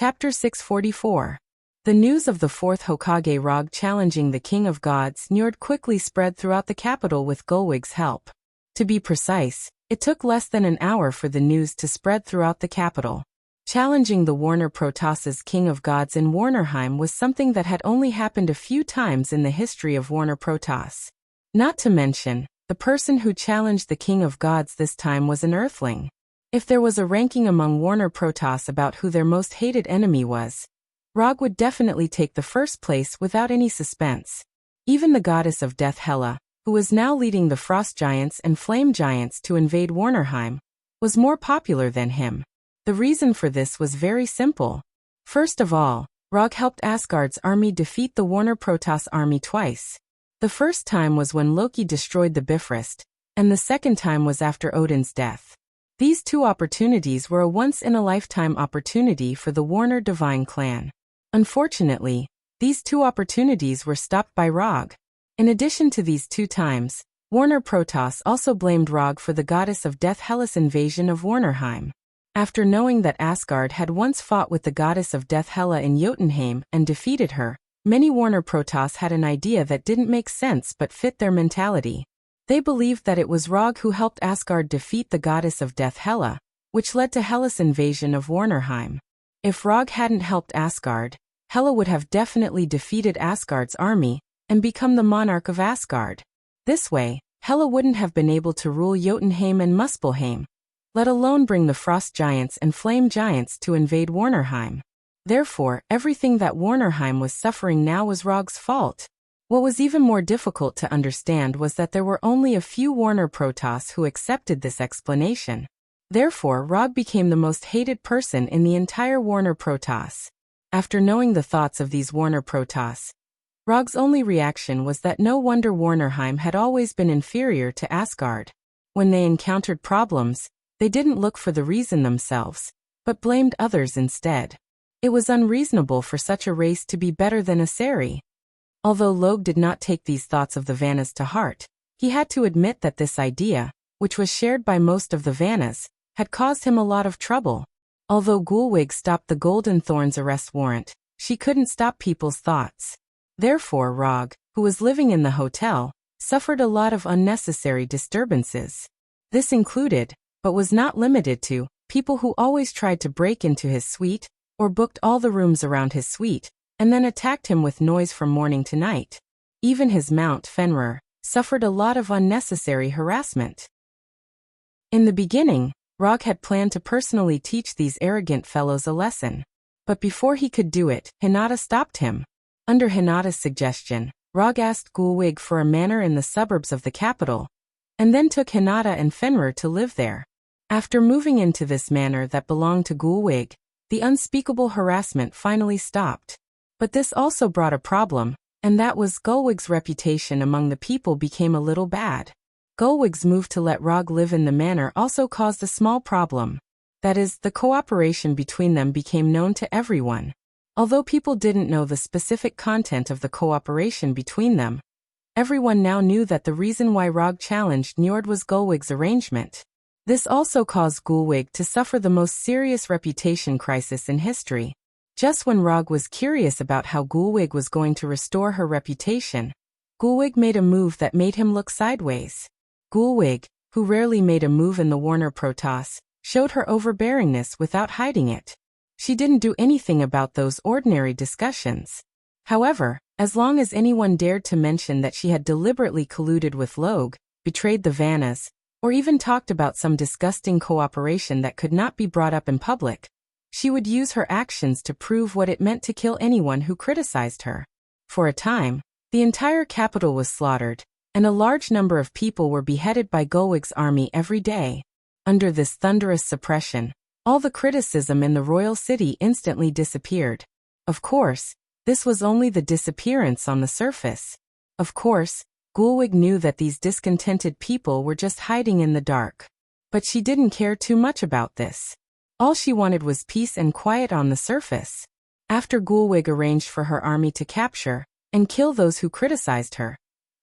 Chapter 644. The news of the fourth Hokage Rog challenging the King of Gods Njord quickly spread throughout the capital with Gullwig's help. To be precise, it took less than an hour for the news to spread throughout the capital. Challenging the Warner Protoss's King of Gods in Warnerheim was something that had only happened a few times in the history of Warner Protoss. Not to mention, the person who challenged the King of Gods this time was an Earthling. If there was a ranking among Warner Protoss about who their most hated enemy was, Rog would definitely take the first place without any suspense. Even the goddess of death Hela, who was now leading the Frost Giants and Flame Giants to invade Warnerheim, was more popular than him. The reason for this was very simple. First of all, Rog helped Asgard's army defeat the Warner Protoss army twice. The first time was when Loki destroyed the Bifrost, and the second time was after Odin's death. These two opportunities were a once-in-a-lifetime opportunity for the Warner Divine clan. Unfortunately, these two opportunities were stopped by Rog. In addition to these two times, Warner Protoss also blamed Rog for the goddess of death Hela's invasion of Warnerheim. After knowing that Asgard had once fought with the goddess of death Hela in Jotunheim and defeated her, many Warner Protoss had an idea that didn't make sense but fit their mentality. They believed that it was Rog who helped Asgard defeat the goddess of death Hela, which led to Hela's invasion of Warnerheim. If Rog hadn't helped Asgard, Hela would have definitely defeated Asgard's army and become the monarch of Asgard. This way, Hela wouldn't have been able to rule Jotunheim and Muspelheim, let alone bring the Frost Giants and Flame Giants to invade Warnerheim. Therefore, everything that Warnerheim was suffering now was Rog's fault. What was even more difficult to understand was that there were only a few Warner Protoss who accepted this explanation. Therefore, Rog became the most hated person in the entire Warner Protoss. After knowing the thoughts of these Warner Protoss, Rog's only reaction was that no wonder Warnerheim had always been inferior to Asgard. When they encountered problems, they didn't look for the reason themselves, but blamed others instead. It was unreasonable for such a race to be better than Asari. Although Logue did not take these thoughts of the Vannas to heart, he had to admit that this idea, which was shared by most of the Vannas, had caused him a lot of trouble. Although Gullwig stopped the Golden Thorn's arrest warrant, she couldn't stop people's thoughts. Therefore Rog, who was living in the hotel, suffered a lot of unnecessary disturbances. This included, but was not limited to, people who always tried to break into his suite, or booked all the rooms around his suite, and then attacked him with noise from morning to night. Even his mount Fenrir suffered a lot of unnecessary harassment. In the beginning, Rog had planned to personally teach these arrogant fellows a lesson. But before he could do it, Hinata stopped him. Under Hinata's suggestion, Rog asked Gullwig for a manor in the suburbs of the capital, and then took Hinata and Fenrir to live there. After moving into this manor that belonged to Gullwig, the unspeakable harassment finally stopped. But this also brought a problem, and that was Gullwig's reputation among the people became a little bad. Gullwig's move to let Rog live in the manor also caused a small problem. That is, the cooperation between them became known to everyone. Although people didn't know the specific content of the cooperation between them, everyone now knew that the reason why Rog challenged Njord was Gullwig's arrangement. This also caused Gullwig to suffer the most serious reputation crisis in history. Just when Rog was curious about how Gullwig was going to restore her reputation, Gullwig made a move that made him look sideways. Gullwig, who rarely made a move in the Warner Protoss, showed her overbearingness without hiding it. She didn't do anything about those ordinary discussions. However, as long as anyone dared to mention that she had deliberately colluded with Logue, betrayed the Vannas, or even talked about some disgusting cooperation that could not be brought up in public, she would use her actions to prove what it meant to kill anyone who criticized her. For a time, the entire capital was slaughtered, and a large number of people were beheaded by Gullwig's army every day. Under this thunderous suppression, all the criticism in the royal city instantly disappeared. Of course, this was only the disappearance on the surface. Of course, Gullwig knew that these discontented people were just hiding in the dark. But she didn't care too much about this. All she wanted was peace and quiet on the surface. After Gullwig arranged for her army to capture and kill those who criticized her,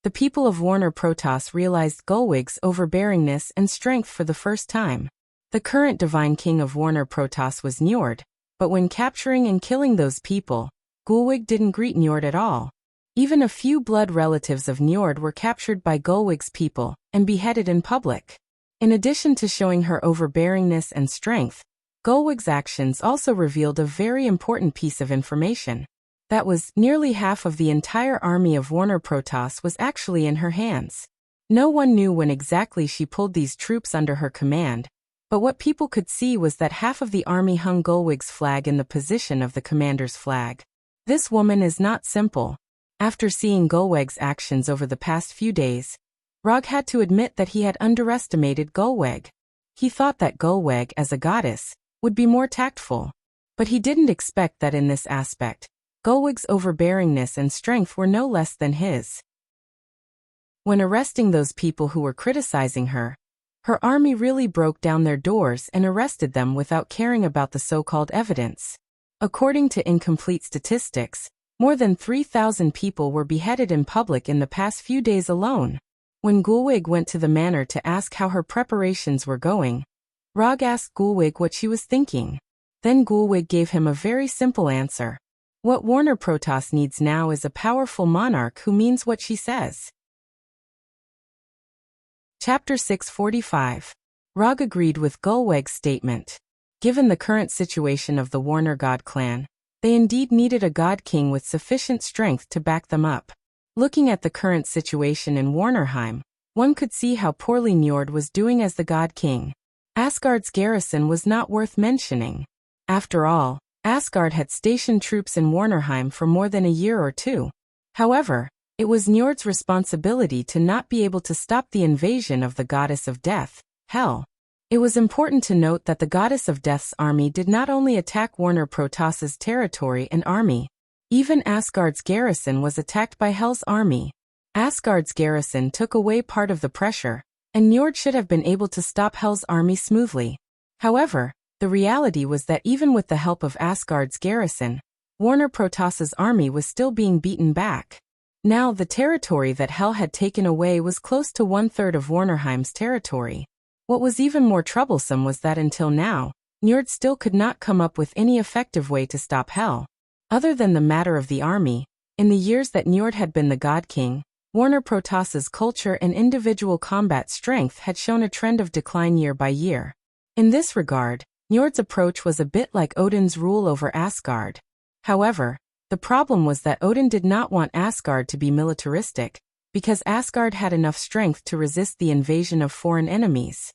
the people of Warner Protoss realized Gullwig's overbearingness and strength for the first time. The current divine king of Warner Protoss was Njord, But when capturing and killing those people, Gulwig didn't greet Njord at all. Even a few blood relatives of Njord were captured by Gulwig's people and beheaded in public. In addition to showing her overbearingness and strength, Gulwig's actions also revealed a very important piece of information. That was, nearly half of the entire army of Warner Protoss was actually in her hands. No one knew when exactly she pulled these troops under her command, but what people could see was that half of the army hung Gulwig's flag in the position of the commander's flag. This woman is not simple. After seeing Gulwig's actions over the past few days, Rog had to admit that he had underestimated Gulwig. He thought that Gulwig, as a goddess, would be more tactful. But he didn't expect that in this aspect, Gulwig's overbearingness and strength were no less than his. When arresting those people who were criticizing her, her army really broke down their doors and arrested them without caring about the so-called evidence. According to incomplete statistics, more than 3,000 people were beheaded in public in the past few days alone. When Gulwig went to the manor to ask how her preparations were going, Rog asked Gulwig what she was thinking. Then Gulwig gave him a very simple answer. What Warner Protoss needs now is a powerful monarch who means what she says. Chapter 645. Rog agreed with Gulwig's statement. Given the current situation of the Warner God clan, they indeed needed a God King with sufficient strength to back them up. Looking at the current situation in Warnerheim, one could see how poorly Njord was doing as the God King. Asgard's garrison was not worth mentioning. After all, Asgard had stationed troops in Warnerheim for more than a year or two. However, it was Njord's responsibility to not be able to stop the invasion of the goddess of death, Hel. It was important to note that the goddess of death's army did not only attack Warner Protoss's territory and army. Even Asgard's garrison was attacked by Hel's army. Asgard's garrison took away part of the pressure, and Njord should have been able to stop Hel's army smoothly. However, the reality was that even with the help of Asgard's garrison, Warner Protoss's army was still being beaten back. Now the territory that Hel had taken away was close to 1/3 of Warnerheim's territory. What was even more troublesome was that until now, Njord still could not come up with any effective way to stop Hel. Other than the matter of the army, in the years that Njord had been the God King, Warner Protoss's culture and individual combat strength had shown a trend of decline year by year. In this regard, Njord's approach was a bit like Odin's rule over Asgard. However, the problem was that Odin did not want Asgard to be militaristic, because Asgard had enough strength to resist the invasion of foreign enemies.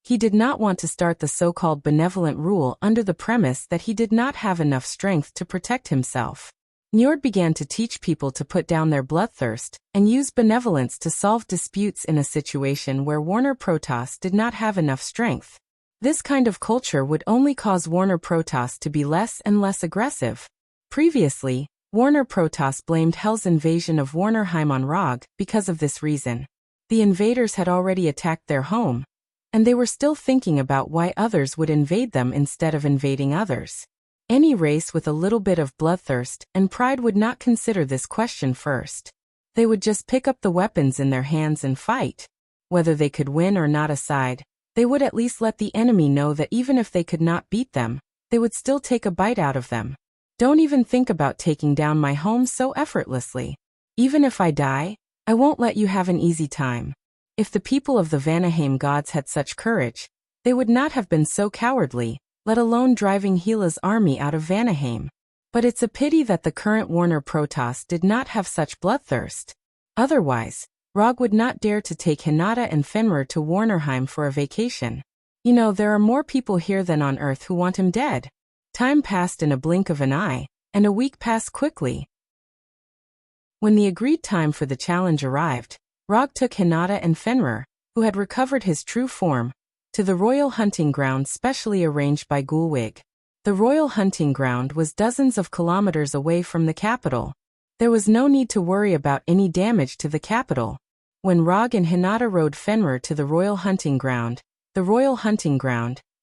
He did not want to start the so-called benevolent rule under the premise that he did not have enough strength to protect himself. Njord began to teach people to put down their bloodthirst and use benevolence to solve disputes in a situation where Warner Protoss did not have enough strength. This kind of culture would only cause Warner Protoss to be less and less aggressive. Previously, Warner Protoss blamed Hel's invasion of Warnerheim on Rog because of this reason. The invaders had already attacked their home, and they were still thinking about why others would invade them instead of invading others. Any race with a little bit of bloodthirst and pride would not consider this question first. They would just pick up the weapons in their hands and fight. Whether they could win or not aside, they would at least let the enemy know that even if they could not beat them, they would still take a bite out of them. Don't even think about taking down my home so effortlessly. Even if I die, I won't let you have an easy time. If the people of the Vanaheim gods had such courage, they would not have been so cowardly, let alone driving Hela's army out of Vanaheim. But it's a pity that the current Warner Protoss did not have such bloodthirst. Otherwise, Rog would not dare to take Hinata and Fenrir to Warnerheim for a vacation. You know, there are more people here than on Earth who want him dead. Time passed in a blink of an eye, and a week passed quickly. When the agreed time for the challenge arrived, Rog took Hinata and Fenrir, who had recovered his true form, to the royal hunting ground specially arranged by Gulwig. The royal hunting ground was dozens of kilometers away from the capital. There was no need to worry about any damage to the capital. When Rog and Hinata rode Fenrir to the royal hunting ground,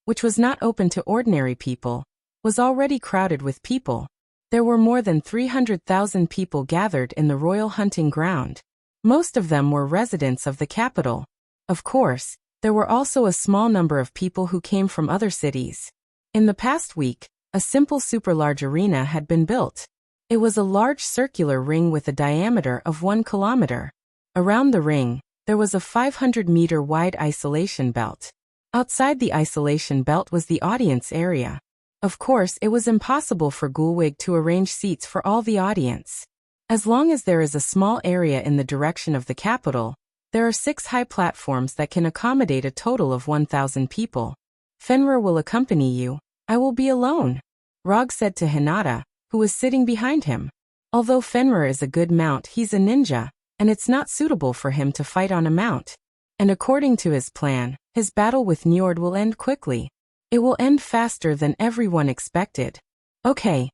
which was not open to ordinary people, was already crowded with people. There were more than 300,000 people gathered in the royal hunting ground. Most of them were residents of the capital. Of course, there were also a small number of people who came from other cities. In the past week, A simple super-large arena had been built. It was a large circular ring with a diameter of 1 kilometer. Around the ring, there was a 500-meter wide isolation belt. Outside the isolation belt was the audience area. Of course, it was impossible for Gulwig to arrange seats for all the audience. As long as there is a small area in the direction of the capital, there are 6 high platforms that can accommodate a total of 1,000 people. Fenrir will accompany you. I will be alone, Rog said to Hinata, who was sitting behind him. Although Fenrir is a good mount, he's a ninja, and it's not suitable for him to fight on a mount. And according to his plan, his battle with Njord will end quickly. It will end faster than everyone expected. Okay.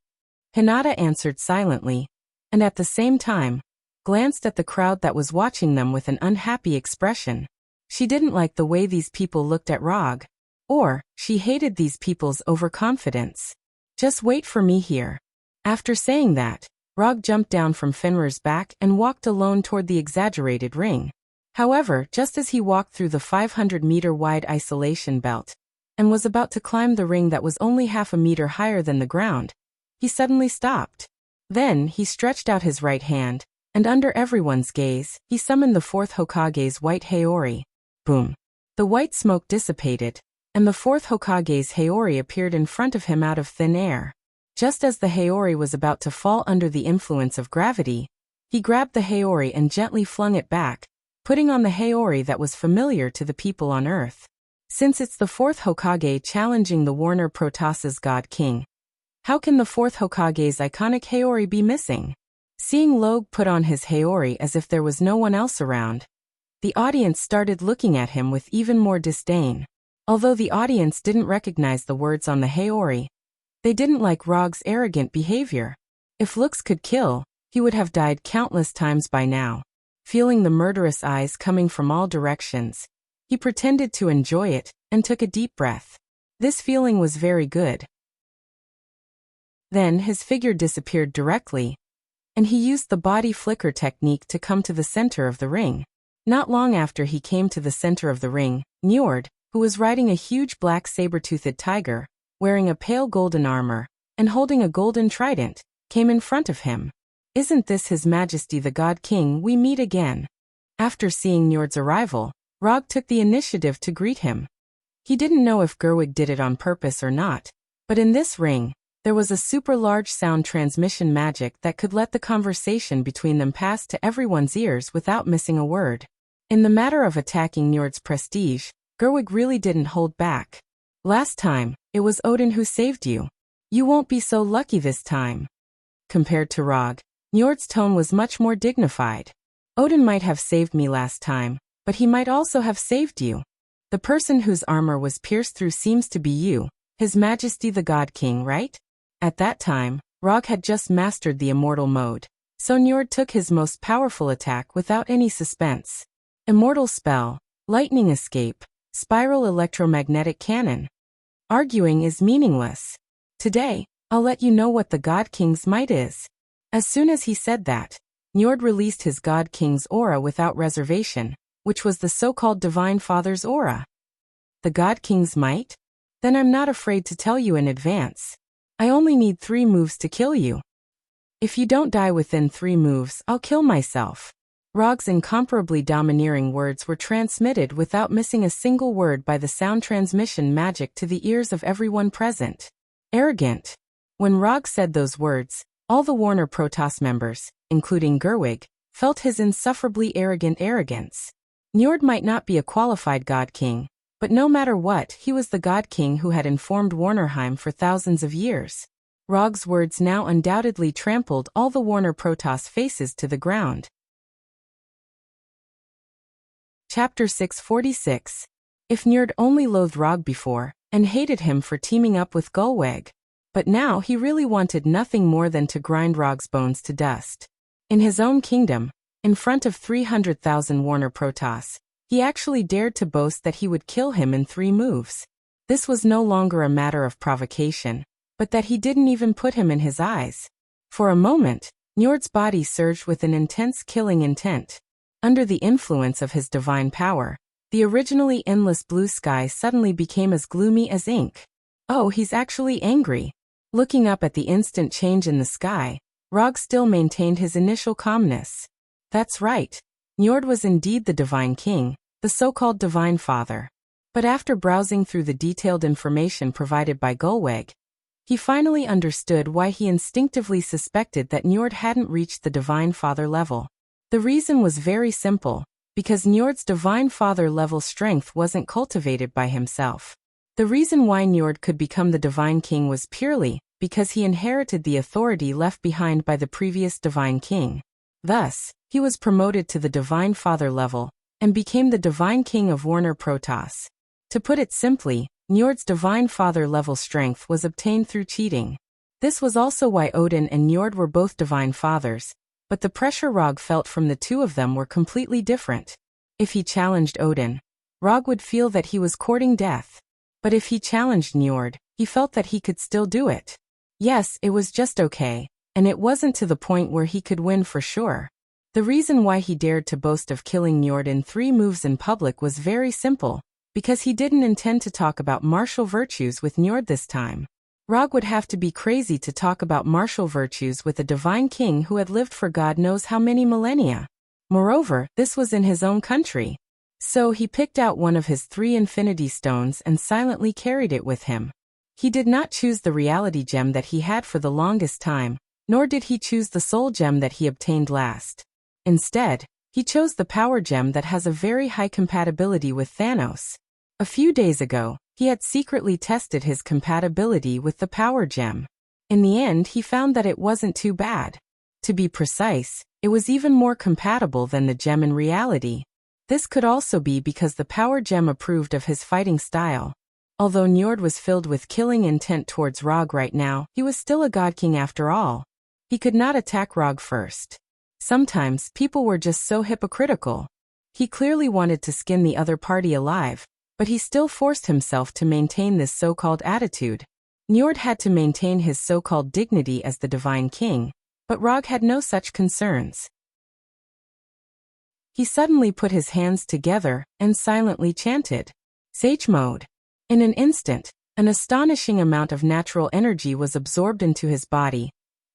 Hinata answered silently, and at the same time, glanced at the crowd that was watching them with an unhappy expression. She didn't like the way these people looked at Rog. Or, she hated these people's overconfidence. Just wait for me here. After saying that, Rog jumped down from Fenrir's back and walked alone toward the exaggerated ring. However, just as he walked through the 500-meter wide isolation belt, and was about to climb the ring that was only half a meter higher than the ground, he suddenly stopped. Then, he stretched out his right hand, and under everyone's gaze, he summoned the 4th Hokage's white Haori. Boom. The white smoke dissipated, and the 4th Hokage's Haori appeared in front of him out of thin air. Just as the Haori was about to fall under the influence of gravity, he grabbed the Haori and gently flung it back, putting on the Haori that was familiar to the people on Earth. Since it's the 4th Hokage challenging the Warner Protoss's God King, how can the 4th Hokage's iconic Haori be missing? Seeing Logue put on his Haori as if there was no one else around, the audience started looking at him with even more disdain. Although the audience didn't recognize the words on the Haori, they didn't like Rog's arrogant behavior. If looks could kill, he would have died countless times by now. Feeling the murderous eyes coming from all directions, he pretended to enjoy it and took a deep breath. This feeling was very good. Then his figure disappeared directly, and he used the body flicker technique to come to the center of the ring. Not long after he came to the center of the ring, Njord, who was riding a huge black saber-toothed tiger, wearing a pale golden armor, and holding a golden trident, came in front of him. Isn't this His Majesty the God King? We meet again. After seeing Njord's arrival, Rog took the initiative to greet him. He didn't know if Gerwig did it on purpose or not, but in this ring, there was a super large sound transmission magic that could let the conversation between them pass to everyone's ears without missing a word. In the matter of attacking Njord's prestige, Gerwig really didn't hold back. Last time, it was Odin who saved you. You won't be so lucky this time. Compared to Rog, Njord's tone was much more dignified. Odin might have saved me last time, but he might also have saved you. The person whose armor was pierced through seems to be you, His Majesty the God King, right? At that time, Rog had just mastered the immortal mode, so Njord took his most powerful attack without any suspense. Immortal spell, lightning escape, spiral electromagnetic cannon. Arguing is meaningless. Today, I'll let you know what the God King's might is. As soon as he said that, Njord released his God King's aura without reservation, which was the so-called Divine Father's aura. The God King's might? Then I'm not afraid to tell you in advance. I only need 3 moves to kill you. If you don't die within 3 moves, I'll kill myself. Rog's incomparably domineering words were transmitted without missing a single word by the sound transmission magic to the ears of everyone present. Arrogant. When Rog said those words, all the Warner Protoss members, including Gerwig, felt his insufferably arrogant arrogance. Njord might not be a qualified God King, but no matter what, he was the God King who had informed Warnerheim for thousands of years. Rog's words now undoubtedly trampled all the Warner Protoss faces to the ground. Chapter 646. If Njord only loathed Rog before, and hated him for teaming up with Gulwig, but now he really wanted nothing more than to grind Rog's bones to dust. In his own kingdom, in front of 300,000 Warner Protoss, he actually dared to boast that he would kill him in 3 moves. This was no longer a matter of provocation, but that he didn't even put him in his eyes. For a moment, Njord's body surged with an intense killing intent. Under the influence of his divine power, the originally endless blue sky suddenly became as gloomy as ink. Oh, he's actually angry. Looking up at the instant change in the sky, Rog still maintained his initial calmness. That's right. Njord was indeed the Divine King, the so-called Divine Father. But after browsing through the detailed information provided by Gulweg, he finally understood why he instinctively suspected that Njord hadn't reached the Divine Father level. The reason was very simple, because Njord's Divine Father level strength wasn't cultivated by himself. The reason why Njord could become the Divine King was purely because he inherited the authority left behind by the previous Divine King. Thus, he was promoted to the Divine Father level and became the Divine King of Warner Protoss. To put it simply, Njord's Divine Father level strength was obtained through cheating. This was also why Odin and Njord were both Divine Fathers, but the pressure Rog felt from the two of them were completely different. If he challenged Odin, Rog would feel that he was courting death. But if he challenged Njord, he felt that he could still do it. Yes, it was just okay, and it wasn't to the point where he could win for sure. The reason why he dared to boast of killing Njord in 3 moves in public was very simple, because he didn't intend to talk about martial virtues with Njord this time. Rog would have to be crazy to talk about martial virtues with a Divine King who had lived for God knows how many millennia. Moreover, this was in his own country. So he picked out one of his 3 infinity stones and silently carried it with him. He did not choose the reality gem that he had for the longest time, nor did he choose the soul gem that he obtained last. Instead, he chose the power gem that has a very high compatibility with Thanos. A few days ago, he had secretly tested his compatibility with the power gem. In the end, he found that it wasn't too bad. To be precise, it was even more compatible than the gem in reality. This could also be because the power gem approved of his fighting style. Although Njord was filled with killing intent towards Rog right now, he was still a God King after all. He could not attack Rog first. Sometimes, people were just so hypocritical. He clearly wanted to skin the other party alive, but he still forced himself to maintain this so-called attitude. Njord had to maintain his so-called dignity as the Divine King, but Rog had no such concerns. He suddenly put his hands together and silently chanted, "Sage mode." In an instant, an astonishing amount of natural energy was absorbed into his body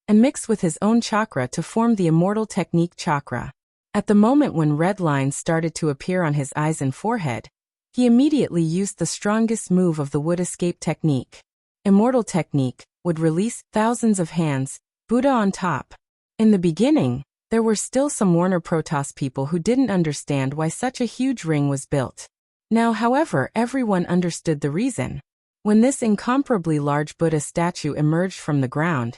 and mixed with his own chakra to form the immortal technique chakra. At the moment when red lines started to appear on his eyes and forehead, he immediately used the strongest move of the would escape technique. Immortal technique would release thousands of hands, Buddha on top. In the beginning, there were still some Warner Protoss people who didn't understand why such a huge ring was built. Now, however, everyone understood the reason. When this incomparably large Buddha statue emerged from the ground,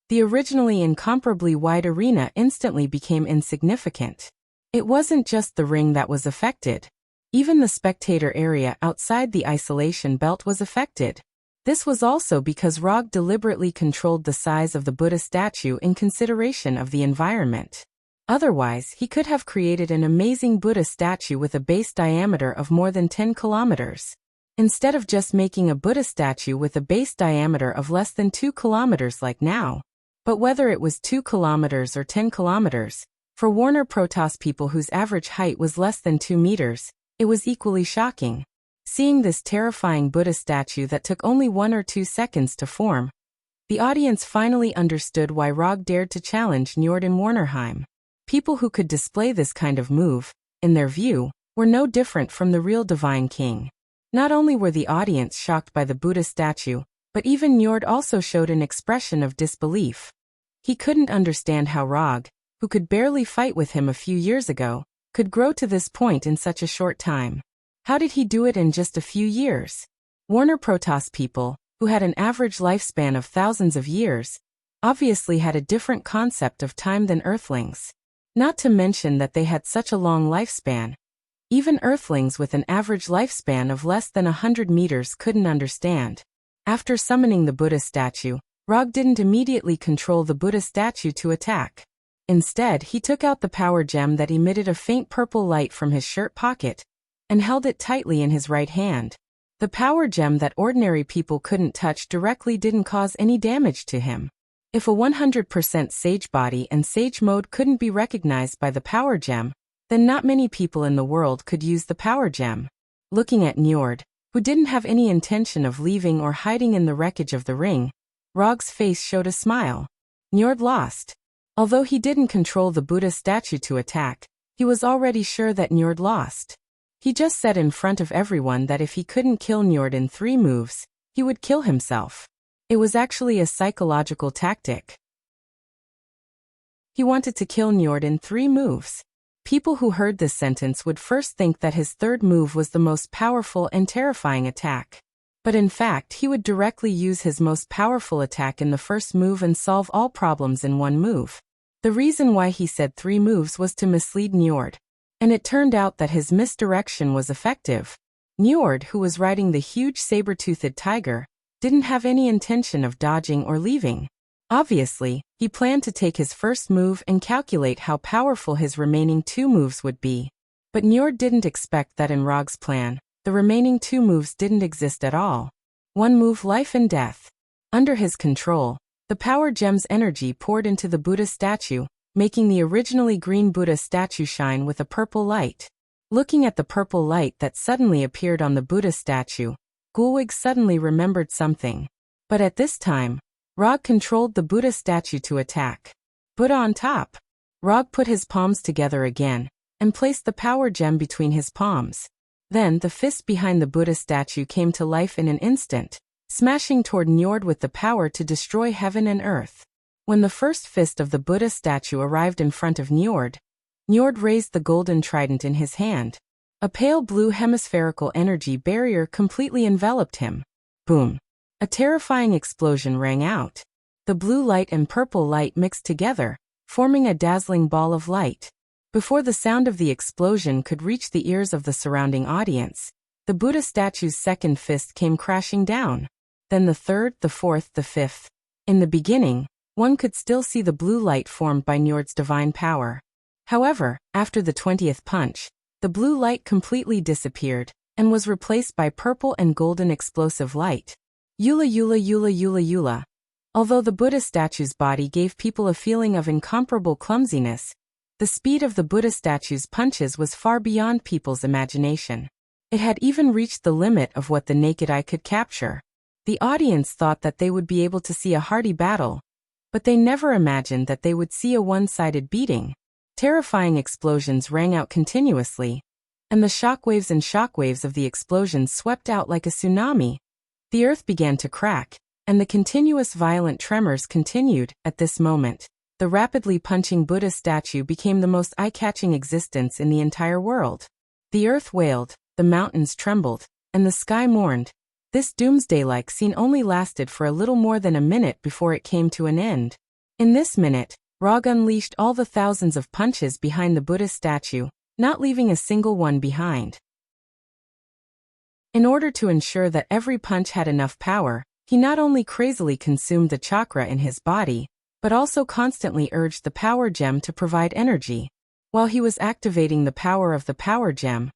the originally incomparably wide arena instantly became insignificant. It wasn't just the ring that was affected. Even the spectator area outside the isolation belt was affected. This was also because Rog deliberately controlled the size of the Buddha statue in consideration of the environment. Otherwise, he could have created an amazing Buddha statue with a base diameter of more than 10 kilometers. Instead of just making a Buddha statue with a base diameter of less than 2 kilometers like now. But whether it was 2 kilometers or 10 kilometers, for Warner Protoss people whose average height was less than 2 meters, it was equally shocking. Seeing this terrifying Buddha statue that took only 1 or 2 seconds to form, the audience finally understood why Rog dared to challenge Njord in Warnerheim. People who could display this kind of move, in their view, were no different from the real Divine King. Not only were the audience shocked by the Buddha statue, but even Njord also showed an expression of disbelief. He couldn't understand how Rog, who could barely fight with him a few years ago, could grow to this point in such a short time. How did he do it in just a few years? Warner Protoss people, who had an average lifespan of thousands of years, obviously had a different concept of time than Earthlings. Not to mention that they had such a long lifespan. Even Earthlings with an average lifespan of less than 100 meters couldn't understand. After summoning the Buddha statue, Rog didn't immediately control the Buddha statue to attack. Instead, he took out the power gem that emitted a faint purple light from his shirt pocket and held it tightly in his right hand. The power gem that ordinary people couldn't touch directly didn't cause any damage to him. If a 100% sage body and sage mode couldn't be recognized by the power gem, then not many people in the world could use the power gem. Looking at Njord, who didn't have any intention of leaving or hiding in the wreckage of the ring, Rog's face showed a smile. Njord lost. Although he didn't control the Buddha statue to attack, he was already sure that Njord lost. He just said in front of everyone that if he couldn't kill Njord in 3 moves, he would kill himself. It was actually a psychological tactic. He wanted to kill Njord in 3 moves. People who heard this sentence would first think that his 3rd move was the most powerful and terrifying attack. But in fact, he would directly use his most powerful attack in the 1st move and solve all problems in 1 move. The reason why he said 3 moves was to mislead Njord. And it turned out that his misdirection was effective. Njord, who was riding the huge saber-toothed tiger, didn't have any intention of dodging or leaving. Obviously, he planned to take his 1st move and calculate how powerful his remaining 2 moves would be. But Njord didn't expect that in Rog's plan, the remaining 2 moves didn't exist at all. 1 move, life and death. Under his control, the power gem's energy poured into the Buddha statue, making the originally green Buddha statue shine with a purple light. Looking at the purple light that suddenly appeared on the Buddha statue, Gulwig suddenly remembered something. But at this time, Rog controlled the Buddha statue to attack. Buddha on top. Rog put his palms together again, and placed the power gem between his palms. Then the fist behind the Buddha statue came to life in an instant, smashing toward Njord with the power to destroy heaven and earth. When the first fist of the Buddha statue arrived in front of Njord, Njord raised the golden trident in his hand. A pale blue hemispherical energy barrier completely enveloped him. Boom! A terrifying explosion rang out. The blue light and purple light mixed together, forming a dazzling ball of light. Before the sound of the explosion could reach the ears of the surrounding audience, the Buddha statue's 2nd fist came crashing down. Then the 3rd, the 4th, the 5th. In the beginning, one could still see the blue light formed by Njord's divine power. However, after the 20th punch, the blue light completely disappeared, and was replaced by purple and golden explosive light. Yula yula yula yula yula. Although the Buddha statue's body gave people a feeling of incomparable clumsiness, the speed of the Buddha statue's punches was far beyond people's imagination. It had even reached the limit of what the naked eye could capture. The audience thought that they would be able to see a hearty battle, but they never imagined that they would see a one-sided beating. Terrifying explosions rang out continuously, and the shockwaves and shockwaves of the explosions swept out like a tsunami. The earth began to crack, and the continuous violent tremors continued. At this moment, the rapidly punching Buddha statue became the most eye-catching existence in the entire world. The earth wailed, the mountains trembled, and the sky mourned. This doomsday-like scene only lasted for a little more than a minute before it came to an end. In this minute, Rog unleashed all the thousands of punches behind the Buddha statue, not leaving a single one behind. In order to ensure that every punch had enough power, he not only crazily consumed the chakra in his body, but also constantly urged the power gem to provide energy. While he was activating the power of the power gem,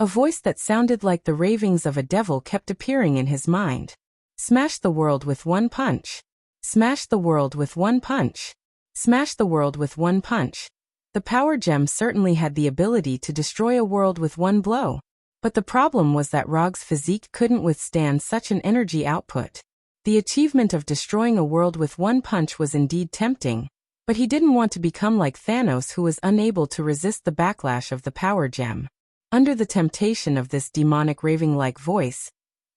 a voice that sounded like the ravings of a devil kept appearing in his mind. Smash the world with 1 punch. Smash the world with 1 punch. Smash the world with 1 punch. The power gem certainly had the ability to destroy a world with 1 blow. But the problem was that Rog's physique couldn't withstand such an energy output. The achievement of destroying a world with 1 punch was indeed tempting, but he didn't want to become like Thanos, who was unable to resist the backlash of the power gem. Under the temptation of this demonic raving-like voice,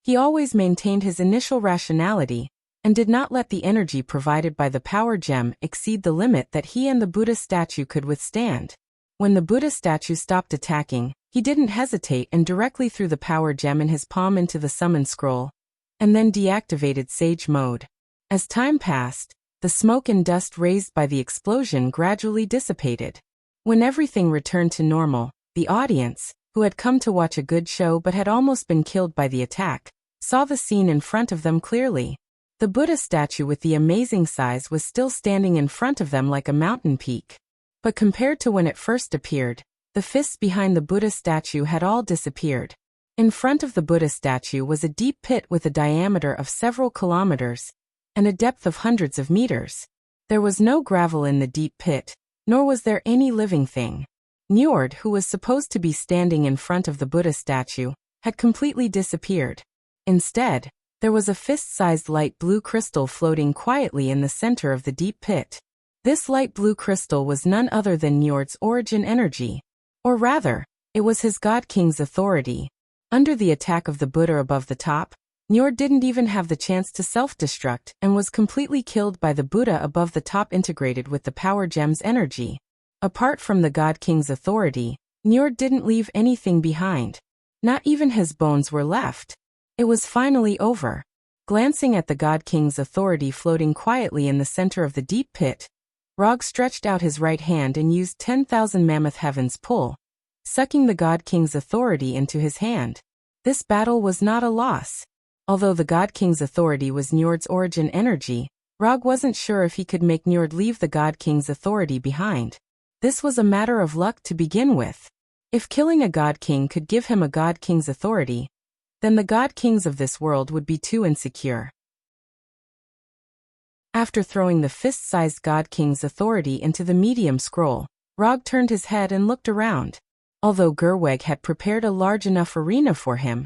he always maintained his initial rationality, and did not let the energy provided by the power gem exceed the limit that he and the Buddha statue could withstand. When the Buddha statue stopped attacking, he didn't hesitate and directly threw the power gem in his palm into the summon scroll, and then deactivated Sage Mode. As time passed, the smoke and dust raised by the explosion gradually dissipated. When everything returned to normal, the audience, who had come to watch a good show but had almost been killed by the attack, saw the scene in front of them clearly. The Buddha statue with the amazing size was still standing in front of them like a mountain peak. But compared to when it first appeared, the fists behind the Buddha statue had all disappeared. In front of the Buddha statue was a deep pit with a diameter of several kilometers and a depth of hundreds of meters. There was no gravel in the deep pit, nor was there any living thing. Njord, who was supposed to be standing in front of the Buddha statue, had completely disappeared. Instead, There was a fist-sized light blue crystal floating quietly in the center of the deep pit. This light blue crystal was none other than Njord's origin energy. Or rather, it was his God King's authority. Under the attack of the Buddha above the top, Njord didn't even have the chance to self-destruct and was completely killed by the Buddha above the top integrated with the power gem's energy. Apart from the God King's authority, Njord didn't leave anything behind. Not even his bones were left. It was finally over. Glancing at the God King's authority floating quietly in the center of the deep pit, Rog stretched out his right hand and used 10,000 Mammoth Heavens pull, sucking the God King's authority into his hand. This battle was not a loss. Although the God King's authority was Njord's origin energy, Rog wasn't sure if he could make Njord leave the God King's authority behind. This was a matter of luck to begin with. If killing a God King could give him a God King's authority, then the God Kings of this world would be too insecure. After throwing the fist-sized God King's authority into the medium scroll, Rog turned his head and looked around. Although Gerweg had prepared a large enough arena for him,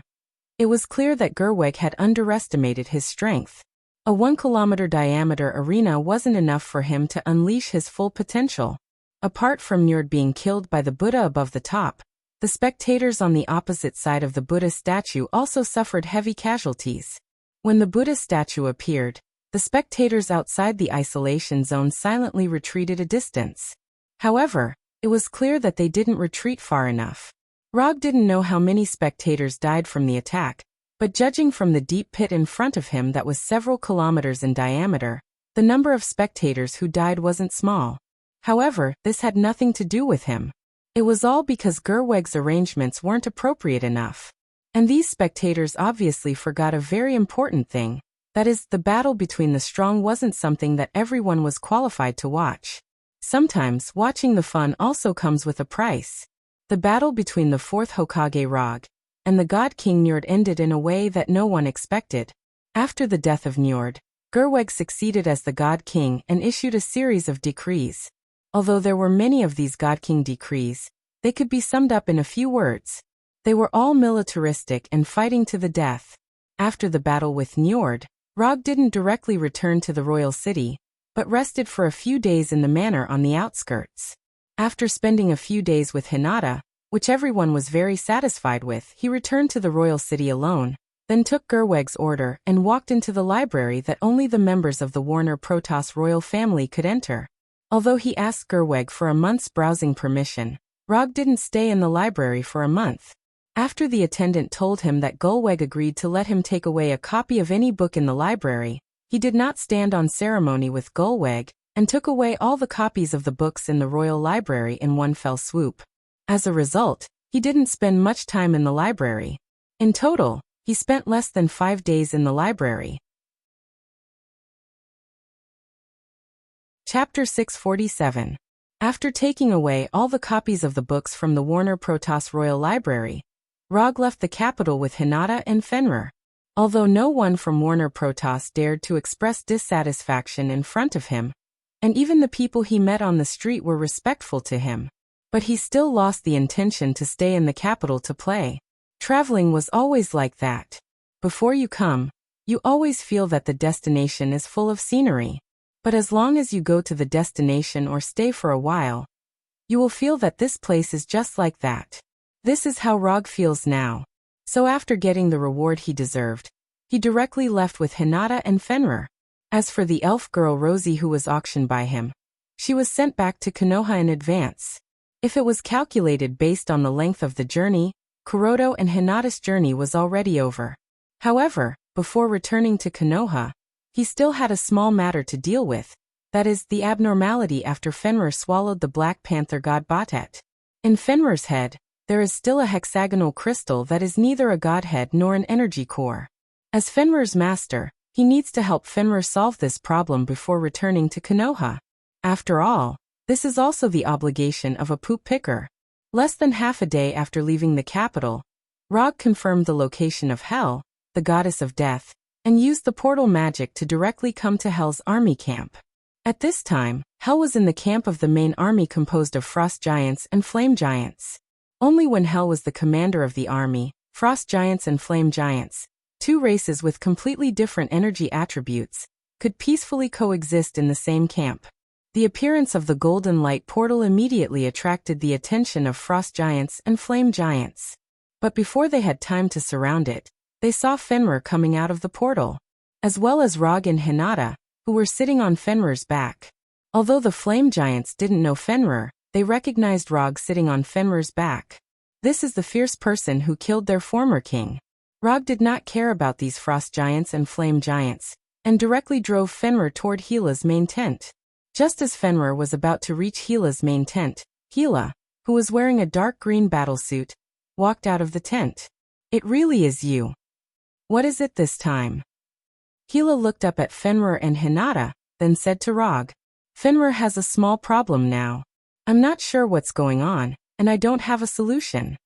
it was clear that Gerweg had underestimated his strength. A 1-kilometer diameter arena wasn't enough for him to unleash his full potential. Apart from Njord being killed by the Buddha above the top, the spectators on the opposite side of the Buddha statue also suffered heavy casualties. When the Buddha statue appeared, the spectators outside the isolation zone silently retreated a distance. However, it was clear that they didn't retreat far enough. Rog didn't know how many spectators died from the attack, but judging from the deep pit in front of him that was several kilometers in diameter, the number of spectators who died wasn't small. However, this had nothing to do with him. It was all because Gerweg's arrangements weren't appropriate enough. And these spectators obviously forgot a very important thing. That is, the battle between the strong wasn't something that everyone was qualified to watch. Sometimes, watching the fun also comes with a price. The battle between the fourth Hokage Rog and the God King Njord ended in a way that no one expected. After the death of Njord, Gerweg succeeded as the God King and issued a series of decrees. Although there were many of these God King decrees, they could be summed up in a few words. They were all militaristic and fighting to the death. After the battle with Njord, Rog didn't directly return to the royal city, but rested for a few days in the manor on the outskirts. After spending a few days with Hinata, which everyone was very satisfied with, he returned to the royal city alone, then took Gerweg's order and walked into the library that only the members of the Warner Protoss royal family could enter. Although he asked Gerweg for a month's browsing permission, Rog didn't stay in the library for a month. After the attendant told him that Gerweg agreed to let him take away a copy of any book in the library, he did not stand on ceremony with Gerweg, and took away all the copies of the books in the royal library in one fell swoop. As a result, he didn't spend much time in the library. In total, he spent less than 5 days in the library. Chapter 647. After taking away all the copies of the books from the Warner Protoss Royal Library, Rog left the capital with Hinata and Fenrir. Although no one from Warner Protoss dared to express dissatisfaction in front of him, and even the people he met on the street were respectful to him, but he still lost the intention to stay in the capital to play. Traveling was always like that. Before you come, you always feel that the destination is full of scenery. But as long as you go to the destination or stay for a while, you will feel that this place is just like that. This is how Rog feels now. So after getting the reward he deserved, he directly left with Hinata and Fenrir. As for the elf girl Rosie who was auctioned by him, she was sent back to Konoha in advance. If it was calculated based on the length of the journey, Kuroto and Hinata's journey was already over. However, before returning to Konoha, he still had a small matter to deal with, that is, the abnormality after Fenrir swallowed the Black Panther god Batet. In Fenrir's head, there is still a hexagonal crystal that is neither a godhead nor an energy core. As Fenrir's master, he needs to help Fenrir solve this problem before returning to Konoha. After all, this is also the obligation of a poop picker. Less than half a day after leaving the capital, Rog confirmed the location of Hel, the goddess of death, and used the portal magic to directly come to Hel's army camp. At this time, Hel was in the camp of the main army composed of frost giants and flame giants. Only when Hel was the commander of the army, frost giants and flame giants, Two races with completely different energy attributes could peacefully coexist in the same camp. The appearance of the golden light portal immediately attracted the attention of frost giants and flame giants. But before they had time to surround it, they saw Fenrir coming out of the portal, as well as Rog and Hinata, who were sitting on Fenrir's back. Although the flame giants didn't know Fenrir, they recognized Rog sitting on Fenrir's back. This is the fierce person who killed their former king. Rog did not care about these frost giants and flame giants, and directly drove Fenrir toward Hila's main tent. Just as Fenrir was about to reach Hila's main tent, Hila, who was wearing a dark green battlesuit, walked out of the tent. It really is you. What is it this time? Hila looked up at Fenrir and Hinata, then said to Rog, Fenrir has a small problem now. I'm not sure what's going on, and I don't have a solution.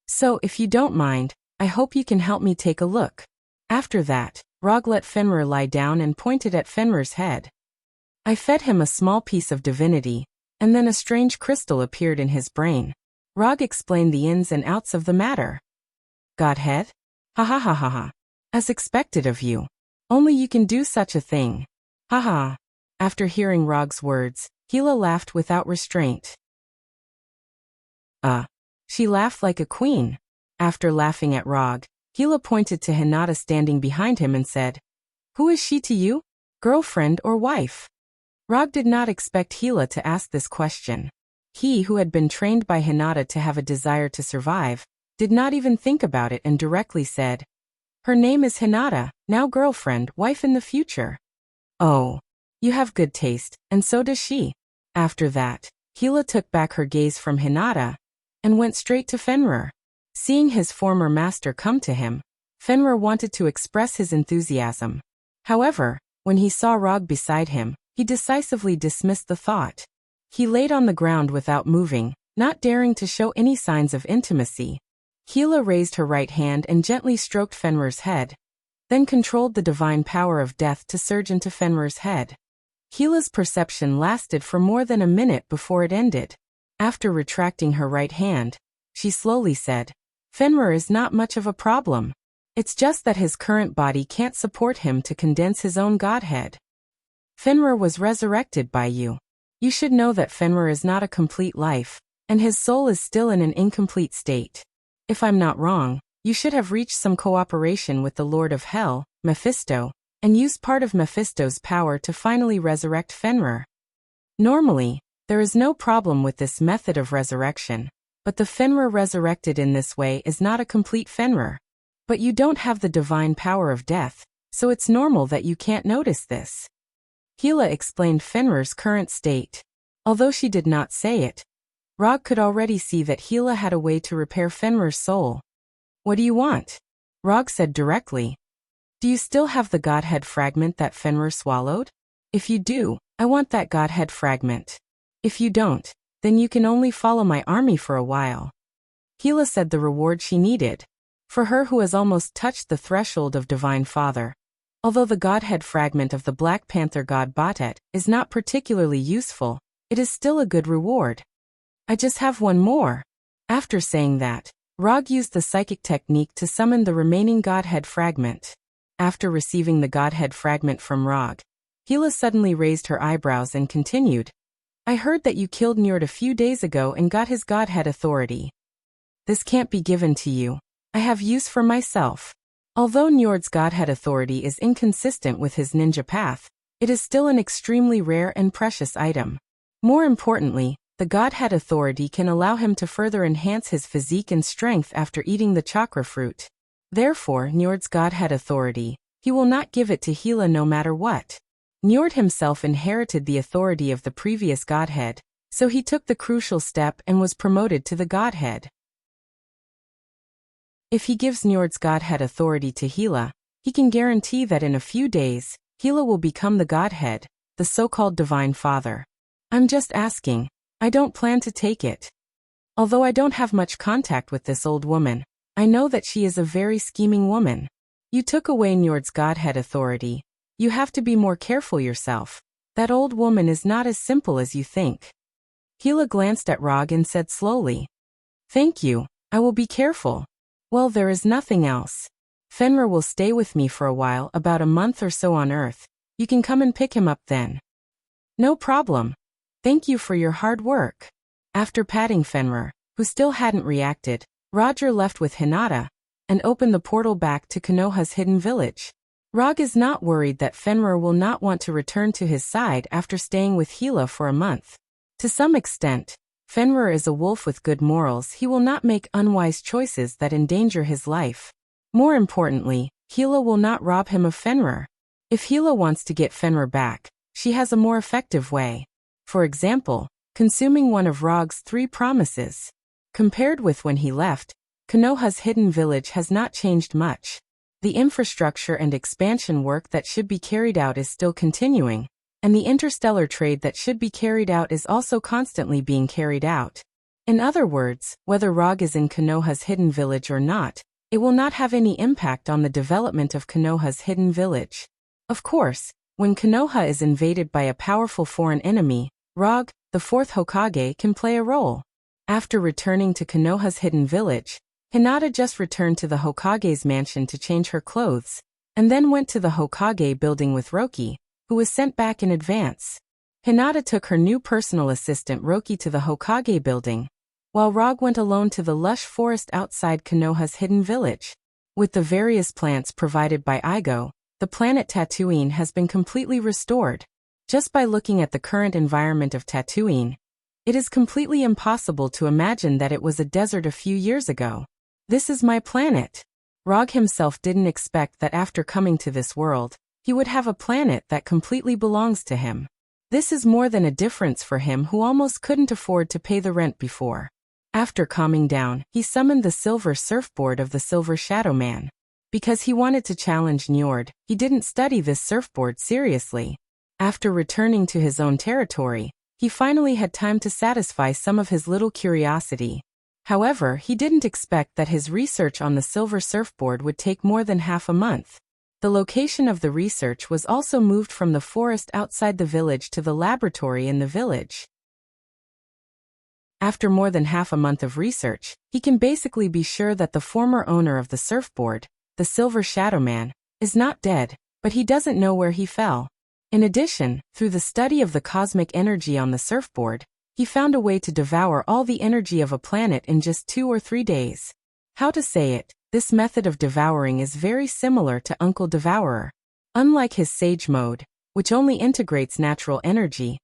So if you don't mind, I hope you can help me take a look. After that, Rog let Fenrir lie down and pointed at Fenrir's head. I fed him a small piece of divinity, and then a strange crystal appeared in his brain. Rog explained the ins and outs of the matter. Godhead? Ha ha ha ha ha. As expected of you. Only you can do such a thing. Ha ha. After hearing Rog's words, Hila laughed without restraint. She laughed like a queen. After laughing at Rog, Hila pointed to Hinata standing behind him and said, Who is she to you? Girlfriend or wife? Rog did not expect Hila to ask this question. He, who had been trained by Hinata to have a desire to survive, did not even think about it and directly said, Her name is Hinata, now girlfriend, wife in the future. Oh. You have good taste, and so does she. After that, Hila took back her gaze from Hinata and went straight to Fenrir. Seeing his former master come to him, Fenrir wanted to express his enthusiasm. However, when he saw Rog beside him, he decisively dismissed the thought. He laid on the ground without moving, not daring to show any signs of intimacy. Hila raised her right hand and gently stroked Fenrir's head, then controlled the divine power of death to surge into Fenrir's head. Hila's perception lasted for more than a minute before it ended. After retracting her right hand, she slowly said, Fenrir is not much of a problem. It's just that his current body can't support him to condense his own godhead. Fenrir was resurrected by you. You should know that Fenrir is not a complete life, and his soul is still in an incomplete state. If I'm not wrong, you should have reached some cooperation with the Lord of Hell, Mephisto, and used part of Mephisto's power to finally resurrect Fenrir. Normally, there is no problem with this method of resurrection, but the Fenrir resurrected in this way is not a complete Fenrir. But you don't have the divine power of death, so it's normal that you can't notice this. Hila explained Fenrir's current state. Although she did not say it, Rog could already see that Hila had a way to repair Fenrir's soul. What do you want? Rog said directly. Do you still have the Godhead fragment that Fenrir swallowed? If you do, I want that Godhead fragment. If you don't, then you can only follow my army for a while. Hila said the reward she needed. For her who has almost touched the threshold of Divine Father. Although the Godhead fragment of the Black Panther god Batet is not particularly useful, it is still a good reward. I just have one more. After saying that, Rog used the psychic technique to summon the remaining Godhead fragment. After receiving the Godhead fragment from Rog, Hila suddenly raised her eyebrows and continued. I heard that you killed Njord a few days ago and got his Godhead authority. This can't be given to you. I have use for myself. Although Njord's Godhead authority is inconsistent with his ninja path, it is still an extremely rare and precious item. More importantly, the Godhead authority can allow him to further enhance his physique and strength after eating the chakra fruit. Therefore, Njord's Godhead authority, he will not give it to Hila no matter what. Njord himself inherited the authority of the previous Godhead, so he took the crucial step and was promoted to the Godhead. If he gives Njord's Godhead authority to Hila, he can guarantee that in a few days, Hila will become the Godhead, the so-called Divine Father. I'm just asking. I don't plan to take it. Although I don't have much contact with this old woman, I know that she is a very scheming woman. You took away Njord's Godhead authority. You have to be more careful yourself. That old woman is not as simple as you think. Hila glanced at Rog and said slowly. Thank you, I will be careful. Well, there is nothing else. Fenrir will stay with me for a while, about a month or so on Earth. You can come and pick him up then. No problem. Thank you for your hard work. After patting Fenrir, who still hadn't reacted, Roger left with Hinata and opened the portal back to Konoha's hidden village. Rog is not worried that Fenrir will not want to return to his side after staying with Hela for a month. To some extent, Fenrir is a wolf with good morals. He will not make unwise choices that endanger his life. More importantly, Hela will not rob him of Fenrir. If Hela wants to get Fenrir back, she has a more effective way. For example, consuming one of Rog's 3 promises. Compared with when he left, Konoha's hidden village has not changed much. The infrastructure and expansion work that should be carried out is still continuing, and the interstellar trade that should be carried out is also constantly being carried out. In other words, whether Rog is in Konoha's hidden village or not, it will not have any impact on the development of Konoha's hidden village. Of course, when Konoha is invaded by a powerful foreign enemy, Rog, the 4th Hokage, can play a role. After returning to Konoha's hidden village, Hinata just returned to the Hokage's mansion to change her clothes, and then went to the Hokage building with Roki, who was sent back in advance. Hinata took her new personal assistant Roki to the Hokage building, while Rog went alone to the lush forest outside Konoha's hidden village. With the various plants provided by Igo, the planet Tatooine has been completely restored. Just by looking at the current environment of Tatooine, it is completely impossible to imagine that it was a desert a few years ago. This is my planet. Rog himself didn't expect that after coming to this world, he would have a planet that completely belongs to him. This is more than a difference for him who almost couldn't afford to pay the rent before. After calming down, he summoned the silver surfboard of the Silver Shadow Man. Because he wanted to challenge Njord, he didn't study this surfboard seriously. After returning to his own territory, he finally had time to satisfy some of his little curiosity. However, he didn't expect that his research on the silver surfboard would take more than half a month. The location of the research was also moved from the forest outside the village to the laboratory in the village. After more than half a month of research, he can basically be sure that the former owner of the surfboard, the Silver Shadow Man, is not dead, but he doesn't know where he fell. In addition, through the study of the cosmic energy on the surfboard, he found a way to devour all the energy of a planet in just 2 or 3 days. How to say it, this method of devouring is very similar to Uncle Devourer. Unlike his Sage mode, which only integrates natural energy,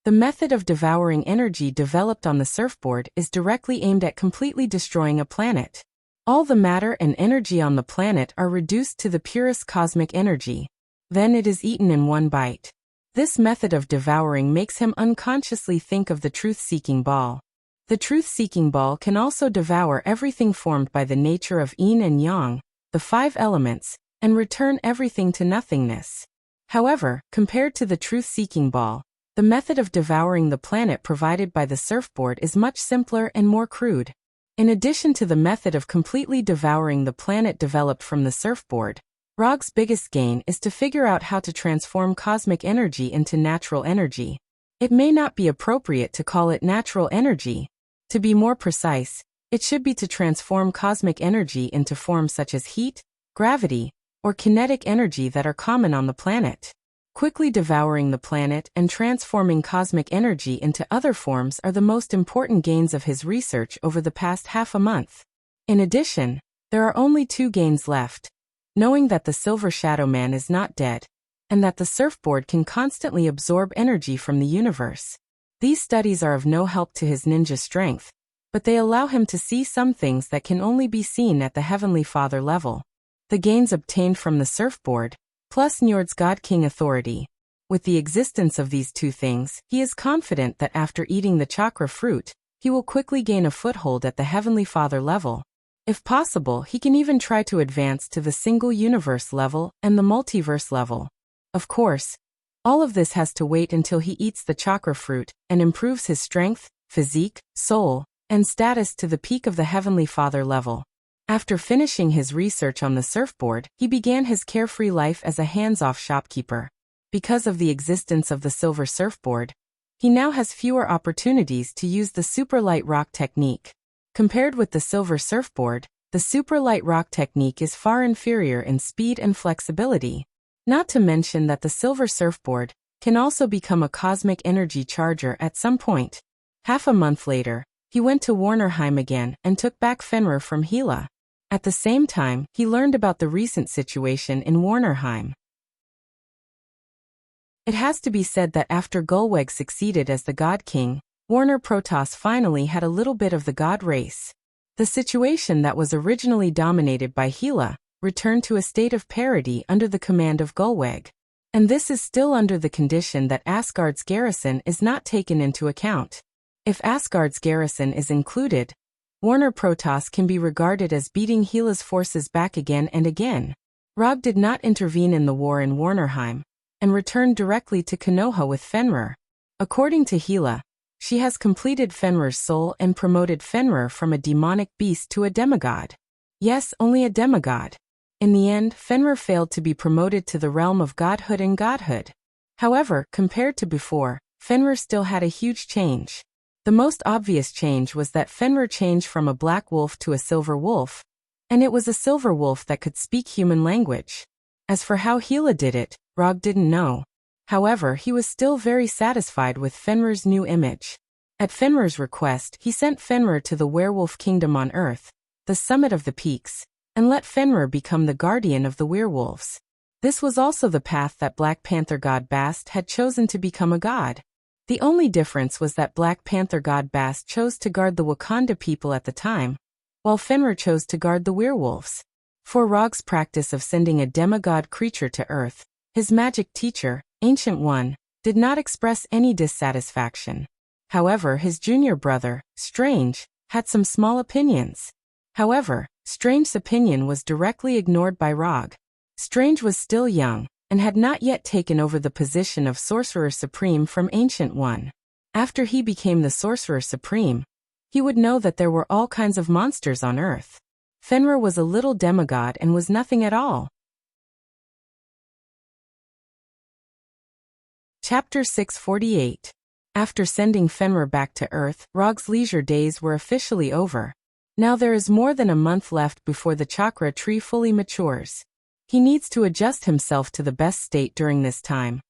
the method of devouring energy developed on the surfboard is directly aimed at completely destroying a planet. All the matter and energy on the planet are reduced to the purest cosmic energy. Then it is eaten in one bite. This method of devouring makes him unconsciously think of the truth-seeking ball. The truth-seeking ball can also devour everything formed by the nature of yin and yang, the 5 elements, and return everything to nothingness. However, compared to the truth-seeking ball, the method of devouring the planet provided by the surfboard is much simpler and more crude. In addition to the method of completely devouring the planet developed from the surfboard, Rog's biggest gain is to figure out how to transform cosmic energy into natural energy. It may not be appropriate to call it natural energy. To be more precise, it should be to transform cosmic energy into forms such as heat, gravity, or kinetic energy that are common on the planet. Quickly devouring the planet and transforming cosmic energy into other forms are the most important gains of his research over the past half a month. In addition, there are only 2 gains left. Knowing that the Silver Shadow Man is not dead, and that the surfboard can constantly absorb energy from the universe. These studies are of no help to his ninja strength, but they allow him to see some things that can only be seen at the Heavenly Father level. The gains obtained from the surfboard, plus Njord's God King authority. With the existence of these 2 things, he is confident that after eating the chakra fruit, he will quickly gain a foothold at the Heavenly Father level. If possible, he can even try to advance to the single universe level and the multiverse level. Of course, all of this has to wait until he eats the chakra fruit and improves his strength, physique, soul, and status to the peak of the Heavenly Father level. After finishing his research on the surfboard, he began his carefree life as a hands-off shopkeeper. Because of the existence of the silver surfboard, he now has fewer opportunities to use the super light rock technique. Compared with the silver surfboard, The super light rock technique is far inferior in speed and flexibility. Not to mention that the silver surfboard can also become a cosmic energy charger at some point. Half a month later, he went to Warnerheim again and took back Fenrir from Hela. At the same time, he learned about the recent situation in Warnerheim. It has to be said that after Gullweg succeeded as the God King, Warner Protoss finally had a little bit of the God race. The situation that was originally dominated by Hela returned to a state of parity under the command of Gullweg. And this is still under the condition that Asgard's garrison is not taken into account. If Asgard's garrison is included, Warner Protoss can be regarded as beating Hela's forces back again and again. Rog did not intervene in the war in Warnerheim, and returned directly to Konoha with Fenrir. According to Hela, she has completed Fenrir's soul and promoted Fenrir from a demonic beast to a demigod. Yes, only a demigod. In the end, Fenrir failed to be promoted to the realm of godhood and godhood. However, compared to before, Fenrir still had a huge change. The most obvious change was that Fenrir changed from a black wolf to a silver wolf, and it was a silver wolf that could speak human language. As for how Hela did it, Rog didn't know. However, he was still very satisfied with Fenrir's new image. At Fenrir's request, he sent Fenrir to the werewolf kingdom on Earth, the summit of the peaks, and let Fenrir become the guardian of the werewolves. This was also the path that Black Panther god Bast had chosen to become a god. The only difference was that Black Panther god Bast chose to guard the Wakanda people at the time, while Fenrir chose to guard the werewolves. For Rog's practice of sending a demigod creature to Earth, his magic teacher, Ancient One, did not express any dissatisfaction. However, his junior brother, Strange, had some small opinions. However, Strange's opinion was directly ignored by Rog. Strange was still young, and had not yet taken over the position of Sorcerer Supreme from Ancient One. After he became the Sorcerer Supreme, he would know that there were all kinds of monsters on Earth. Fenrir was a little demigod and was nothing at all. Chapter 648. After sending Fenrir back to Earth, Rog's leisure days were officially over. Now there is more than a month left before the chakra tree fully matures. He needs to adjust himself to the best state during this time,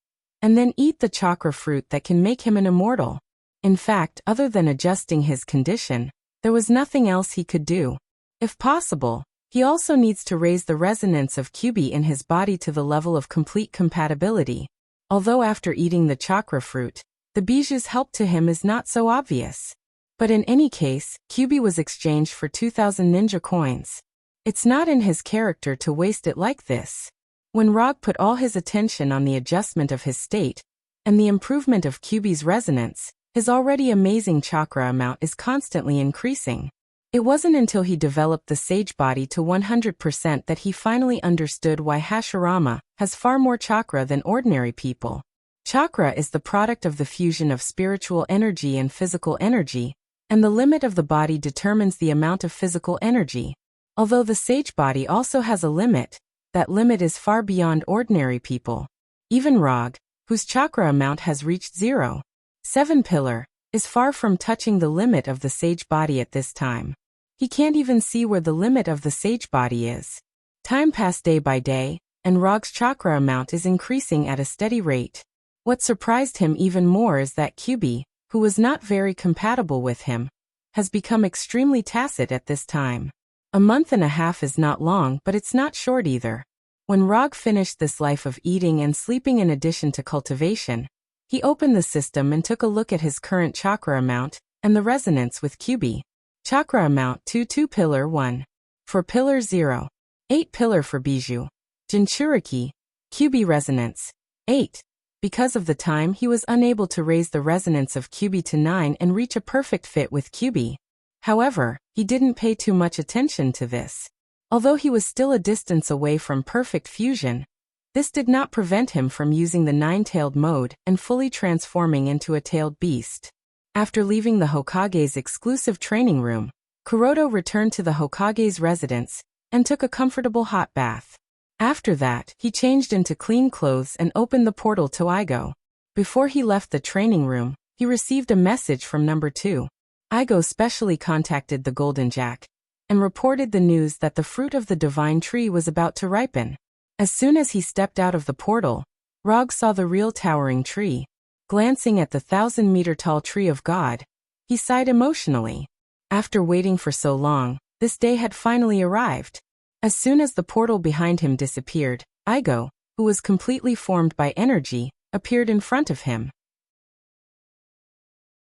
and then eat the chakra fruit that can make him an immortal. In fact, other than adjusting his condition, there was nothing else he could do. If possible, he also needs to raise the resonance of QB in his body to the level of complete compatibility. Although after eating the chakra fruit, the biju's help to him is not so obvious. But in any case, QB was exchanged for 2,000 ninja coins. It's not in his character to waste it like this. When Rog put all his attention on the adjustment of his state, and the improvement of QB's resonance, his already amazing chakra amount is constantly increasing. It wasn't until he developed the sage body to 100% that he finally understood why Hashirama has far more chakra than ordinary people. Chakra is the product of the fusion of spiritual energy and physical energy, and the limit of the body determines the amount of physical energy. Although the sage body also has a limit, that limit is far beyond ordinary people. Even Rog, whose chakra amount has reached 0. 7 pillar, is far from touching the limit of the sage body at this time. He can't even see where the limit of the sage body is. Time passed day by day, and Rog's chakra amount is increasing at a steady rate. What surprised him even more is that QB, who was not very compatible with him, has become extremely tacit at this time. A month and a half is not long, but it's not short either. When Rog finished this life of eating and sleeping in addition to cultivation, he opened the system and took a look at his current chakra amount and the resonance with QB. Chakra amount 2 pillar 1. For pillar 0. 8 pillar for biju. Jinchuriki. QB resonance. 8. Because of the time he was unable to raise the resonance of QB to 9 and reach a perfect fit with QB. However, he didn't pay too much attention to this. Although he was still a distance away from perfect fusion, this did not prevent him from using the 9-tailed mode and fully transforming into a tailed beast. After leaving the Hokage's exclusive training room, Kuroto returned to the Hokage's residence and took a comfortable hot bath. After that, he changed into clean clothes and opened the portal to Igo. Before he left the training room, he received a message from number 2. Igo specially contacted the Golden Jack and reported the news that the fruit of the divine tree was about to ripen. As soon as he stepped out of the portal, Rog saw the real towering tree. Glancing at the 1,000-meter-tall tree of God, he sighed emotionally. After waiting for so long, this day had finally arrived. As soon as the portal behind him disappeared, Igo, who was completely formed by energy, appeared in front of him.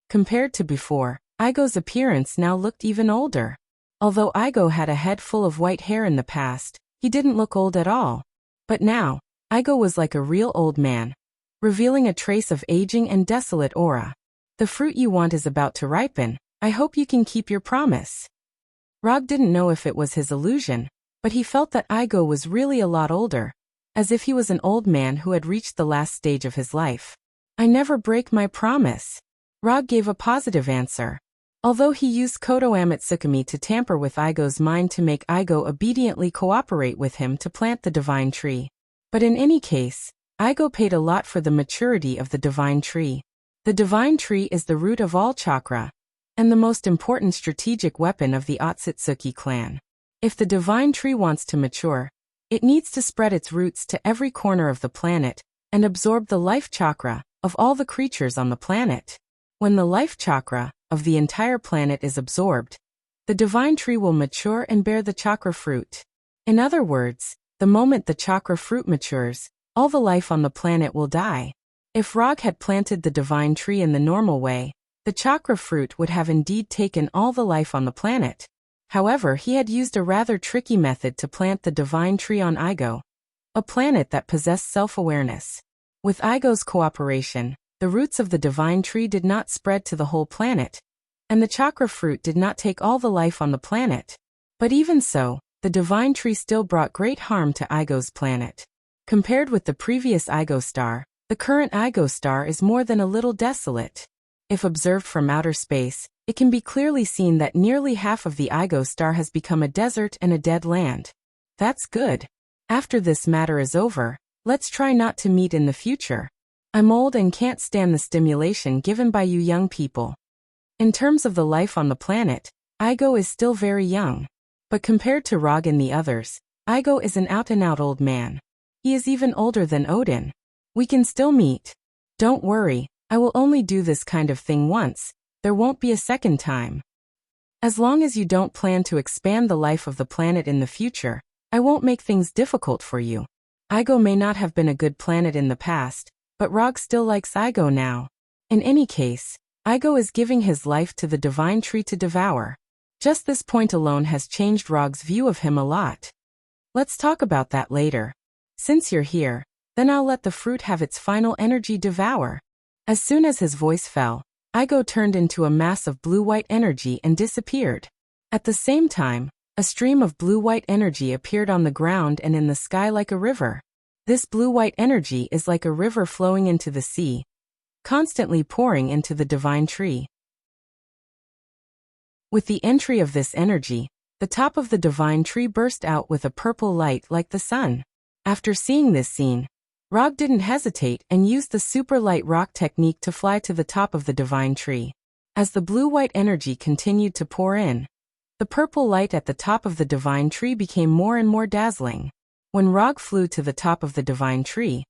Compared to before, Igo's appearance now looked even older. Although Igo had a head full of white hair in the past, he didn't look old at all. But now, Igo was like a real old man, revealing a trace of aging and desolate aura. The fruit you want is about to ripen. I hope you can keep your promise. Rog didn't know if it was his illusion, but he felt that Igo was really a lot older, as if he was an old man who had reached the last stage of his life. I never break my promise. Rog gave a positive answer. Although he used Kodo Amatsukami to tamper with Igo's mind to make Igo obediently cooperate with him to plant the divine tree. But in any case, Igo paid a lot for the maturity of the divine tree. The divine tree is the root of all chakra, and the most important strategic weapon of the Otsutsuki clan. If the divine tree wants to mature, it needs to spread its roots to every corner of the planet and absorb the life chakra of all the creatures on the planet. When the life chakra of the entire planet is absorbed, the divine tree will mature and bear the chakra fruit. In other words, the moment the chakra fruit matures, all the life on the planet will die. If Rog had planted the divine tree in the normal way, the chakra fruit would have indeed taken all the life on the planet. However, he had used a rather tricky method to plant the divine tree on Igo, a planet that possessed self-awareness. With Igo's cooperation, the roots of the divine tree did not spread to the whole planet, and the chakra fruit did not take all the life on the planet. But even so, the divine tree still brought great harm to Igo's planet. Compared with the previous Igo star, the current Igo star is more than a little desolate. If observed from outer space, it can be clearly seen that nearly half of the Igo star has become a desert and a dead land. That's good. After this matter is over, let's try not to meet in the future. I'm old and can't stand the stimulation given by you young people. In terms of the life on the planet, Igo is still very young. But compared to Rog and the others, Igo is an out-and-out old man. He is even older than Odin. We can still meet. Don't worry, I will only do this kind of thing once. There won't be a second time. As long as you don't plan to expand the life of the planet in the future, I won't make things difficult for you. Igo may not have been a good planet in the past, but Rog still likes Igo now. In any case, Igo is giving his life to the divine tree to devour. Just this point alone has changed Rog's view of him a lot. Let's talk about that later. Since you're here, then I'll let the fruit have its final energy devour. As soon as his voice fell, Igo turned into a mass of blue-white energy and disappeared. At the same time, a stream of blue-white energy appeared on the ground and in the sky like a river. This blue-white energy is like a river flowing into the sea, constantly pouring into the divine tree. With the entry of this energy, the top of the divine tree burst out with a purple light like the sun. After seeing this scene, Rog didn't hesitate and used the super light rock technique to fly to the top of the divine tree. As the blue-white energy continued to pour in, the purple light at the top of the divine tree became more and more dazzling. When Rog flew to the top of the divine tree,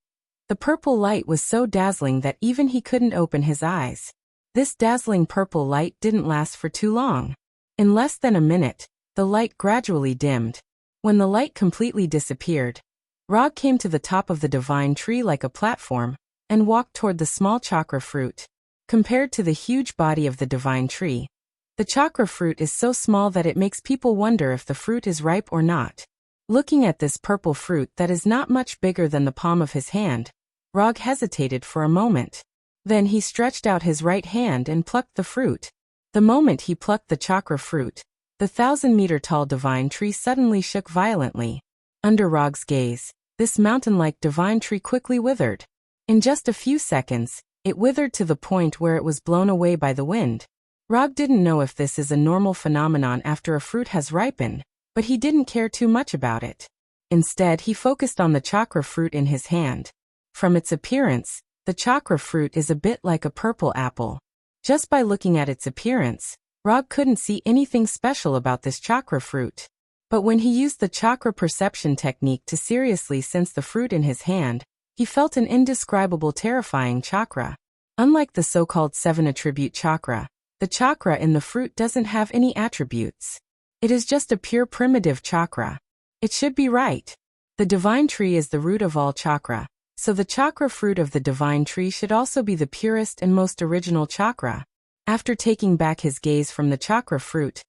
the purple light was so dazzling that even he couldn't open his eyes. This dazzling purple light didn't last for too long. In less than a minute, the light gradually dimmed. When the light completely disappeared, Rog came to the top of the divine tree like a platform and walked toward the small chakra fruit. Compared to the huge body of the divine tree, the chakra fruit is so small that it makes people wonder if the fruit is ripe or not. Looking at this purple fruit that is not much bigger than the palm of his hand, Rog hesitated for a moment. Then he stretched out his right hand and plucked the fruit. The moment he plucked the chakra fruit, the 1,000-meter-tall divine tree suddenly shook violently. Under Rog's gaze, this mountain-like divine tree quickly withered. In just a few seconds, it withered to the point where it was blown away by the wind. Rog didn't know if this is a normal phenomenon after a fruit has ripened, but he didn't care too much about it. Instead, he focused on the chakra fruit in his hand. From its appearance, the chakra fruit is a bit like a purple apple. Just by looking at its appearance, Rog couldn't see anything special about this chakra fruit. But when he used the chakra perception technique to seriously sense the fruit in his hand, he felt an indescribable terrifying chakra. Unlike the so-called 7-attribute chakra, the chakra in the fruit doesn't have any attributes. It is just a pure primitive chakra. It should be right. The divine tree is the root of all chakra, so the chakra fruit of the divine tree should also be the purest and most original chakra. After taking back his gaze from the chakra fruit,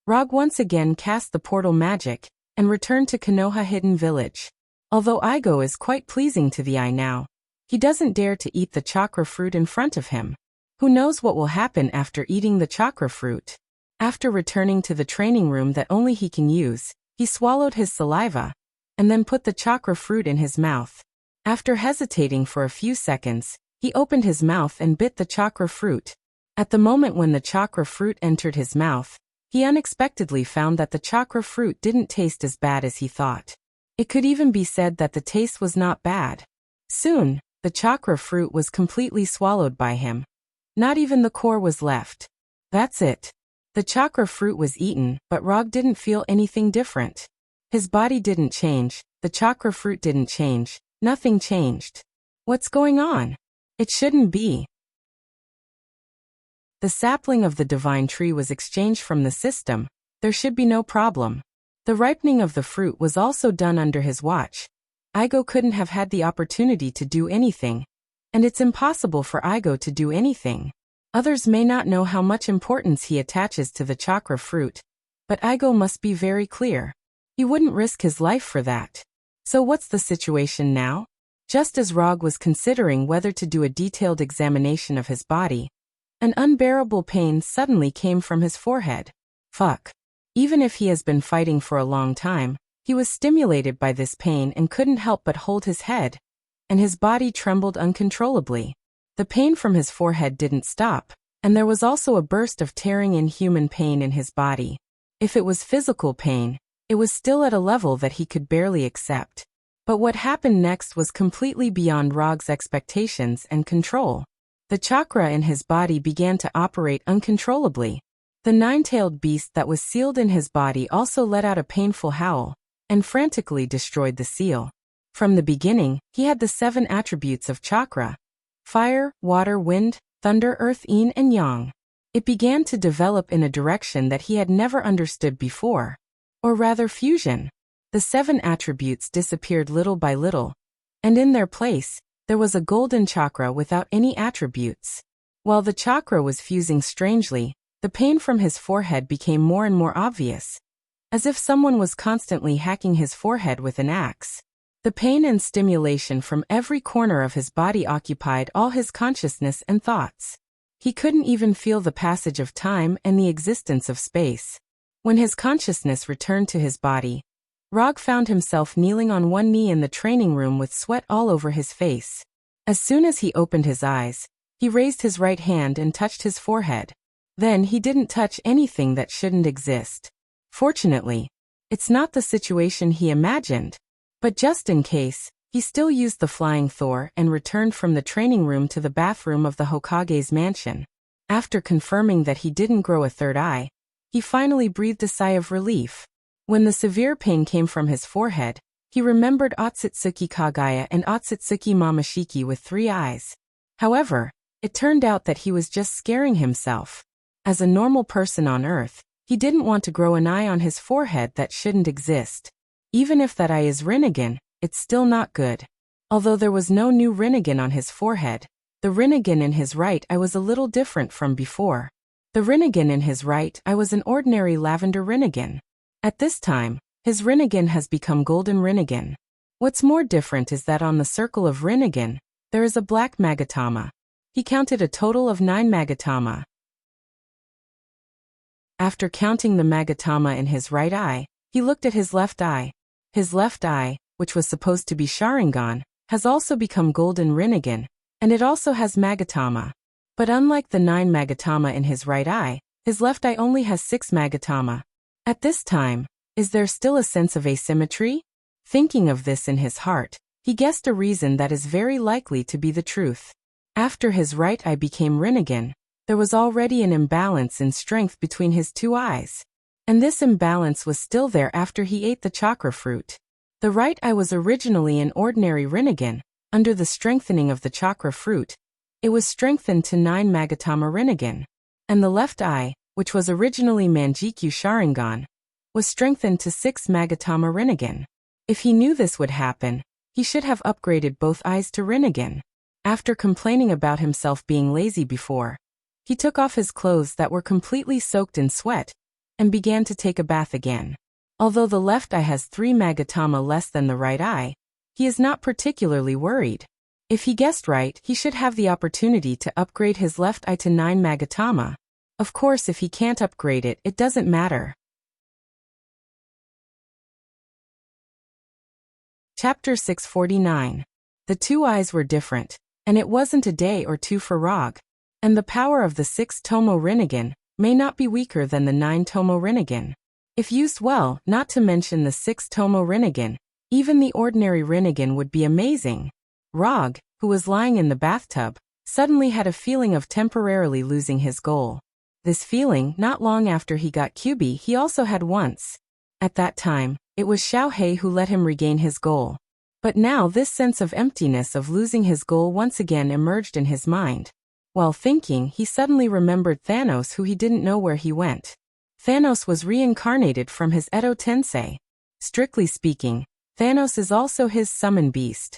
Rog once again cast the portal magic and returned to Konoha Hidden Village. Although Igo is quite pleasing to the eye now, he doesn't dare to eat the chakra fruit in front of him. Who knows what will happen after eating the chakra fruit? After returning to the training room that only he can use, he swallowed his saliva and then put the chakra fruit in his mouth. After hesitating for a few seconds, he opened his mouth and bit the chakra fruit. At the moment when the chakra fruit entered his mouth, he unexpectedly found that the chakra fruit didn't taste as bad as he thought. It could even be said that the taste was not bad. Soon, the chakra fruit was completely swallowed by him. Not even the core was left. That's it. The chakra fruit was eaten, but Rog didn't feel anything different. His body didn't change, the chakra fruit didn't change, nothing changed. What's going on? It shouldn't be. The sapling of the divine tree was exchanged from the system. There should be no problem. The ripening of the fruit was also done under his watch. Igo couldn't have had the opportunity to do anything. And it's impossible for Igo to do anything. Others may not know how much importance he attaches to the chakra fruit, but Igo must be very clear. He wouldn't risk his life for that. So what's the situation now? Just as Rog was considering whether to do a detailed examination of his body, an unbearable pain suddenly came from his forehead. Fuck. Even if he has been fighting for a long time, he was stimulated by this pain and couldn't help but hold his head, and his body trembled uncontrollably. The pain from his forehead didn't stop, and there was also a burst of tearing inhuman pain in his body. If it was physical pain, it was still at a level that he could barely accept. But what happened next was completely beyond Rog's expectations and control. The chakra in his body began to operate uncontrollably. The nine-tailed beast that was sealed in his body also let out a painful howl, and frantically destroyed the seal. From the beginning, he had the 7 attributes of chakra: fire, water, wind, thunder, earth, yin and yang. It began to develop in a direction that he had never understood before. Or rather fusion. The 7 attributes disappeared little by little, and in their place, there was a golden chakra without any attributes. While the chakra was fusing strangely, the pain from his forehead became more and more obvious, as if someone was constantly hacking his forehead with an axe. The pain and stimulation from every corner of his body occupied all his consciousness and thoughts. He couldn't even feel the passage of time and the existence of space. When his consciousness returned to his body, Rog found himself kneeling on one knee in the training room with sweat all over his face. As soon as he opened his eyes, he raised his right hand and touched his forehead. Then he didn't touch anything that shouldn't exist. Fortunately, it's not the situation he imagined. But just in case, he still used the flying Thor and returned from the training room to the bathroom of the Hokage's mansion. After confirming that he didn't grow a third eye, he finally breathed a sigh of relief. When the severe pain came from his forehead, he remembered Otsutsuki Kagaya and Otsutsuki Mamashiki with 3 eyes. However, it turned out that he was just scaring himself. As a normal person on Earth, he didn't want to grow an eye on his forehead that shouldn't exist. Even if that eye is Rinnegan, it's still not good. Although there was no new Rinnegan on his forehead, the Rinnegan in his right eye was a little different from before. The Rinnegan in his right eye was an ordinary lavender Rinnegan. At this time, his Rinnegan has become golden Rinnegan. What's more different is that on the circle of Rinnegan, there is a black Magatama. He counted a total of 9 Magatama. After counting the Magatama in his right eye, he looked at his left eye. His left eye, which was supposed to be Sharingan, has also become golden Rinnegan, and it also has Magatama. But unlike the 9 Magatama in his right eye, his left eye only has 6 Magatama. At this time, is there still a sense of asymmetry? Thinking of this in his heart, he guessed a reason that is very likely to be the truth. After his right eye became Rinnegan, There was already an imbalance in strength between his two eyes. And this imbalance was still there after he ate the chakra fruit. The right eye was originally an ordinary Rinnegan. Under the strengthening of the chakra fruit, it was strengthened to 9 Magatama Rinnegan. And the left eye, which was originally Manjikyu Sharingan, was strengthened to 6 Magatama Rinnegan. If he knew this would happen, he should have upgraded both eyes to Rinnegan. After complaining about himself being lazy before, he took off his clothes that were completely soaked in sweat and began to take a bath again. Although the left eye has 3 Magatama less than the right eye, he is not particularly worried. If he guessed right, he should have the opportunity to upgrade his left eye to 9 Magatama. Of course, if he can't upgrade it, it doesn't matter. Chapter 649. The two eyes were different, and it wasn't a day or two for Rog. And the power of the 6 Tomo Rinnegan may not be weaker than the 9 Tomo Rinnegan. If used well, not to mention the 6 Tomo Rinnegan, even the ordinary Rinnegan would be amazing. Rog, who was lying in the bathtub, suddenly had a feeling of temporarily losing his goal. This feeling, not long after he got Kyubi, he also had once. At that time, it was Xiaohei who let him regain his goal. But now this sense of emptiness of losing his goal once again emerged in his mind. While thinking, he suddenly remembered Thanos, who he didn't know where he went. Thanos was reincarnated from his Edo Tensei. Strictly speaking, Thanos is also his summon beast.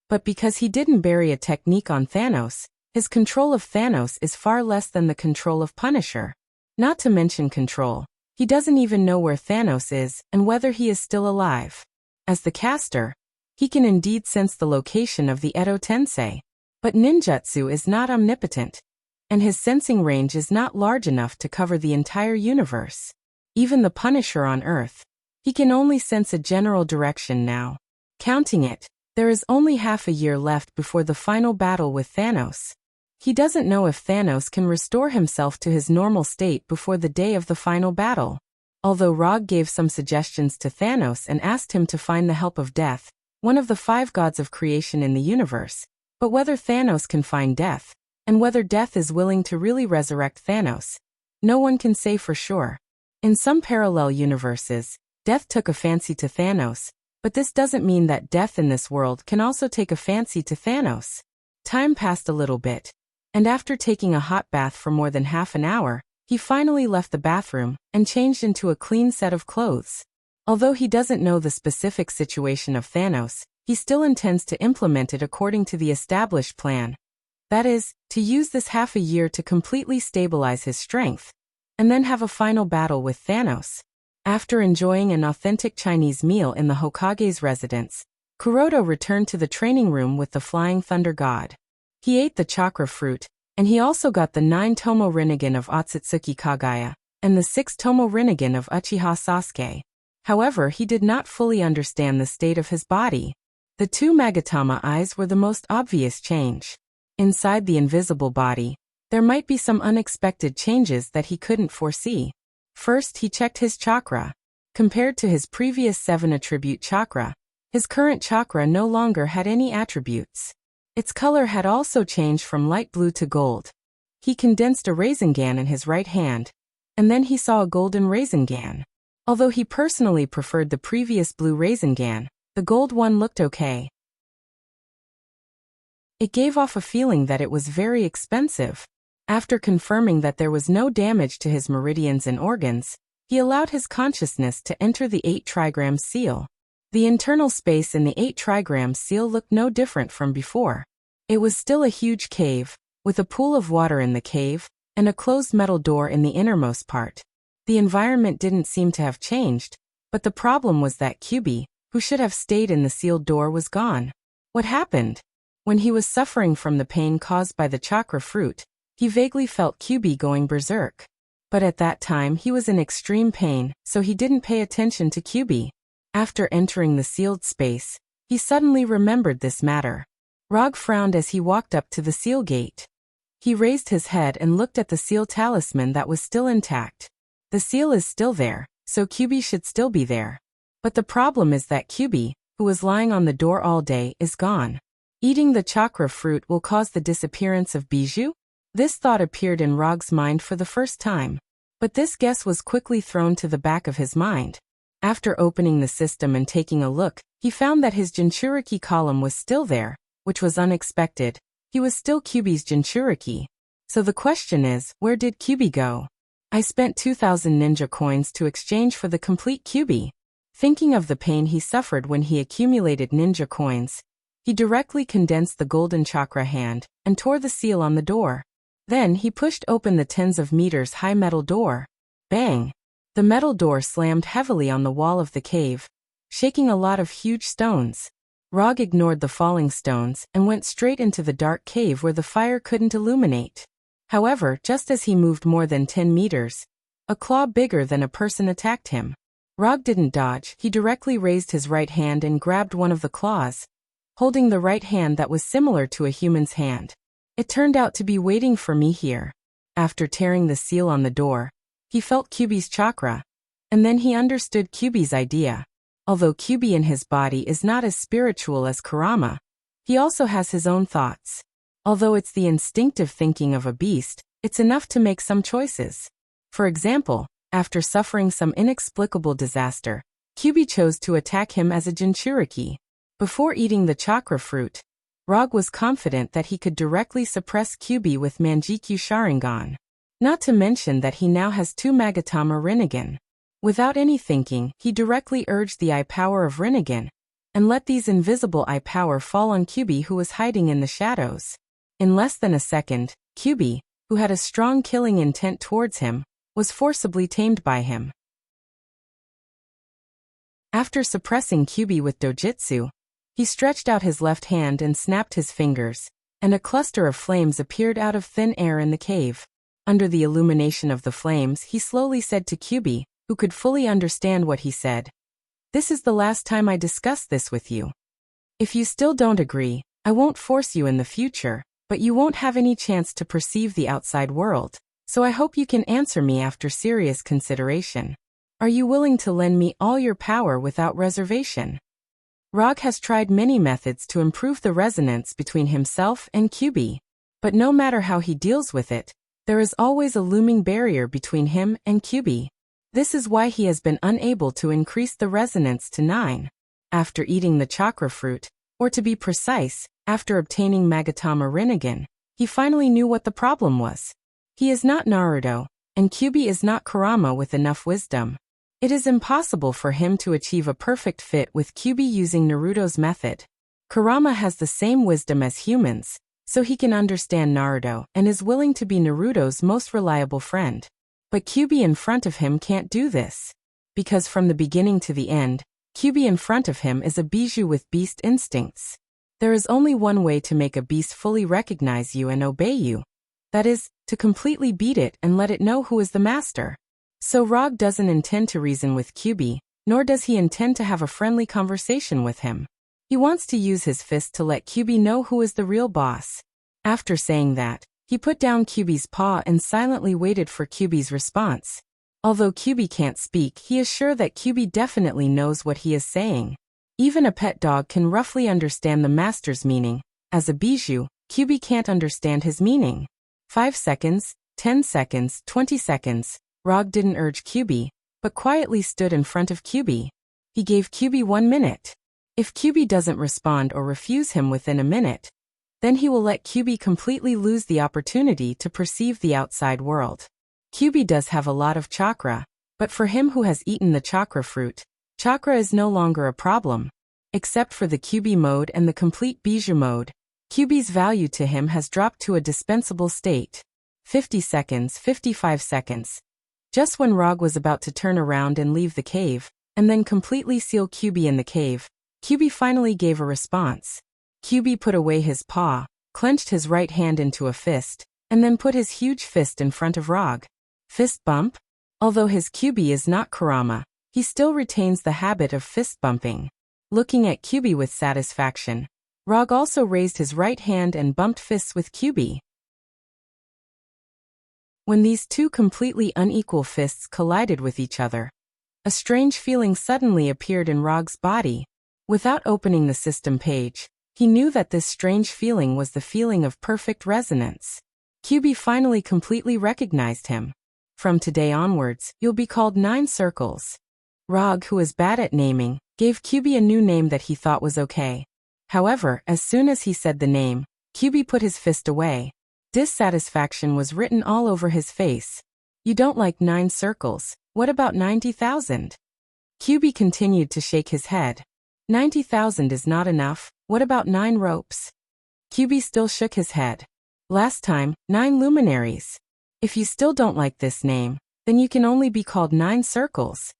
But because he didn't bury a technique on Thanos, his control of Thanos is far less than the control of Punisher. Not to mention control, he doesn't even know where Thanos is and whether he is still alive. As the caster, he can indeed sense the location of the Edo Tensei. But ninjutsu is not omnipotent, and his sensing range is not large enough to cover the entire universe. Even the Punisher on Earth, he can only sense a general direction now. Counting it, there is only half a year left before the final battle with Thanos. He doesn't know if Thanos can restore himself to his normal state before the day of the final battle. Although Rog gave some suggestions to Thanos and asked him to find the help of Death, one of the 5 gods of creation in the universe, but whether Thanos can find Death, and whether Death is willing to really resurrect Thanos, no one can say for sure. In some parallel universes, Death took a fancy to Thanos, but this doesn't mean that Death in this world can also take a fancy to Thanos. Time passed a little bit, and after taking a hot bath for more than half an hour, he finally left the bathroom and changed into a clean set of clothes. Although he doesn't know the specific situation of Thanos, he still intends to implement it according to the established plan. That is, to use this half a year to completely stabilize his strength, and then have a final battle with Thanos. After enjoying an authentic Chinese meal in the Hokage's residence, Kuroda returned to the training room with the Flying Thunder God. He ate the chakra fruit, and he also got the 9 Tomo Rinnegan of Otsutsuki Kagaya, and the 6 Tomo Rinnegan of Uchiha Sasuke. However, he did not fully understand the state of his body. The 2 Magatama eyes were the most obvious change. Inside the invisible body, there might be some unexpected changes that he couldn't foresee. First, he checked his chakra. Compared to his previous 7 attribute chakra, his current chakra no longer had any attributes. Its color had also changed from light blue to gold. He condensed a Rasengan in his right hand, and then he saw a golden Rasengan. Although he personally preferred the previous blue Rasengan, the gold one looked okay. It gave off a feeling that it was very expensive. After confirming that there was no damage to his meridians and organs, he allowed his consciousness to enter the 8 trigram seal. The internal space in the 8 trigram seal looked no different from before. It was still a huge cave, with a pool of water in the cave, and a closed metal door in the innermost part. The environment didn't seem to have changed, but the problem was that Kyubi, who should have stayed in the sealed door, was gone. What happened? When he was suffering from the pain caused by the chakra fruit, he vaguely felt Kyubi going berserk. But at that time he was in extreme pain, so he didn't pay attention to Kyubi. After entering the sealed space, he suddenly remembered this matter. Rog frowned as he walked up to the seal gate. He raised his head and looked at the seal talisman that was still intact. The seal is still there, so Kyubi should still be there. But the problem is that Kyubi, who was lying on the door all day, is gone. Eating the chakra fruit will cause the disappearance of Bijou? This thought appeared in Rog's mind for the first time. But this guess was quickly thrown to the back of his mind. After opening the system and taking a look, he found that his Jinchuriki column was still there, which was unexpected. He was still Kyuubi's Jinchuriki. So the question is, where did Kyuubi go? I spent 2,000 ninja coins to exchange for the complete Kyuubi. Thinking of the pain he suffered when he accumulated ninja coins, he directly condensed the golden chakra hand and tore the seal on the door. Then he pushed open the tens of meters high metal door. Bang! The metal door slammed heavily on the wall of the cave, shaking a lot of huge stones. Rog ignored the falling stones and went straight into the dark cave where the fire couldn't illuminate. However, just as he moved more than 10 meters, a claw bigger than a person attacked him. Rog didn't dodge, he directly raised his right hand and grabbed one of the claws, holding the right hand that was similar to a human's hand. It turned out to be waiting for me here. After tearing the seal on the door, he felt Kyuubi's chakra, and then he understood Kyuubi's idea. Although Kyuubi in his body is not as spiritual as Kurama, he also has his own thoughts. Although it's the instinctive thinking of a beast, it's enough to make some choices. For example, after suffering some inexplicable disaster, Kyuubi chose to attack him as a Jinchuriki. Before eating the chakra fruit, Rog was confident that he could directly suppress Kyuubi with Manjikyu Sharingan. Not to mention that he now has 2 Magatama Rinnegan. Without any thinking, he directly urged the eye power of Rinnegan, and let these invisible eye power fall on Kyuubi, who was hiding in the shadows. In less than a second, Kyuubi, who had a strong killing intent towards him, was forcibly tamed by him. After suppressing Kyuubi with dojutsu, he stretched out his left hand and snapped his fingers, and a cluster of flames appeared out of thin air in the cave. Under the illumination of the flames, he slowly said to Kyuubi, who could fully understand what he said, "This is the last time I discuss this with you. If you still don't agree, I won't force you in the future, but you won't have any chance to perceive the outside world, so I hope you can answer me after serious consideration. Are you willing to lend me all your power without reservation?" Rog has tried many methods to improve the resonance between himself and Kyuubi, but no matter how he deals with it, there is always a looming barrier between him and Kyuubi. This is why he has been unable to increase the resonance to 9. After eating the chakra fruit, or to be precise, after obtaining Magatama Rinnegan, he finally knew what the problem was. He is not Naruto, and Kyuubi is not Kurama with enough wisdom. It is impossible for him to achieve a perfect fit with Kyuubi using Naruto's method. Kurama has the same wisdom as humans, so he can understand Naruto and is willing to be Naruto's most reliable friend. But Kyuubi in front of him can't do this. Because from the beginning to the end, Kyuubi in front of him is a bijou with beast instincts. There is only one way to make a beast fully recognize you and obey you. That is, to completely beat it and let it know who is the master. So Rog doesn't intend to reason with Kyuubi, nor does he intend to have a friendly conversation with him. He wants to use his fist to let Kyuubi know who is the real boss. After saying that, he put down Kyuubi's paw and silently waited for Kyuubi's response. Although Kyuubi can't speak, he is sure that Kyuubi definitely knows what he is saying. Even a pet dog can roughly understand the master's meaning. As a bijou, Kyuubi can't understand his meaning. 5 seconds, 10 seconds, 20 seconds. Rog didn't urge Kyuubi, but quietly stood in front of Kyuubi. He gave Kyuubi 1 minute. If Kyuubi doesn't respond or refuse him within a minute, then he will let Kyuubi completely lose the opportunity to perceive the outside world. Kyuubi does have a lot of chakra, but for him who has eaten the chakra fruit, chakra is no longer a problem. Except for the Kyuubi mode and the complete bijou mode, Kyuubi's value to him has dropped to a dispensable state. 50 seconds, 55 seconds. Just when Rog was about to turn around and leave the cave, and then completely seal Kyuubi in the cave, Kyuubi finally gave a response. Kyuubi put away his paw, clenched his right hand into a fist, and then put his huge fist in front of Rog. Fist bump? Although his Kyuubi is not Kurama, he still retains the habit of fist bumping. Looking at Kyuubi with satisfaction, Rog also raised his right hand and bumped fists with Kyuubi. When these two completely unequal fists collided with each other, a strange feeling suddenly appeared in Rog's body. Without opening the system page, he knew that this strange feeling was the feeling of perfect resonance. Kyubi finally completely recognized him. From today onwards, you'll be called Nine Circles. Rog, who was bad at naming, gave Kyubi a new name that he thought was okay. However, as soon as he said the name, Kyubi put his fist away. Dissatisfaction was written all over his face. You don't like 9 circles, what about 90,000? Kyubi continued to shake his head. 90,000 is not enough, what about 9 ropes? Kyubi still shook his head. Last time, 9 luminaries. If you still don't like this name, then you can only be called 9 circles.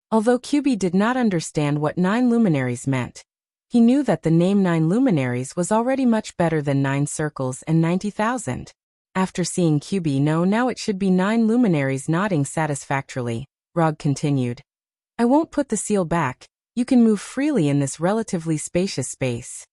Although Kyubi did not understand what 9 luminaries meant, he knew that the name 9 luminaries was already much better than 9 circles and 90,000. After seeing Kyubi know now it should be 9 luminaries nodding satisfactorily, Rog continued. I won't put the seal back, you can move freely in this relatively spacious space.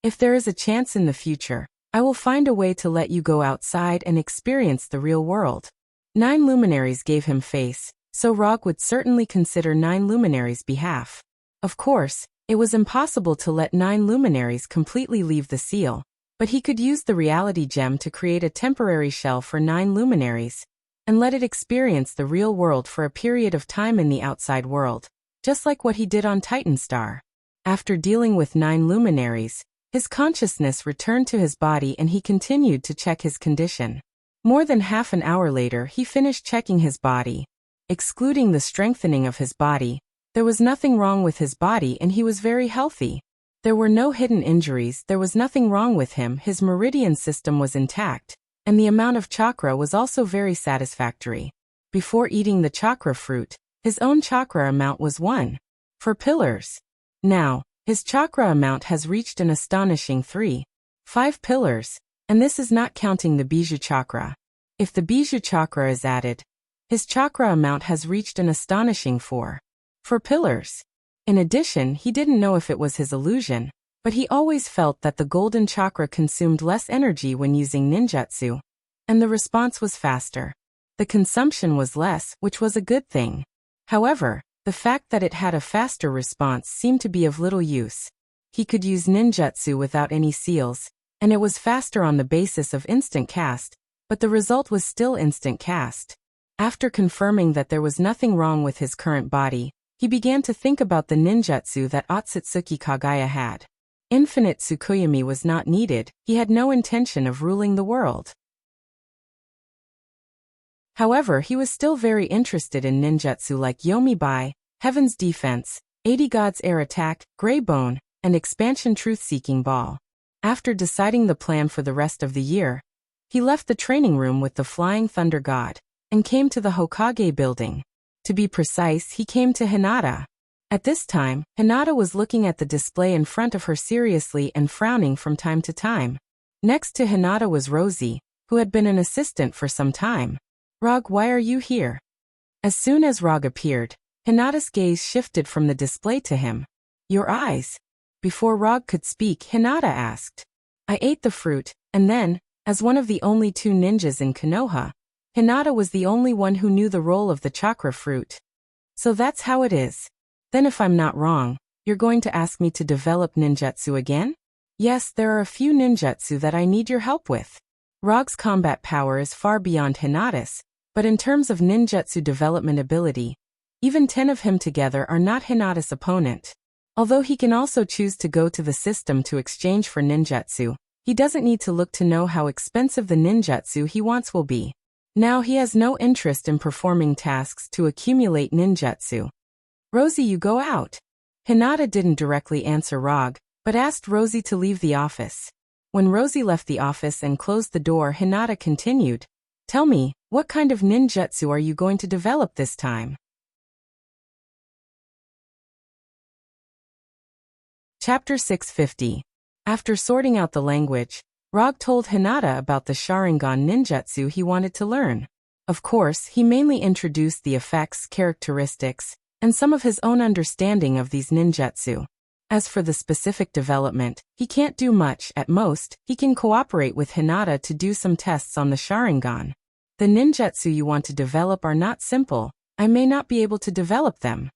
If there is a chance in the future, I will find a way to let you go outside and experience the real world. 9 luminaries gave him face, so Rog would certainly consider 9 luminaries' behalf. Of course, it was impossible to let 9 luminaries completely leave the seal, but he could use the reality gem to create a temporary shell for 9 luminaries, and let it experience the real world for a period of time in the outside world, just like what he did on Titan Star. After dealing with 9 luminaries, his consciousness returned to his body and he continued to check his condition. More than half an hour later he finished checking his body. Excluding the strengthening of his body, there was nothing wrong with his body and he was very healthy. There were no hidden injuries, there was nothing wrong with him, his meridian system was intact, and the amount of chakra was also very satisfactory. Before eating the chakra fruit, his own chakra amount was 1. For pillars. Now, his chakra amount has reached an astonishing 3.5 pillars, and this is not counting the Bijou chakra. If the Bijou chakra is added, his chakra amount has reached an astonishing 4. For pillars. In addition, he didn't know if it was his illusion, but he always felt that the golden chakra consumed less energy when using ninjutsu, and the response was faster. The consumption was less, which was a good thing. However, the fact that it had a faster response seemed to be of little use. He could use ninjutsu without any seals, and it was faster on the basis of instant cast, but the result was still instant cast. After confirming that there was nothing wrong with his current body, he began to think about the ninjutsu that Otsutsuki Kagaya had. Infinite Tsukuyomi was not needed, he had no intention of ruling the world. However, he was still very interested in ninjutsu like Yomi-Bai, Heaven's Defense, 80 Gods Air Attack, Grey Bone, and Expansion Truth-Seeking Ball. After deciding the plan for the rest of the year, he left the training room with the Flying Thunder God, and came to the Hokage building. To be precise, he came to Hinata. At this time, Hinata was looking at the display in front of her seriously and frowning from time to time. Next to Hinata was Rosie, who had been an assistant for some time. Rog, why are you here? As soon as Rog appeared, Hinata's gaze shifted from the display to him. Your eyes. Before Rog could speak, Hinata asked. I ate the fruit, and then, as one of the only 2 ninjas in Konoha, Hinata was the only one who knew the role of the chakra fruit. So that's how it is. Then if I'm not wrong, you're going to ask me to develop ninjutsu again? Yes, there are a few ninjutsu that I need your help with. Rog's combat power is far beyond Hinata's, but in terms of ninjutsu development ability, even 10 of him together are not Hinata's opponent. Although he can also choose to go to the system to exchange for ninjutsu, he doesn't need to look to know how expensive the ninjutsu he wants will be. Now he has no interest in performing tasks to accumulate ninjutsu. Rosie, you go out. Hinata didn't directly answer Rog, but asked Rosie to leave the office. When Rosie left the office and closed the door, Hinata continued. Tell me, what kind of ninjutsu are you going to develop this time? Chapter 650. After sorting out the language, Rog told Hinata about the Sharingan ninjutsu he wanted to learn. Of course, he mainly introduced the effects, characteristics, and some of his own understanding of these ninjutsu. As for the specific development, he can't do much. At most, he can cooperate with Hinata to do some tests on the Sharingan. The ninjutsu you want to develop are not simple, I may not be able to develop them.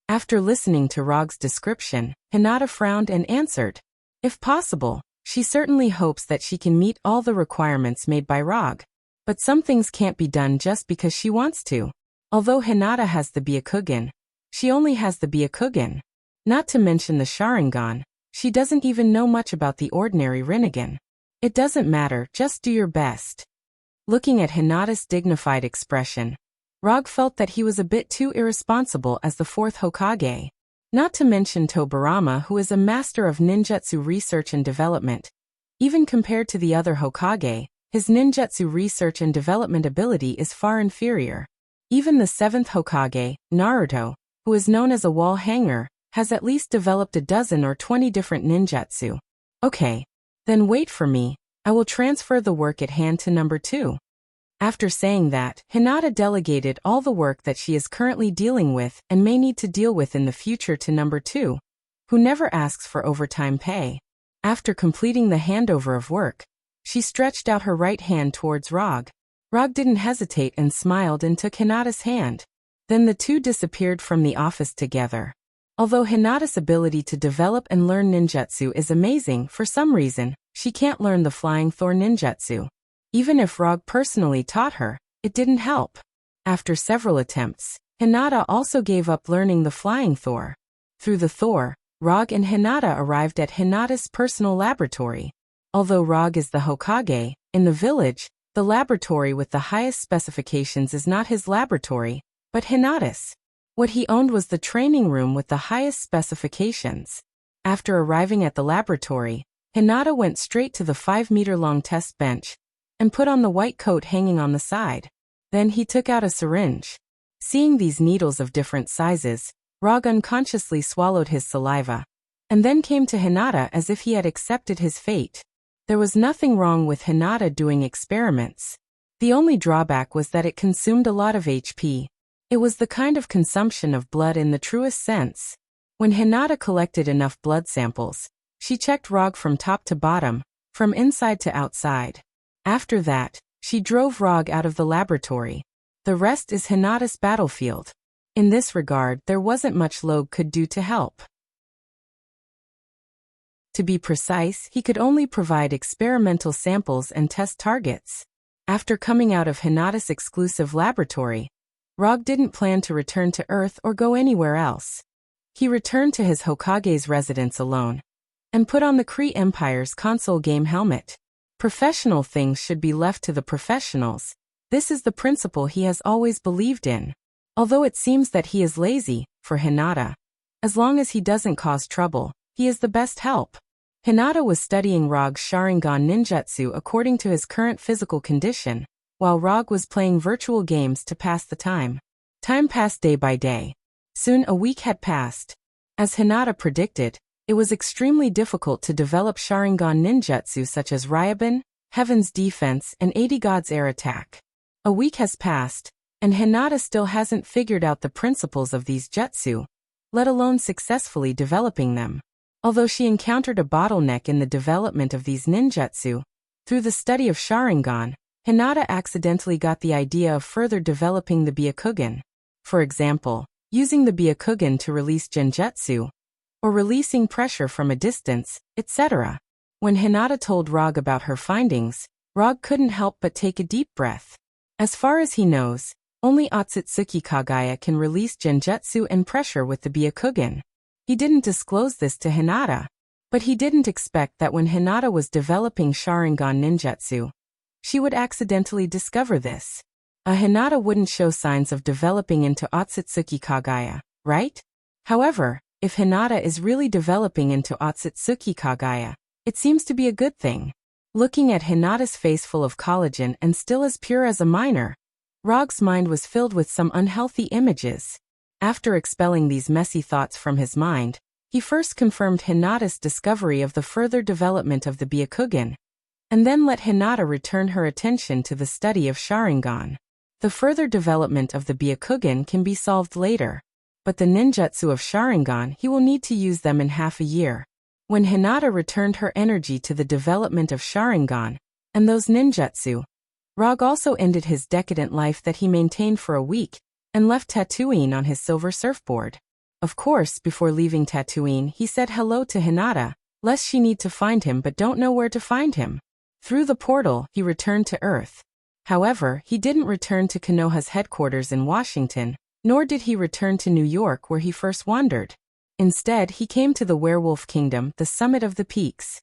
After listening to Rog's description, Hinata frowned and answered. If possible, She certainly hopes that she can meet all the requirements made by Rog. But some things can't be done just because she wants to. Although Hinata has the Byakugan, she only has the Byakugan. Not to mention the Sharingan, she doesn't even know much about the ordinary Rinnegan. It doesn't matter, just do your best. Looking at Hinata's dignified expression, Rog felt that he was a bit too irresponsible as the fourth Hokage. Not to mention Tobirama, who is a master of ninjutsu research and development. Even compared to the other Hokage, his ninjutsu research and development ability is far inferior. Even the seventh Hokage, Naruto, who is known as a wall hanger, has at least developed a dozen or 20 different ninjutsu. Okay. Then wait for me, I will transfer the work at hand to number 2. After saying that, Hinata delegated all the work that she is currently dealing with and may need to deal with in the future to number 2, who never asks for overtime pay. After completing the handover of work, she stretched out her right hand towards Rog. Rog didn't hesitate and smiled and took Hinata's hand. Then the two disappeared from the office together. Although Hinata's ability to develop and learn ninjutsu is amazing, for some reason, she can't learn the Flying Thor ninjutsu. Even if Rog personally taught her, it didn't help. After several attempts, Hinata also gave up learning the Flying Thor. Through the Thor, Rog and Hinata arrived at Hinata's personal laboratory. Although Rog is the Hokage, in the village, the laboratory with the highest specifications is not his laboratory, but Hinata's. What he owned was the training room with the highest specifications. After arriving at the laboratory, Hinata went straight to the 5-meter-long test bench and put on the white coat hanging on the side. Then he took out a syringe. Seeing these needles of different sizes, Rog unconsciously swallowed his saliva, and then came to Hinata as if he had accepted his fate. There was nothing wrong with Hinata doing experiments. The only drawback was that it consumed a lot of HP. It was the kind of consumption of blood in the truest sense. When Hinata collected enough blood samples, she checked Rog from top to bottom, from inside to outside. After that, she drove Rog out of the laboratory. The rest is Hinata's battlefield. In this regard, there wasn't much Log could do to help. To be precise, he could only provide experimental samples and test targets. After coming out of Hinata's exclusive laboratory, Rog didn't plan to return to Earth or go anywhere else. He returned to his Hokage's residence alone and put on the Kree Empire's console game helmet. Professional things should be left to the professionals. This is the principle he has always believed in. Although it seems that he is lazy, for Hinata, as long as he doesn't cause trouble, he is the best help. Hinata was studying Rog's Sharingan ninjutsu according to his current physical condition, while Rog was playing virtual games to pass the time. Time passed day by day. Soon a week had passed. As Hinata predicted, it was extremely difficult to develop Sharingan ninjutsu such as Ryuban, Heaven's Defense, and 80 God's Air Attack. A week has passed, and Hinata still hasn't figured out the principles of these jutsu, let alone successfully developing them. Although she encountered a bottleneck in the development of these ninjutsu, through the study of Sharingan, Hinata accidentally got the idea of further developing the Byakugan. For example, using the Byakugan to release genjutsu, or releasing pressure from a distance, etc. When Hinata told Rog about her findings, Rog couldn't help but take a deep breath. As far as he knows, only Otsutsuki Kagaya can release genjutsu and pressure with the Byakugan. He didn't disclose this to Hinata, but he didn't expect that when Hinata was developing Sharingan ninjutsu, she would accidentally discover this. A Hinata wouldn't show signs of developing into Otsutsuki Kagaya, right? However, if Hinata is really developing into Otsutsuki Kagaya, it seems to be a good thing. Looking at Hinata's face full of collagen and still as pure as a minor, Rog's mind was filled with some unhealthy images. After expelling these messy thoughts from his mind, he first confirmed Hinata's discovery of the further development of the Byakugan, and then let Hinata return her attention to the study of Sharingan. The further development of the Byakugan can be solved later, but the ninjutsu of Sharingan, he will need to use them in half a year. When Hinata returned her energy to the development of Sharingan and those ninjutsu, Rog also ended his decadent life that he maintained for a week and left Tatooine on his silver surfboard. Of course, before leaving Tatooine, he said hello to Hinata, lest she need to find him but don't know where to find him. Through the portal, he returned to Earth. However, he didn't return to Konoha's headquarters in Washington, nor did he return to New York where he first wandered. Instead, he came to the Werewolf Kingdom, the summit of the peaks.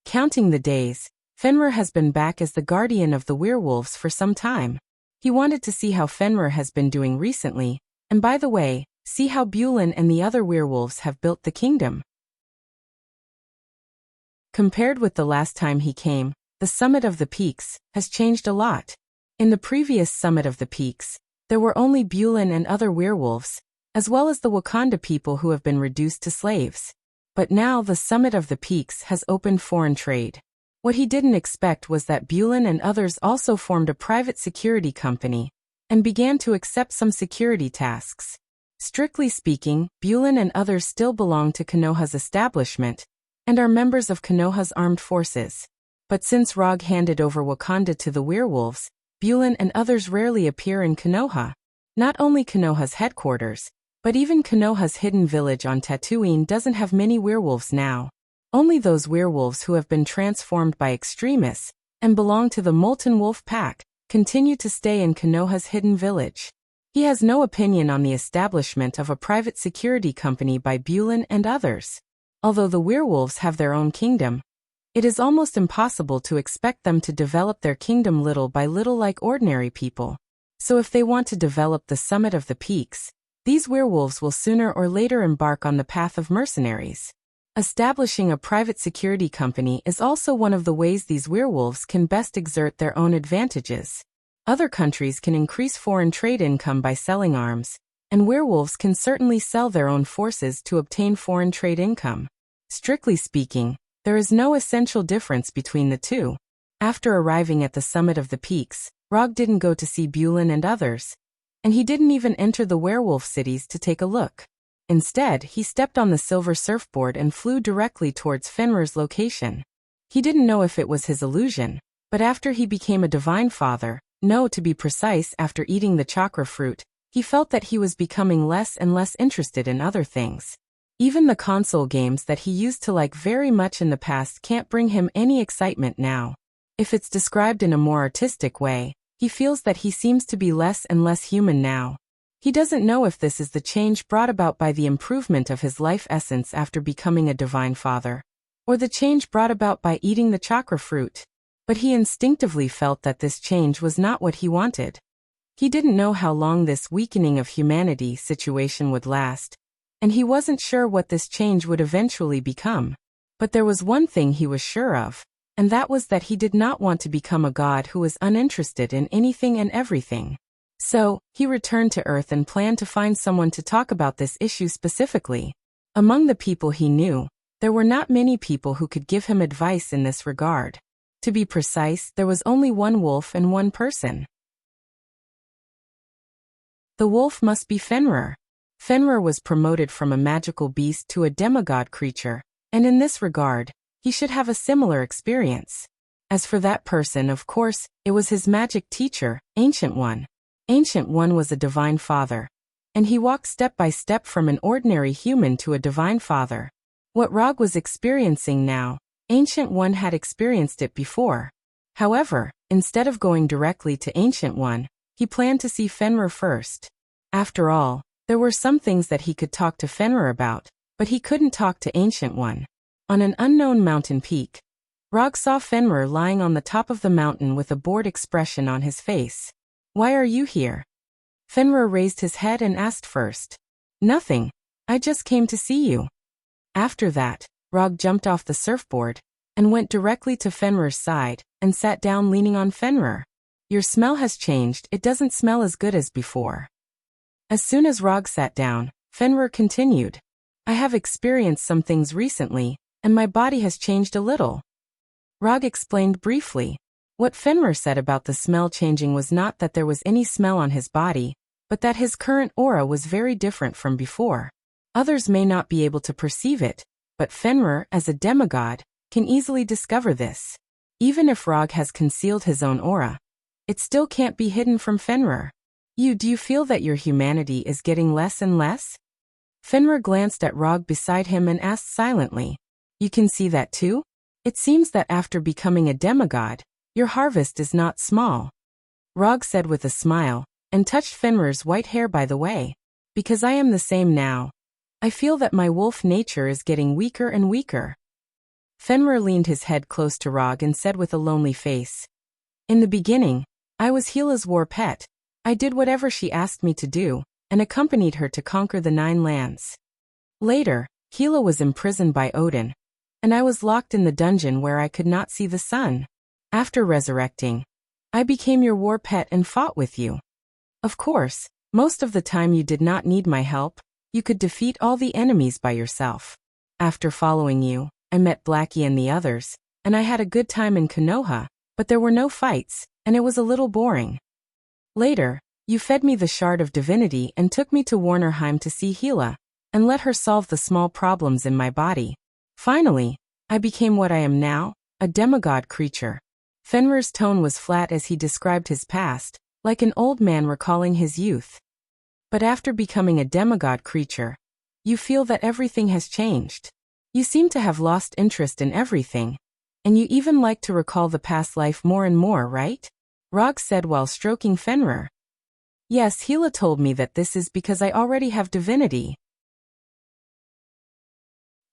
Counting the days, Fenrir has been back as the guardian of the werewolves for some time. He wanted to see how Fenrir has been doing recently, and by the way, see how Bulin and the other werewolves have built the kingdom. Compared with the last time he came, the summit of the peaks has changed a lot. In the previous summit of the peaks, there were only Bulin and other werewolves, as well as the Wakanda people who have been reduced to slaves. But now the summit of the peaks has opened foreign trade. What he didn't expect was that Bulin and others also formed a private security company and began to accept some security tasks. Strictly speaking, Bulin and others still belong to Konoha's establishment and are members of Konoha's armed forces. But since Rog handed over Wakanda to the werewolves, Bulin and others rarely appear in Konoha. Not only Konoha's headquarters, but even Konoha's hidden village on Tatooine doesn't have many werewolves now. Only those werewolves who have been transformed by extremists and belong to the Molten Wolf Pack continue to stay in Konoha's hidden village. He has no opinion on the establishment of a private security company by Bulin and others. Although the werewolves have their own kingdom, it is almost impossible to expect them to develop their kingdom little by little like ordinary people. So if they want to develop the summit of the peaks, these werewolves will sooner or later embark on the path of mercenaries. Establishing a private security company is also one of the ways these werewolves can best exert their own advantages. Other countries can increase foreign trade income by selling arms, and werewolves can certainly sell their own forces to obtain foreign trade income. Strictly speaking, there is no essential difference between the two. After arriving at the summit of the peaks, Rog didn't go to see Bulin and others, and he didn't even enter the werewolf cities to take a look. Instead, he stepped on the silver surfboard and flew directly towards Fenrir's location. He didn't know if it was his illusion, but after he became a divine father, to be precise, after eating the chakra fruit, he felt that he was becoming less and less interested in other things. Even the console games that he used to like very much in the past can't bring him any excitement now. If it's described in a more artistic way, he feels that he seems to be less and less human now. He doesn't know if this is the change brought about by the improvement of his life essence after becoming a divine father, or the change brought about by eating the chakra fruit. But he instinctively felt that this change was not what he wanted. He didn't know how long this weakening of humanity situation would last, and he wasn't sure what this change would eventually become. But there was one thing he was sure of, and that was that he did not want to become a god who was uninterested in anything and everything. So, he returned to Earth and planned to find someone to talk about this issue specifically. Among the people he knew, there were not many people who could give him advice in this regard. To be precise, there was only one wolf and one person. The wolf must be Fenrir. Fenrir was promoted from a magical beast to a demigod creature, and in this regard, he should have a similar experience. As for that person, of course, it was his magic teacher, Ancient One. Ancient One was a divine father, and he walked step by step from an ordinary human to a divine father. What Rog was experiencing now, Ancient One had experienced it before. However, instead of going directly to Ancient One, he planned to see Fenrir first. After all, there were some things that he could talk to Fenrir about, but he couldn't talk to Ancient One. On an unknown mountain peak, Rog saw Fenrir lying on the top of the mountain with a bored expression on his face. "Why are you here?" Fenrir raised his head and asked first. "Nothing. I just came to see you." After that, Rog jumped off the surfboard and went directly to Fenrir's side and sat down leaning on Fenrir. "Your smell has changed, it doesn't smell as good as before." As soon as Rog sat down, Fenrir continued. "I have experienced some things recently, and my body has changed a little." Rog explained briefly. What Fenrir said about the smell changing was not that there was any smell on his body, but that his current aura was very different from before. Others may not be able to perceive it, but Fenrir, as a demigod, can easily discover this. Even if Rog has concealed his own aura, it still can't be hidden from Fenrir. Do you feel that your humanity is getting less and less?" Fenrir glanced at Rog beside him and asked silently. You can see that too? It seems that after becoming a demigod, your harvest is not small. Rog said with a smile, and touched Fenrir's white hair by the way. Because I am the same now. I feel that my wolf nature is getting weaker and weaker. Fenrir leaned his head close to Rog and said with a lonely face. In the beginning, I was Hela's war pet. I did whatever she asked me to do, and accompanied her to conquer the 9 lands. Later, Hela was imprisoned by Odin, and I was locked in the dungeon where I could not see the sun. After resurrecting, I became your war pet and fought with you. Of course, most of the time you did not need my help. You could defeat all the enemies by yourself. After following you, I met Blackie and the others, and I had a good time in Konoha, but there were no fights, and it was a little boring. Later, you fed me the shard of divinity and took me to Warnerheim to see Hela, and let her solve the small problems in my body. Finally, I became what I am now, a demigod creature. Fenrir's tone was flat as he described his past, like an old man recalling his youth. But after becoming a demigod creature, you feel that everything has changed. You seem to have lost interest in everything, and you even like to recall the past life more and more, right? Rog said while stroking Fenrir. Yes, Hela told me that this is because I already have divinity.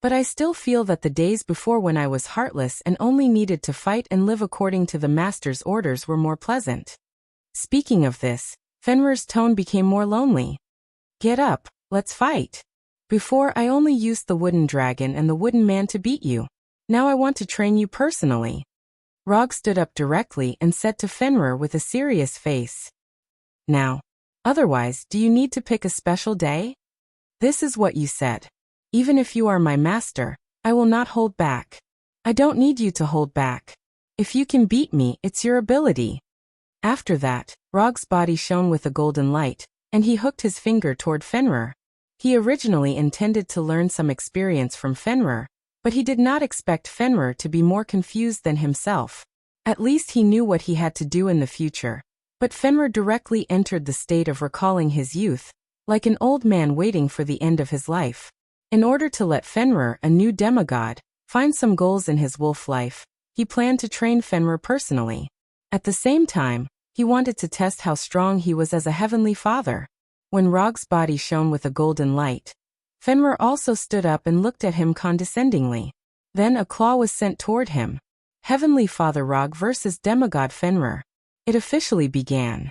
But I still feel that the days before when I was heartless and only needed to fight and live according to the master's orders were more pleasant. Speaking of this, Fenrir's tone became more lonely. Get up, let's fight. Before I only used the wooden dragon and the wooden man to beat you. Now I want to train you personally. Rog stood up directly and said to Fenrir with a serious face. Now. Otherwise, do you need to pick a special day? This is what you said. Even if you are my master, I will not hold back. I don't need you to hold back. If you can beat me, it's your ability. After that, Rog's body shone with a golden light, and he hooked his finger toward Fenrir. He originally intended to learn some experience from Fenrir, but he did not expect Fenrir to be more confused than himself. At least he knew what he had to do in the future. But Fenrir directly entered the state of recalling his youth, like an old man waiting for the end of his life. In order to let Fenrir, a new demigod, find some goals in his wolf life, he planned to train Fenrir personally. At the same time, he wanted to test how strong he was as a heavenly father. When Rog's body shone with a golden light, Fenrir also stood up and looked at him condescendingly. Then a claw was sent toward him. Heavenly Father Rog versus Demigod Fenrir. It officially began.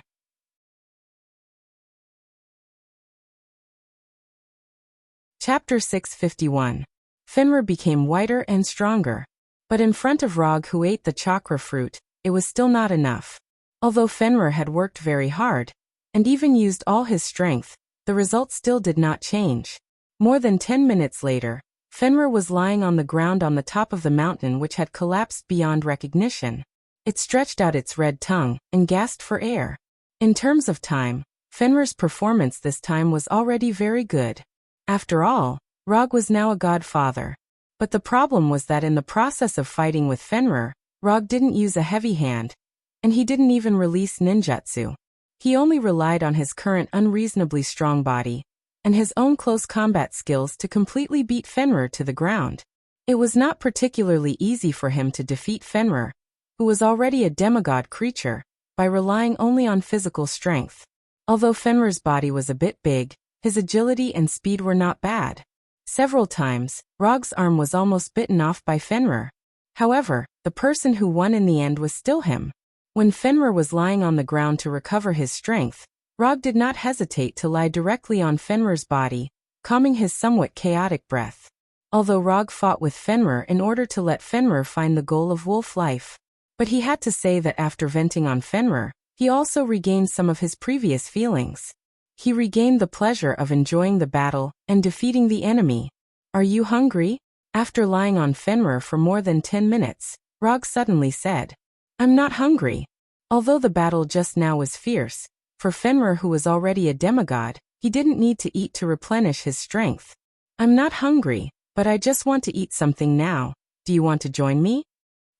Chapter 651. Fenrir became whiter and stronger. But in front of Rog, who ate the chakra fruit, it was still not enough. Although Fenrir had worked very hard, and even used all his strength, the result still did not change. More than 10 minutes later, Fenrir was lying on the ground on the top of the mountain, which had collapsed beyond recognition. It stretched out its red tongue and gasped for air. In terms of time, Fenrir's performance this time was already very good. After all, Rog was now a godfather. But the problem was that in the process of fighting with Fenrir, Rog didn't use a heavy hand, and he didn't even release ninjutsu. He only relied on his current unreasonably strong body and his own close combat skills to completely beat Fenrir to the ground. It was not particularly easy for him to defeat Fenrir, who was already a demigod creature, by relying only on physical strength. Although Fenrir's body was a bit big, his agility and speed were not bad. Several times, Rog's arm was almost bitten off by Fenrir. However, the person who won in the end was still him. When Fenrir was lying on the ground to recover his strength, Rog did not hesitate to lie directly on Fenrir's body, calming his somewhat chaotic breath. Although Rog fought with Fenrir in order to let Fenrir find the goal of wolf life. But he had to say that after venting on Fenrir, he also regained some of his previous feelings. He regained the pleasure of enjoying the battle and defeating the enemy. Are you hungry? After lying on Fenrir for more than 10 minutes, Rog suddenly said, I'm not hungry. Although the battle just now was fierce, for Fenrir, who was already a demigod, he didn't need to eat to replenish his strength. I'm not hungry, but I just want to eat something now. Do you want to join me?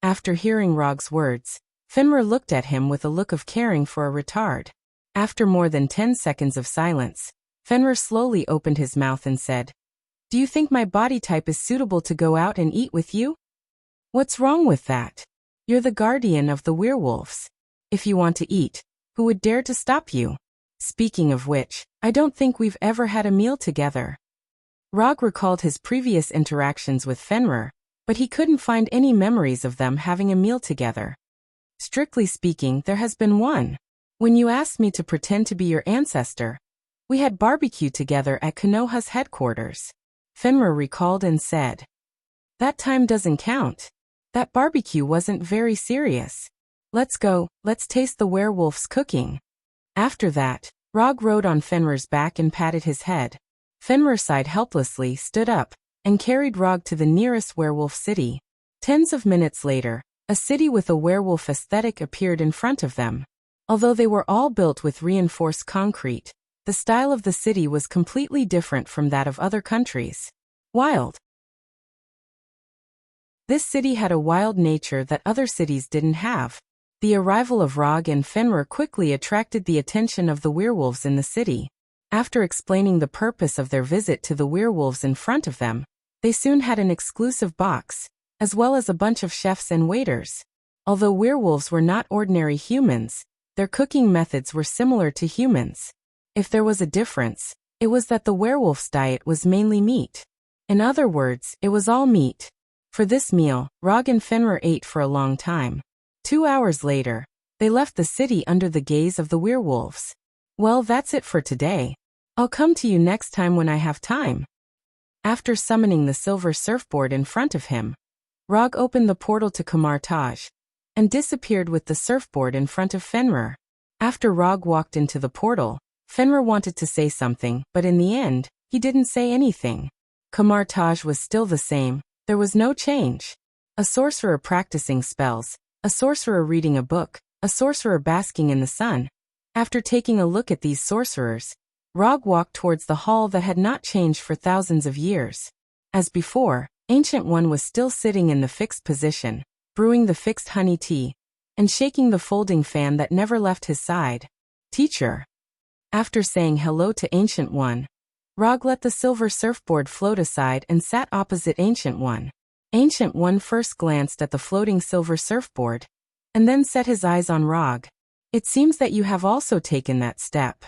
After hearing Rog's words, Fenrir looked at him with a look of caring for a retard. After more than 10 seconds of silence, Fenrir slowly opened his mouth and said, Do you think my body type is suitable to go out and eat with you? What's wrong with that? You're the guardian of the werewolves. If you want to eat, who would dare to stop you? Speaking of which, I don't think we've ever had a meal together. Rog recalled his previous interactions with Fenrir, but he couldn't find any memories of them having a meal together. Strictly speaking, there has been one. When you asked me to pretend to be your ancestor, we had barbecue together at Konoha's headquarters. Fenrir recalled and said. That time doesn't count. That barbecue wasn't very serious. Let's go, let's taste the werewolf's cooking. After that, Rog rode on Fenrir's back and patted his head. Fenrir sighed helplessly, stood up, and carried Rog to the nearest werewolf city. Tens of minutes later, a city with a werewolf aesthetic appeared in front of them. Although they were all built with reinforced concrete, the style of the city was completely different from that of other countries. Wild. This city had a wild nature that other cities didn't have. The arrival of Rog and Fenrir quickly attracted the attention of the werewolves in the city. After explaining the purpose of their visit to the werewolves in front of them, they soon had an exclusive box, as well as a bunch of chefs and waiters. Although werewolves were not ordinary humans, their cooking methods were similar to humans. If there was a difference, it was that the werewolf's diet was mainly meat. In other words, it was all meat. For this meal, Rog and Fenrir ate for a long time. 2 hours later, they left the city under the gaze of the werewolves. Well, that's it for today. I'll come to you next time when I have time. After summoning the silver surfboard in front of him, Rog opened the portal to Kamartaj and disappeared with the surfboard in front of Fenrir. After Rog walked into the portal, Fenrir wanted to say something, but in the end, he didn't say anything. Kamartaj was still the same, there was no change. A sorcerer practicing spells, a sorcerer reading a book, a sorcerer basking in the sun. After taking a look at these sorcerers, Rog walked towards the hall that had not changed for thousands of years. As before, Ancient One was still sitting in the fixed position, brewing the fixed honey tea, and shaking the folding fan that never left his side. Teacher. After saying hello to Ancient One, Rog let the silver surfboard float aside and sat opposite Ancient One. Ancient One first glanced at the floating silver surfboard, and then set his eyes on Rog. It seems that you have also taken that step.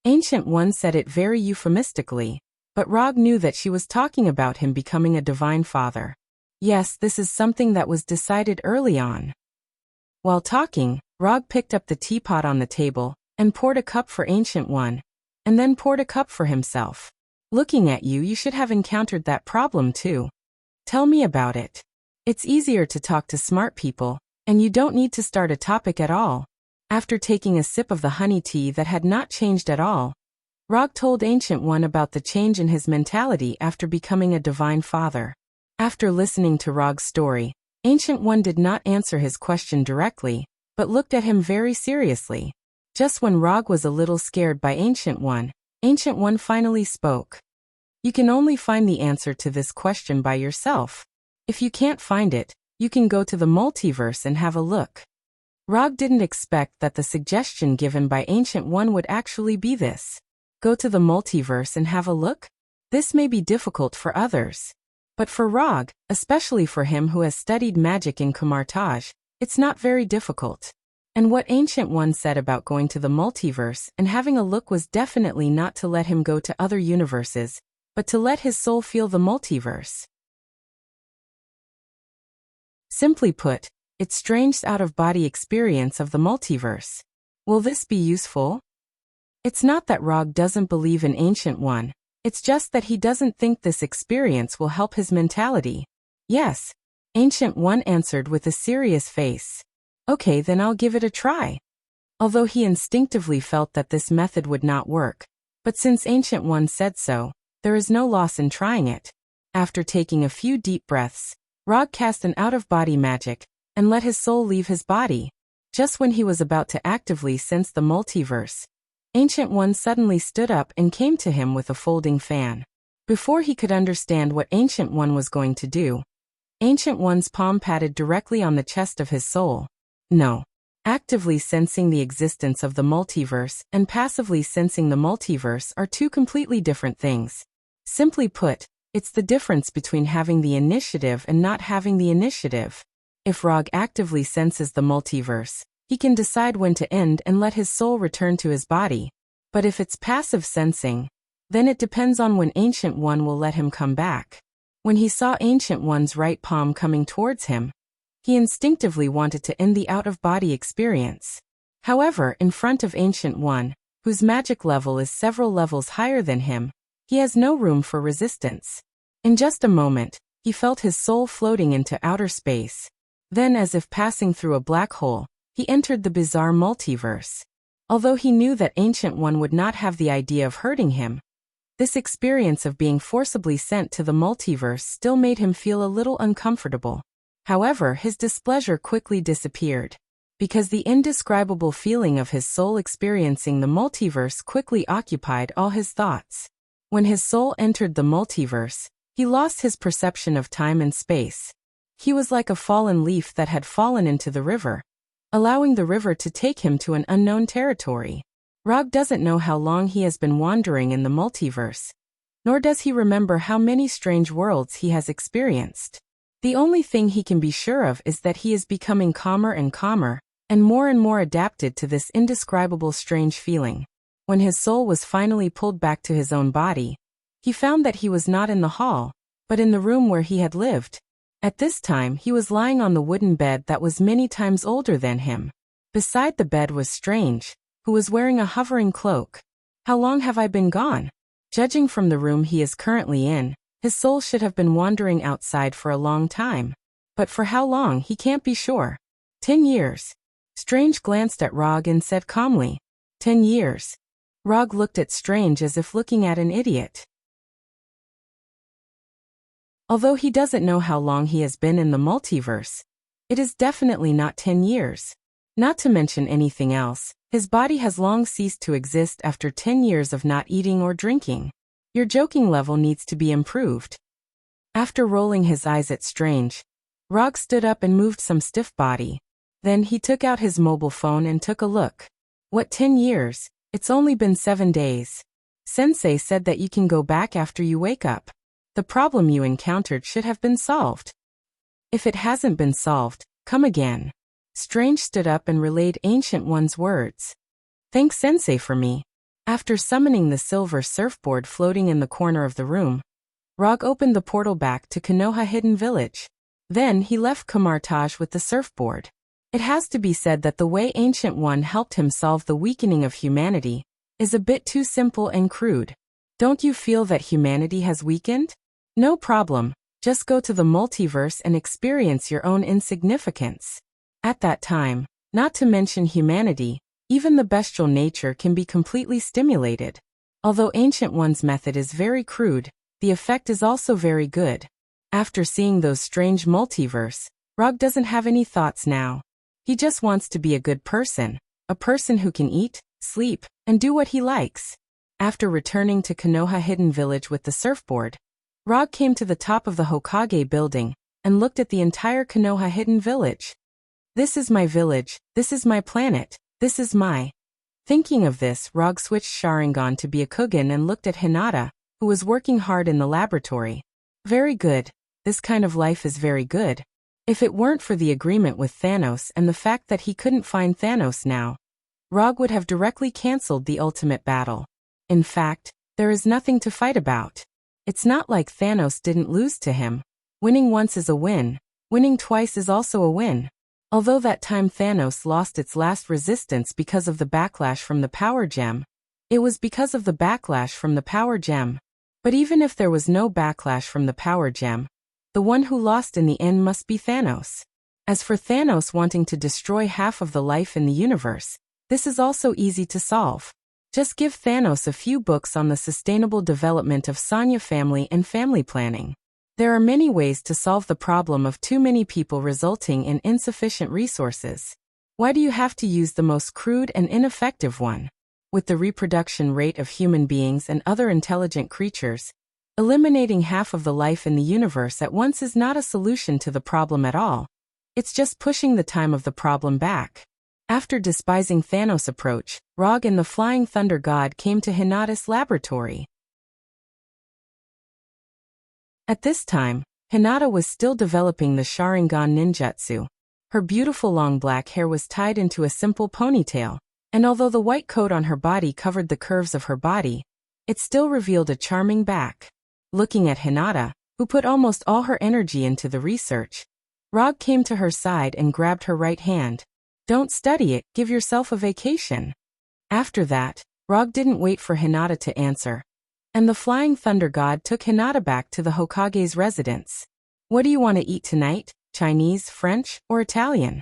Ancient One said it very euphemistically, but Rog knew that she was talking about him becoming a divine father. Yes, this is something that was decided early on. While talking, Rog picked up the teapot on the table and poured a cup for Ancient One, and then poured a cup for himself. Looking at you, you should have encountered that problem too. Tell me about it. It's easier to talk to smart people, and you don't need to start a topic at all. After taking a sip of the honey tea that had not changed at all, Rog told Ancient One about the change in his mentality after becoming a divine father. After listening to Rog's story, Ancient One did not answer his question directly, but looked at him very seriously. Just when Rog was a little scared by Ancient One finally spoke. You can only find the answer to this question by yourself. If you can't find it, you can go to the multiverse and have a look. Rog didn't expect that the suggestion given by Ancient One would actually be this. Go to the multiverse and have a look? This may be difficult for others. But for Rog, especially for him who has studied magic in Kamartaj, it's not very difficult. And what Ancient One said about going to the multiverse and having a look was definitely not to let him go to other universes, but to let his soul feel the multiverse. Simply put, it's strange out-of-body experience of the multiverse. Will this be useful? It's not that Rog doesn't believe in Ancient One, it's just that he doesn't think this experience will help his mentality. Yes, Ancient One answered with a serious face. Okay, then I'll give it a try. Although he instinctively felt that this method would not work, but since Ancient One said so, there is no loss in trying it. After taking a few deep breaths, Rog cast an out-of-body magic, and let his soul leave his body. Just when he was about to actively sense the multiverse, Ancient One suddenly stood up and came to him with a folding fan. Before he could understand what Ancient One was going to do, Ancient One's palm patted directly on the chest of his soul. No. Actively sensing the existence of the multiverse and passively sensing the multiverse are two completely different things. Simply put, It's the difference between having the initiative and not having the initiative. If Rog actively senses the multiverse, he can decide when to end and let his soul return to his body. But if it's passive sensing, then it depends on when Ancient One will let him come back. When he saw Ancient One's right palm coming towards him, he instinctively wanted to end the out-of-body experience. However, in front of Ancient One, whose magic level is several levels higher than him, he has no room for resistance. In just a moment, he felt his soul floating into outer space. Then, as if passing through a black hole, he entered the bizarre multiverse. Although he knew that Ancient One would not have the idea of hurting him, this experience of being forcibly sent to the multiverse still made him feel a little uncomfortable. However, his displeasure quickly disappeared, because the indescribable feeling of his soul experiencing the multiverse quickly occupied all his thoughts. When his soul entered the multiverse, he lost his perception of time and space. He was like a fallen leaf that had fallen into the river, allowing the river to take him to an unknown territory. Rog doesn't know how long he has been wandering in the multiverse, nor does he remember how many strange worlds he has experienced. The only thing he can be sure of is that he is becoming calmer and more adapted to this indescribable strange feeling. When his soul was finally pulled back to his own body, he found that he was not in the hall, but in the room where he had lived. At this time, he was lying on the wooden bed that was many times older than him. Beside the bed was Strange, who was wearing a hovering cloak. How long have I been gone? Judging from the room he is currently in, his soul should have been wandering outside for a long time. But for how long, he can't be sure. 10 years. Strange glanced at Rog and said calmly, 10 years. Rog looked at Strange as if looking at an idiot. Although he doesn't know how long he has been in the multiverse, it is definitely not 10 years. Not to mention anything else, his body has long ceased to exist after 10 years of not eating or drinking. Your joking level needs to be improved. After rolling his eyes at Strange, Rog stood up and moved some stiff body. Then he took out his mobile phone and took a look. What 10 years? It's only been 7 days. Sensei said that you can go back after you wake up. The problem you encountered should have been solved. If it hasn't been solved, come again. Strange stood up and relayed Ancient One's words. Thanks Sensei for me. After summoning the silver surfboard floating in the corner of the room, Rog opened the portal back to Konoha Hidden Village. Then he left Kamartage with the surfboard. It has to be said that the way Ancient One helped him solve the weakening of humanity is a bit too simple and crude. Don't you feel that humanity has weakened? No problem, just go to the multiverse and experience your own insignificance. At that time, not to mention humanity, even the bestial nature can be completely stimulated. Although Ancient One's method is very crude, the effect is also very good. After seeing those strange multiverse, Rog doesn't have any thoughts now. He just wants to be a good person, a person who can eat, sleep, and do what he likes. After returning to Konoha Hidden Village with the surfboard, Rog came to the top of the Hokage building and looked at the entire Konoha Hidden Village. This is my village, this is my planet, this is my... Thinking of this, Rog switched Sharingan to Byakugan and looked at Hinata, who was working hard in the laboratory. Very good. This kind of life is very good. If it weren't for the agreement with Thanos and the fact that he couldn't find Thanos now, Rog would have directly cancelled the ultimate battle. In fact, there is nothing to fight about. It's not like Thanos didn't lose to him. Winning once is a win. Winning twice is also a win. Although that time Thanos lost its last resistance because of the backlash from the Power Gem, it was because of the backlash from the Power Gem. But even if there was no backlash from the Power Gem, the one who lost in the end must be Thanos. As for Thanos wanting to destroy half of the life in the universe, this is also easy to solve. Just give Thanos a few books on the sustainable development of Sanya family and family planning. There are many ways to solve the problem of too many people resulting in insufficient resources. Why do you have to use the most crude and ineffective one? With the reproduction rate of human beings and other intelligent creatures, eliminating half of the life in the universe at once is not a solution to the problem at all. It's just pushing the time of the problem back. After despising Thanos' approach, Rog and the Flying Thunder God came to Hinata's laboratory. At this time, Hinata was still developing the Sharingan ninjutsu. Her beautiful long black hair was tied into a simple ponytail, and although the white coat on her body covered the curves of her body, it still revealed a charming back. Looking at Hinata, who put almost all her energy into the research, Rog came to her side and grabbed her right hand. Don't study it, give yourself a vacation. After that, Rog didn't wait for Hinata to answer, and the Flying Thunder God took Hinata back to the Hokage's residence. What do you want to eat tonight? Chinese, French, or Italian?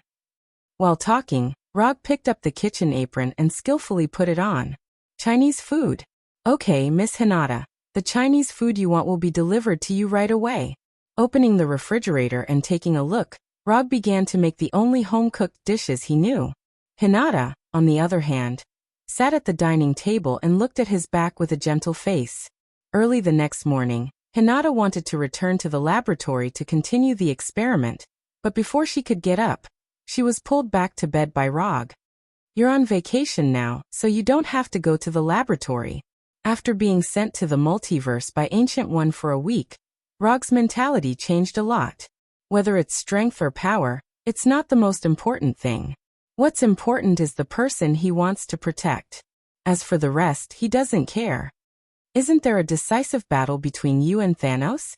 While talking, Rog picked up the kitchen apron and skillfully put it on. Chinese food. Okay, Miss Hinata, the Chinese food you want will be delivered to you right away. Opening the refrigerator and taking a look, Rog began to make the only home-cooked dishes he knew. Hinata, on the other hand, sat at the dining table and looked at his back with a gentle face. Early the next morning, Hinata wanted to return to the laboratory to continue the experiment, but before she could get up, she was pulled back to bed by Rog. You're on vacation now, so you don't have to go to the laboratory. After being sent to the multiverse by Ancient One for a week, Rog's mentality changed a lot. Whether it's strength or power, it's not the most important thing. What's important is the person he wants to protect. As for the rest, he doesn't care. Isn't there a decisive battle between you and Thanos?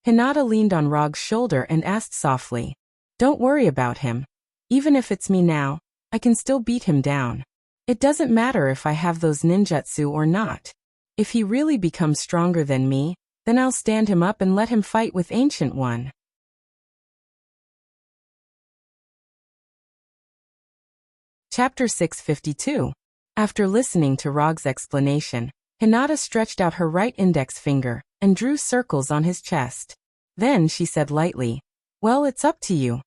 Hinata leaned on Rog's shoulder and asked softly. Don't worry about him. Even if it's me now, I can still beat him down. It doesn't matter if I have those ninjutsu or not. If he really becomes stronger than me, then I'll stand him up and let him fight with Ancient One. Chapter 652. After listening to Rog's explanation, Hinata stretched out her right index finger and drew circles on his chest. Then she said lightly, well, it's up to you.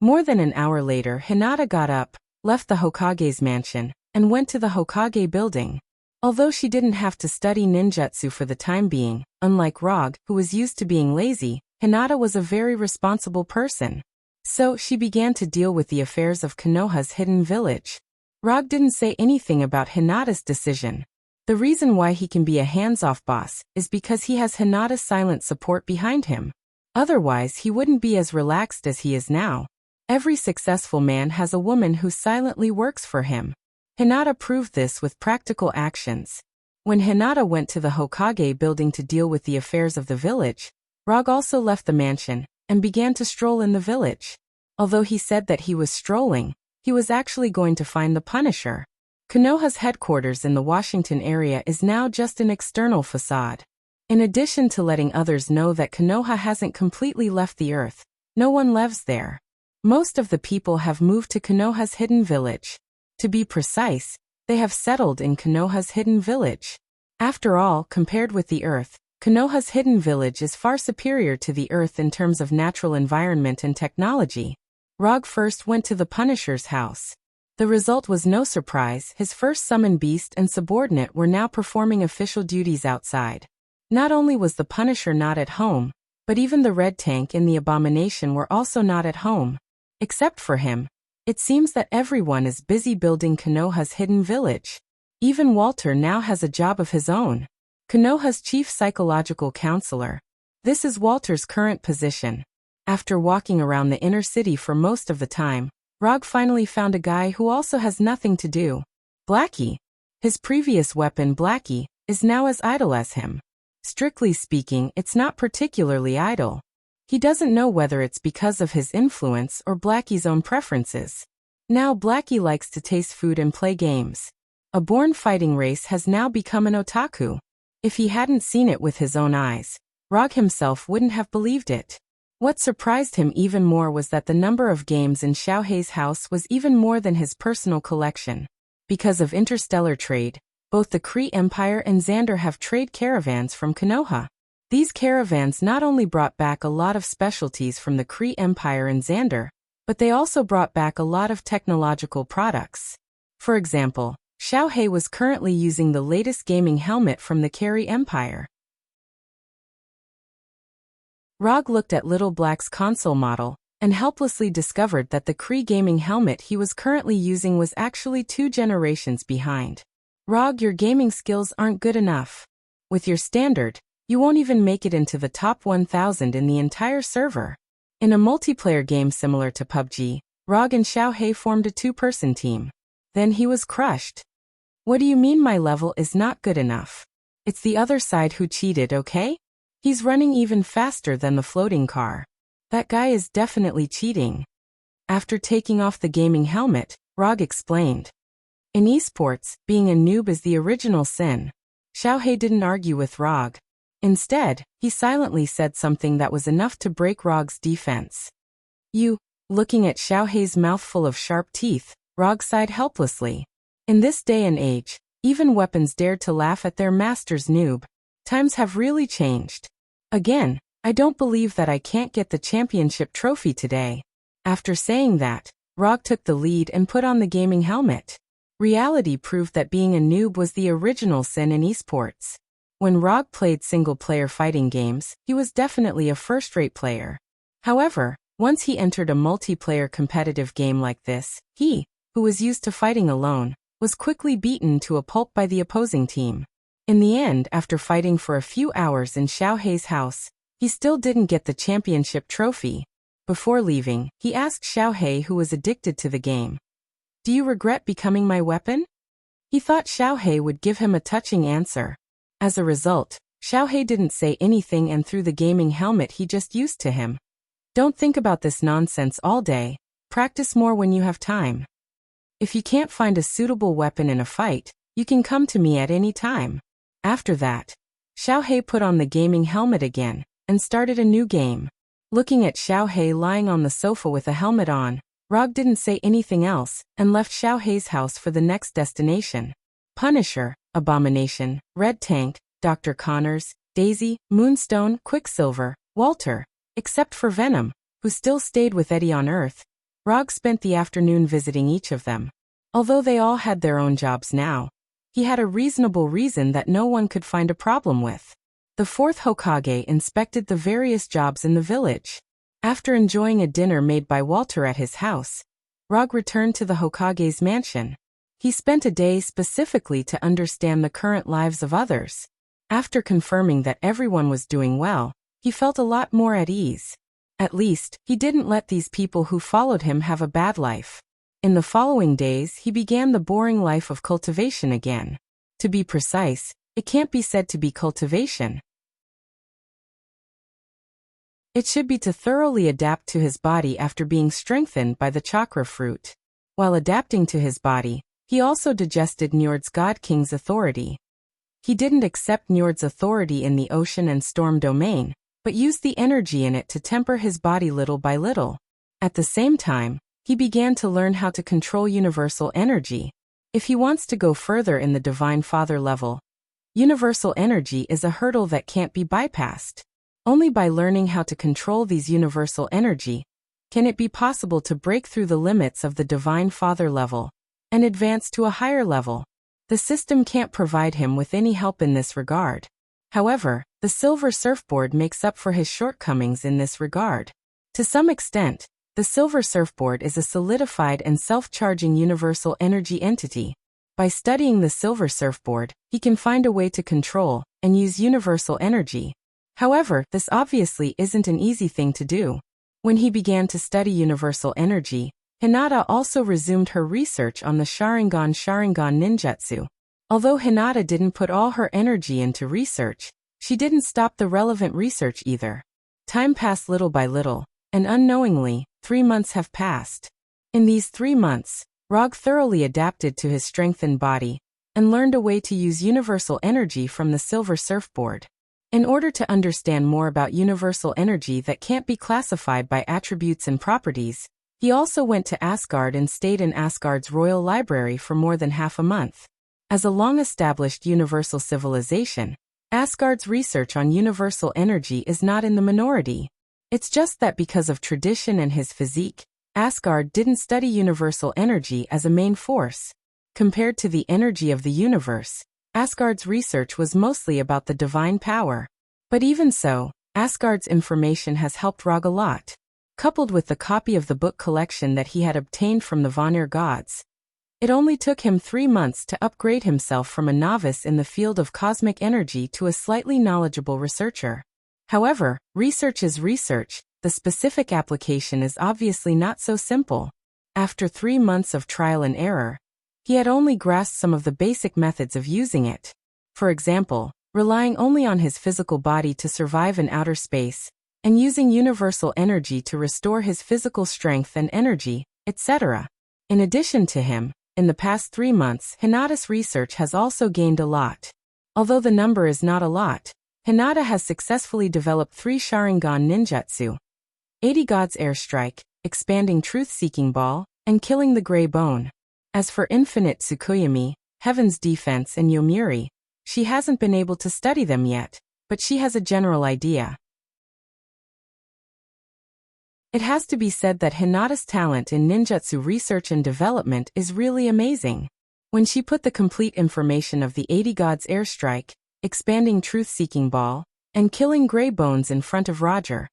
More than an hour later, Hinata got up, left the Hokage's mansion, and went to the Hokage building. Although she didn't have to study ninjutsu for the time being, unlike Rog, who was used to being lazy, Hinata was a very responsible person. So she began to deal with the affairs of Konoha's hidden village. Rog didn't say anything about Hinata's decision. The reason why he can be a hands-off boss is because he has Hinata's silent support behind him. Otherwise, he wouldn't be as relaxed as he is now. Every successful man has a woman who silently works for him. Hinata proved this with practical actions. When Hinata went to the Hokage building to deal with the affairs of the village, Rog also left the mansion and began to stroll in the village. Although he said that he was strolling, he was actually going to find the Punisher. Konoha's headquarters in the Washington area is now just an external facade. In addition to letting others know that Konoha hasn't completely left the earth, no one lives there. Most of the people have moved to Konoha's hidden village. To be precise, they have settled in Konoha's hidden village. After all, compared with the earth, Konoha's hidden village is far superior to the earth in terms of natural environment and technology. Rog first went to the Punisher's house. The result was no surprise. His first summoned beast and subordinate were now performing official duties outside. Not only was the Punisher not at home, but even the Red Tank and the Abomination were also not at home. Except for him, it seems that everyone is busy building Konoha's hidden village. Even Walter now has a job of his own. Konoha's chief psychological counselor. This is Walter's current position. After walking around the inner city for most of the time, Rog finally found a guy who also has nothing to do. Blackie. His previous weapon, Blackie, is now as idle as him. Strictly speaking, it's not particularly idle. He doesn't know whether it's because of his influence or Blackie's own preferences. Now Blackie likes to taste food and play games. A born fighting race has now become an otaku. If he hadn't seen it with his own eyes, Rog himself wouldn't have believed it. What surprised him even more was that the number of games in Xiaohei's house was even more than his personal collection. Because of interstellar trade, both the Kree Empire and Xander have trade caravans from Konoha. These caravans not only brought back a lot of specialties from the Kree Empire and Xander, but they also brought back a lot of technological products. For example, Xiaohei was currently using the latest gaming helmet from the Kree Empire. Rog looked at Little Black's console model and helplessly discovered that the Kree gaming helmet he was currently using was actually 2 generations behind. Rog, your gaming skills aren't good enough. With your standard, You won't even make it into the top 1,000 in the entire server. In a multiplayer game similar to PUBG, Rog and Xiaohei formed a two-person team. Then he was crushed. What do you mean my level is not good enough? It's the other side who cheated, okay? He's running even faster than the floating car. That guy is definitely cheating. After taking off the gaming helmet, Rog explained. In esports, being a noob is the original sin. Xiaohei didn't argue with Rog. Instead, he silently said something that was enough to break Rog's defense. You, looking at Xiaohei's mouthful of sharp teeth, Rog sighed helplessly. In this day and age, even weapons dared to laugh at their master's noob. Times have really changed. Again, I don't believe that I can't get the championship trophy today. After saying that, Rog took the lead and put on the gaming helmet. Reality proved that being a noob was the original sin in esports. When Rog played single-player fighting games, he was definitely a first-rate player. However, once he entered a multiplayer competitive game like this, he, who was used to fighting alone, was quickly beaten to a pulp by the opposing team. In the end, after fighting for a few hours in Xiaohei's house, he still didn't get the championship trophy. Before leaving, he asked Xiaohei, who was addicted to the game, "Do you regret becoming my weapon?" He thought Xiaohei would give him a touching answer. As a result, Xiaohei didn't say anything and threw the gaming helmet he just used to him. Don't think about this nonsense all day. Practice more when you have time. If you can't find a suitable weapon in a fight, you can come to me at any time. After that, Xiaohei put on the gaming helmet again and started a new game. Looking at Xiaohei lying on the sofa with a helmet on, Rog didn't say anything else and left Xiaohei's house for the next destination. Punisher, Abomination, Red Tank, Dr. Connors, Daisy, Moonstone, Quicksilver, Walter, except for Venom, who still stayed with Eddie on Earth. Rog spent the afternoon visiting each of them. Although they all had their own jobs now, he had a reasonable reason that no one could find a problem with. The fourth Hokage inspected the various jobs in the village. After enjoying a dinner made by Walter at his house, Rog returned to the Hokage's mansion. He spent a day specifically to understand the current lives of others. After confirming that everyone was doing well, he felt a lot more at ease. At least, he didn't let these people who followed him have a bad life. In the following days, he began the boring life of cultivation again. To be precise, it can't be said to be cultivation. It should be to thoroughly adapt to his body after being strengthened by the chakra fruit. While adapting to his body, he also digested Njord's God King's authority. He didn't accept Njord's authority in the ocean and storm domain, but used the energy in it to temper his body little by little. At the same time, he began to learn how to control universal energy. If he wants to go further in the Divine Father level, universal energy is a hurdle that can't be bypassed. Only by learning how to control these universal energy can it be possible to break through the limits of the Divine Father level and advance to a higher level. The system can't provide him with any help in this regard. However, the Silver Surfboard makes up for his shortcomings in this regard. To some extent, the Silver Surfboard is a solidified and self-charging universal energy entity. By studying the Silver Surfboard, he can find a way to control and use universal energy. However, this obviously isn't an easy thing to do. When he began to study universal energy, Hinata also resumed her research on the Sharingan ninjutsu. Although Hinata didn't put all her energy into research, she didn't stop the relevant research either. Time passed little by little, and unknowingly, 3 months have passed. In these 3 months, Rog thoroughly adapted to his strengthened body and learned a way to use universal energy from the Silver Surfboard. In order to understand more about universal energy that can't be classified by attributes and properties, he also went to Asgard and stayed in Asgard's royal library for more than half a month. As a long-established universal civilization, Asgard's research on universal energy is not in the minority. It's just that because of tradition and his physique, Asgard didn't study universal energy as a main force. Compared to the energy of the universe, Asgard's research was mostly about the divine power. But even so, Asgard's information has helped Rog a lot. Coupled with the copy of the book collection that he had obtained from the Vanir gods, It only took him 3 months to upgrade himself from a novice in the field of cosmic energy to a slightly knowledgeable researcher. However, research is research, the specific application is obviously not so simple. After 3 months of trial and error, he had only grasped some of the basic methods of using it. For example, relying only on his physical body to survive in outer space, and using universal energy to restore his physical strength and energy, etc. In addition to him, in the past 3 months, Hinata's research has also gained a lot. Although the number is not a lot, Hinata has successfully developed 3 Sharingan ninjutsu: 80 Gods Airstrike, Expanding Truth-Seeking Ball, and Killing the Gray Bone. As for Infinite Tsukuyomi, Heaven's Defense and Yomiuri, she hasn't been able to study them yet, but she has a general idea. It has to be said that Hinata's talent in ninjutsu research and development is really amazing. When she put the complete information of the 80 Gods Airstrike, Expanding Truth-Seeking Ball, and Killing Gray Bones in front of Roger,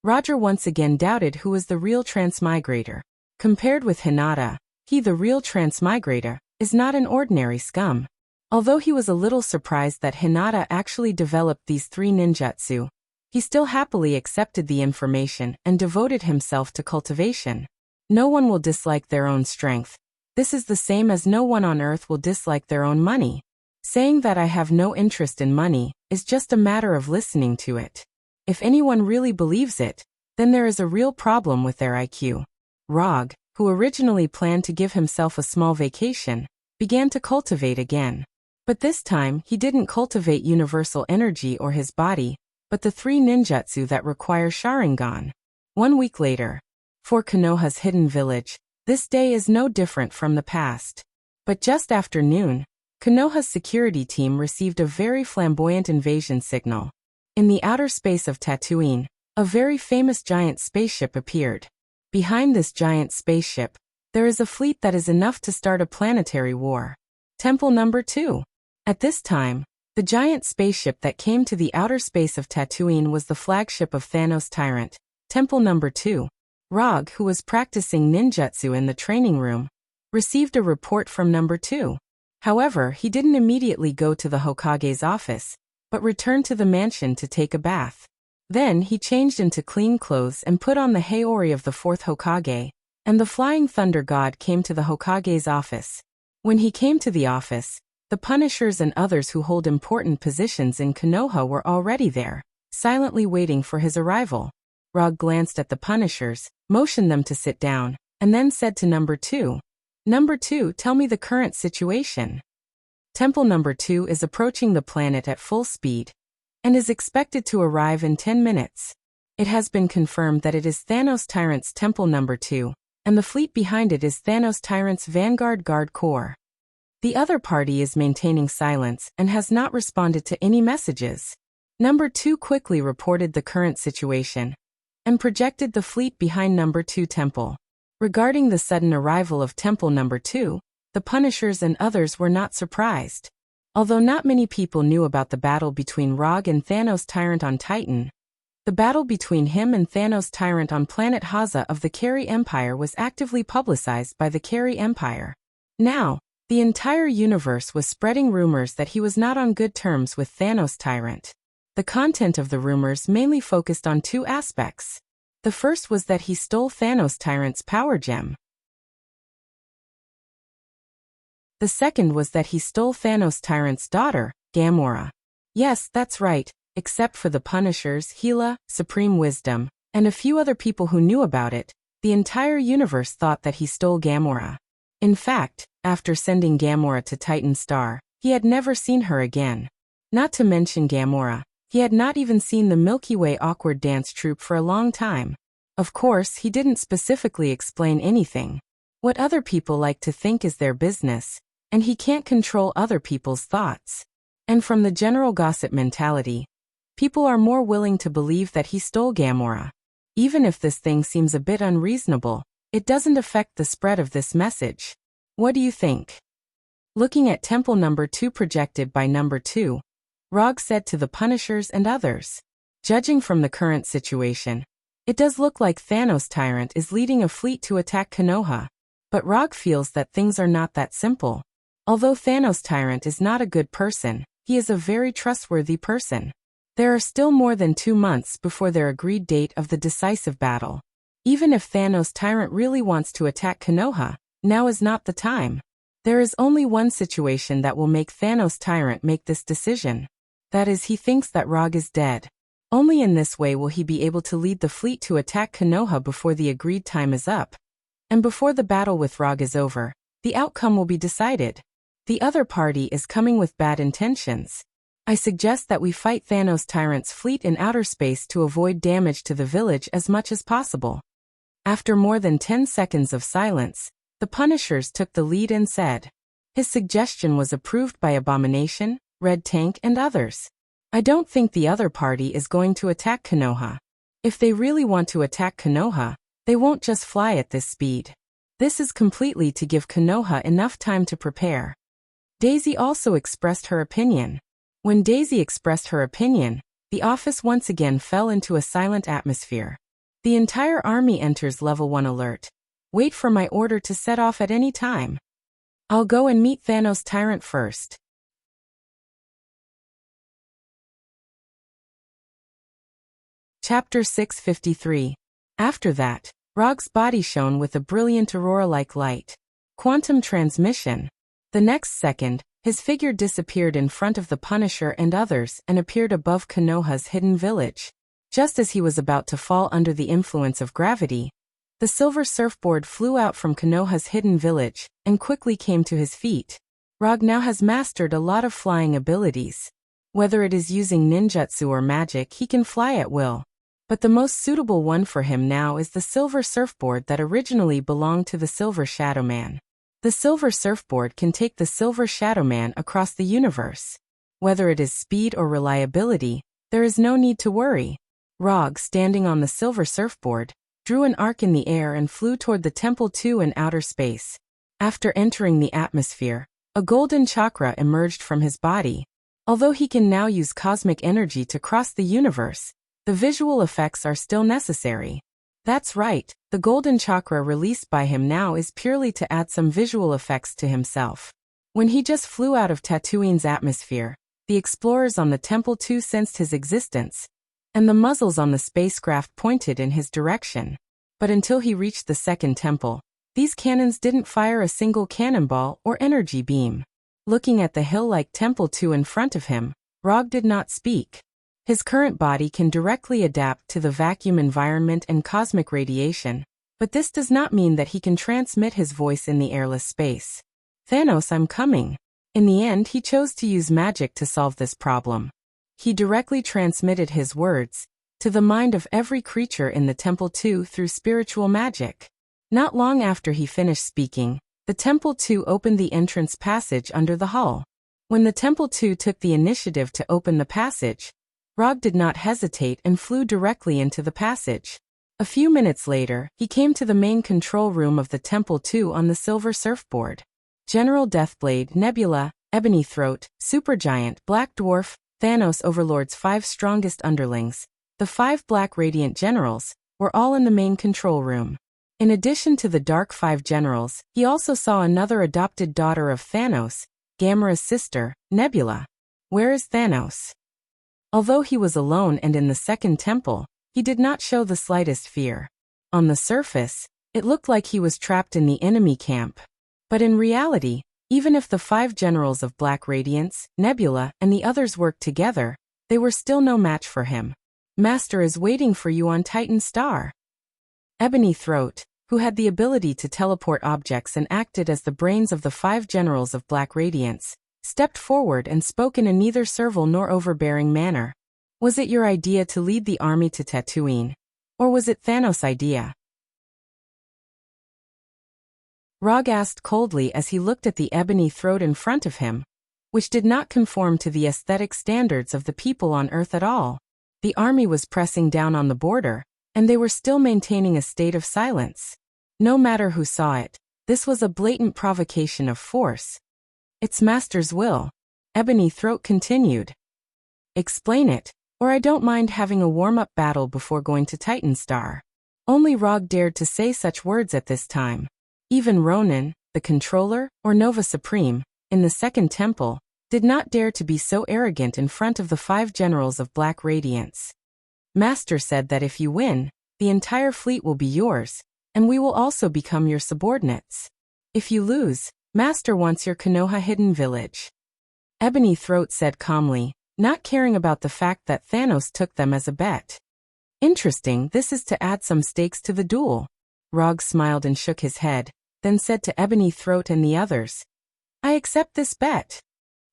Roger once again doubted who was the real transmigrator. Compared with Hinata, he, the real transmigrator, is not an ordinary scum. Although he was a little surprised that Hinata actually developed these 3 ninjutsu, he still happily accepted the information and devoted himself to cultivation. No one will dislike their own strength. This is the same as no one on earth will dislike their own money. Saying that I have no interest in money is just a matter of listening to it. If anyone really believes it, then there is a real problem with their IQ. Rog, who originally planned to give himself a small vacation, began to cultivate again. But this time he didn't cultivate universal energy or his body, but the 3 ninjutsu that require Sharingan. 1 week later, for Konoha's hidden village, this day is no different from the past. But just after noon, Konoha's security team received a very flamboyant invasion signal. In the outer space of Tatooine, a very famous giant spaceship appeared. Behind this giant spaceship, there is a fleet that is enough to start a planetary war. Temple number 2. At this time, the giant spaceship that came to the outer space of Tatooine was the flagship of Thanos' Tyrant, Temple number 2. Rog, who was practicing ninjutsu in the training room, received a report from number 2. However, he didn't immediately go to the Hokage's office, but returned to the mansion to take a bath. Then he changed into clean clothes and put on the Haori of the 4th Hokage, and the Flying Thunder God came to the Hokage's office. When he came to the office, the Punishers and others who hold important positions in Konoha were already there, silently waiting for his arrival. Rog glanced at the Punishers, motioned them to sit down, and then said to number 2, "Number 2, tell me the current situation." Temple number 2 is approaching the planet at full speed, and is expected to arrive in 10 minutes. It has been confirmed that it is Thanos Tyrant's Temple number 2, and the fleet behind it is Thanos Tyrant's Vanguard Guard Corps. The other party is maintaining silence and has not responded to any messages. Number 2 quickly reported the current situation and projected the fleet behind number 2 Temple. Regarding the sudden arrival of Temple number 2, the Punishers and others were not surprised. Although not many people knew about the battle between Rog and Thanos Tyrant on Titan, the battle between him and Thanos Tyrant on planet Haza of the Kari Empire was actively publicized by the Kari Empire. Now, the entire universe was spreading rumors that he was not on good terms with Thanos Tyrant. The content of the rumors mainly focused on 2 aspects. The first was that he stole Thanos Tyrant's power gem. The second was that he stole Thanos Tyrant's daughter, Gamora. Yes, that's right, except for the Punishers, Gila, Supreme Wisdom, and a few other people who knew about it, the entire universe thought that he stole Gamora. In fact, after sending Gamora to Titan Star, he had never seen her again. Not to mention Gamora, he had not even seen the Milky Way awkward dance troupe for a long time. Of course, he didn't specifically explain anything. What other people like to think is their business, and he can't control other people's thoughts. And from the general gossip mentality, people are more willing to believe that he stole Gamora. Even if this thing seems a bit unreasonable, it doesn't affect the spread of this message. What do you think? Looking at Temple number 2 projected by number 2, Rog said to the Punishers and others, "Judging from the current situation, it does look like Thanos Tyrant is leading a fleet to attack Konoha. But Rog feels that things are not that simple. Although Thanos Tyrant is not a good person, he is a very trustworthy person. There are still more than 2 months before their agreed date of the decisive battle. Even if Thanos Tyrant really wants to attack Konoha, now is not the time. There is only one situation that will make Thanos Tyrant make this decision. That is, he thinks that Rog is dead. Only in this way will he be able to lead the fleet to attack Konoha before the agreed time is up. And before the battle with Rog is over, the outcome will be decided. The other party is coming with bad intentions. I suggest that we fight Thanos Tyrant's fleet in outer space to avoid damage to the village as much as possible. After more than 10 seconds of silence, the Punishers took the lead and said. His suggestion was approved by Abomination, Red Tank and others. I don't think the other party is going to attack Konoha. If they really want to attack Konoha, they won't just fly at this speed. This is completely to give Konoha enough time to prepare. Daisy also expressed her opinion. When Daisy expressed her opinion, the office once again fell into a silent atmosphere. The entire army enters level 1 alert. Wait for my order to set off at any time. I'll go and meet Thanos Tyrant first. Chapter 653. After that, Rog's body shone with a brilliant aurora-like light. Quantum transmission. The next second, his figure disappeared in front of the Punisher and others and appeared above Konoha's hidden village. Just as he was about to fall under the influence of gravity, the silver surfboard flew out from Konoha's hidden village and quickly came to his feet. Rog now has mastered a lot of flying abilities. Whether it is using ninjutsu or magic, he can fly at will. But the most suitable one for him now is the silver surfboard that originally belonged to the Silver Shadow Man. The silver surfboard can take the Silver Shadow Man across the universe. Whether it is speed or reliability, there is no need to worry. Rog, standing on the silver surfboard, drew an arc in the air and flew toward the Temple 2 in outer space. After entering the atmosphere, a golden chakra emerged from his body. Although he can now use cosmic energy to cross the universe, the visual effects are still necessary. That's right, the golden chakra released by him now is purely to add some visual effects to himself. When he just flew out of Tatooine's atmosphere, the explorers on the Temple 2 sensed his existence, and the muzzles on the spacecraft pointed in his direction. But until he reached the second temple, these cannons didn't fire a single cannonball or energy beam. Looking at the hill-like Temple 2 in front of him, Rog did not speak. His current body can directly adapt to the vacuum environment and cosmic radiation, but this does not mean that he can transmit his voice in the airless space. Thanos, I'm coming. In the end, he chose to use magic to solve this problem. He directly transmitted his words to the mind of every creature in the Temple 2 through spiritual magic. Not long after he finished speaking, the Temple 2 opened the entrance passage under the hull. When the Temple 2 took the initiative to open the passage, Rog did not hesitate and flew directly into the passage. A few minutes later, he came to the main control room of the Temple 2 on the silver surfboard. General Deathblade, Nebula, Ebony Throat, Supergiant, Black Dwarf, Thanos Overlord's 5 strongest underlings, the 5 Black Radiant Generals, were all in the main control room. In addition to the Dark 5 Generals, he also saw another adopted daughter of Thanos, Gamera's sister, Nebula. Where is Thanos? Although he was alone and in the second temple, he did not show the slightest fear. On the surface, it looked like he was trapped in the enemy camp. But in reality, even if the 5 generals of Black Radiance, Nebula, and the others worked together, they were still no match for him. Master is waiting for you on Titan Star. Ebony Throat, who had the ability to teleport objects and acted as the brains of the 5 generals of Black Radiance, stepped forward and spoke in a neither servile nor overbearing manner. Was it your idea to lead the army to Tatooine? Or was it Thanos' idea? Rog asked coldly as he looked at the ebony throat in front of him, which did not conform to the aesthetic standards of the people on Earth at all. The army was pressing down on the border, and they were still maintaining a state of silence. No matter who saw it, this was a blatant provocation of force. It's Master's will. Ebony Throat continued. Explain it, or I don't mind having a warm-up battle before going to Titan Star. Only Rog dared to say such words at this time. Even Ronin, the controller, or Nova Supreme, in the Second Temple, did not dare to be so arrogant in front of the 5 generals of Black Radiance. Master said that if you win, the entire fleet will be yours, and we will also become your subordinates. If you lose, Master wants your Konoha hidden village. Ebony Throat said calmly, not caring about the fact that Thanos took them as a bet. Interesting, this is to add some stakes to the duel. Rog smiled and shook his head, then said to Ebony Throat and the others, I accept this bet.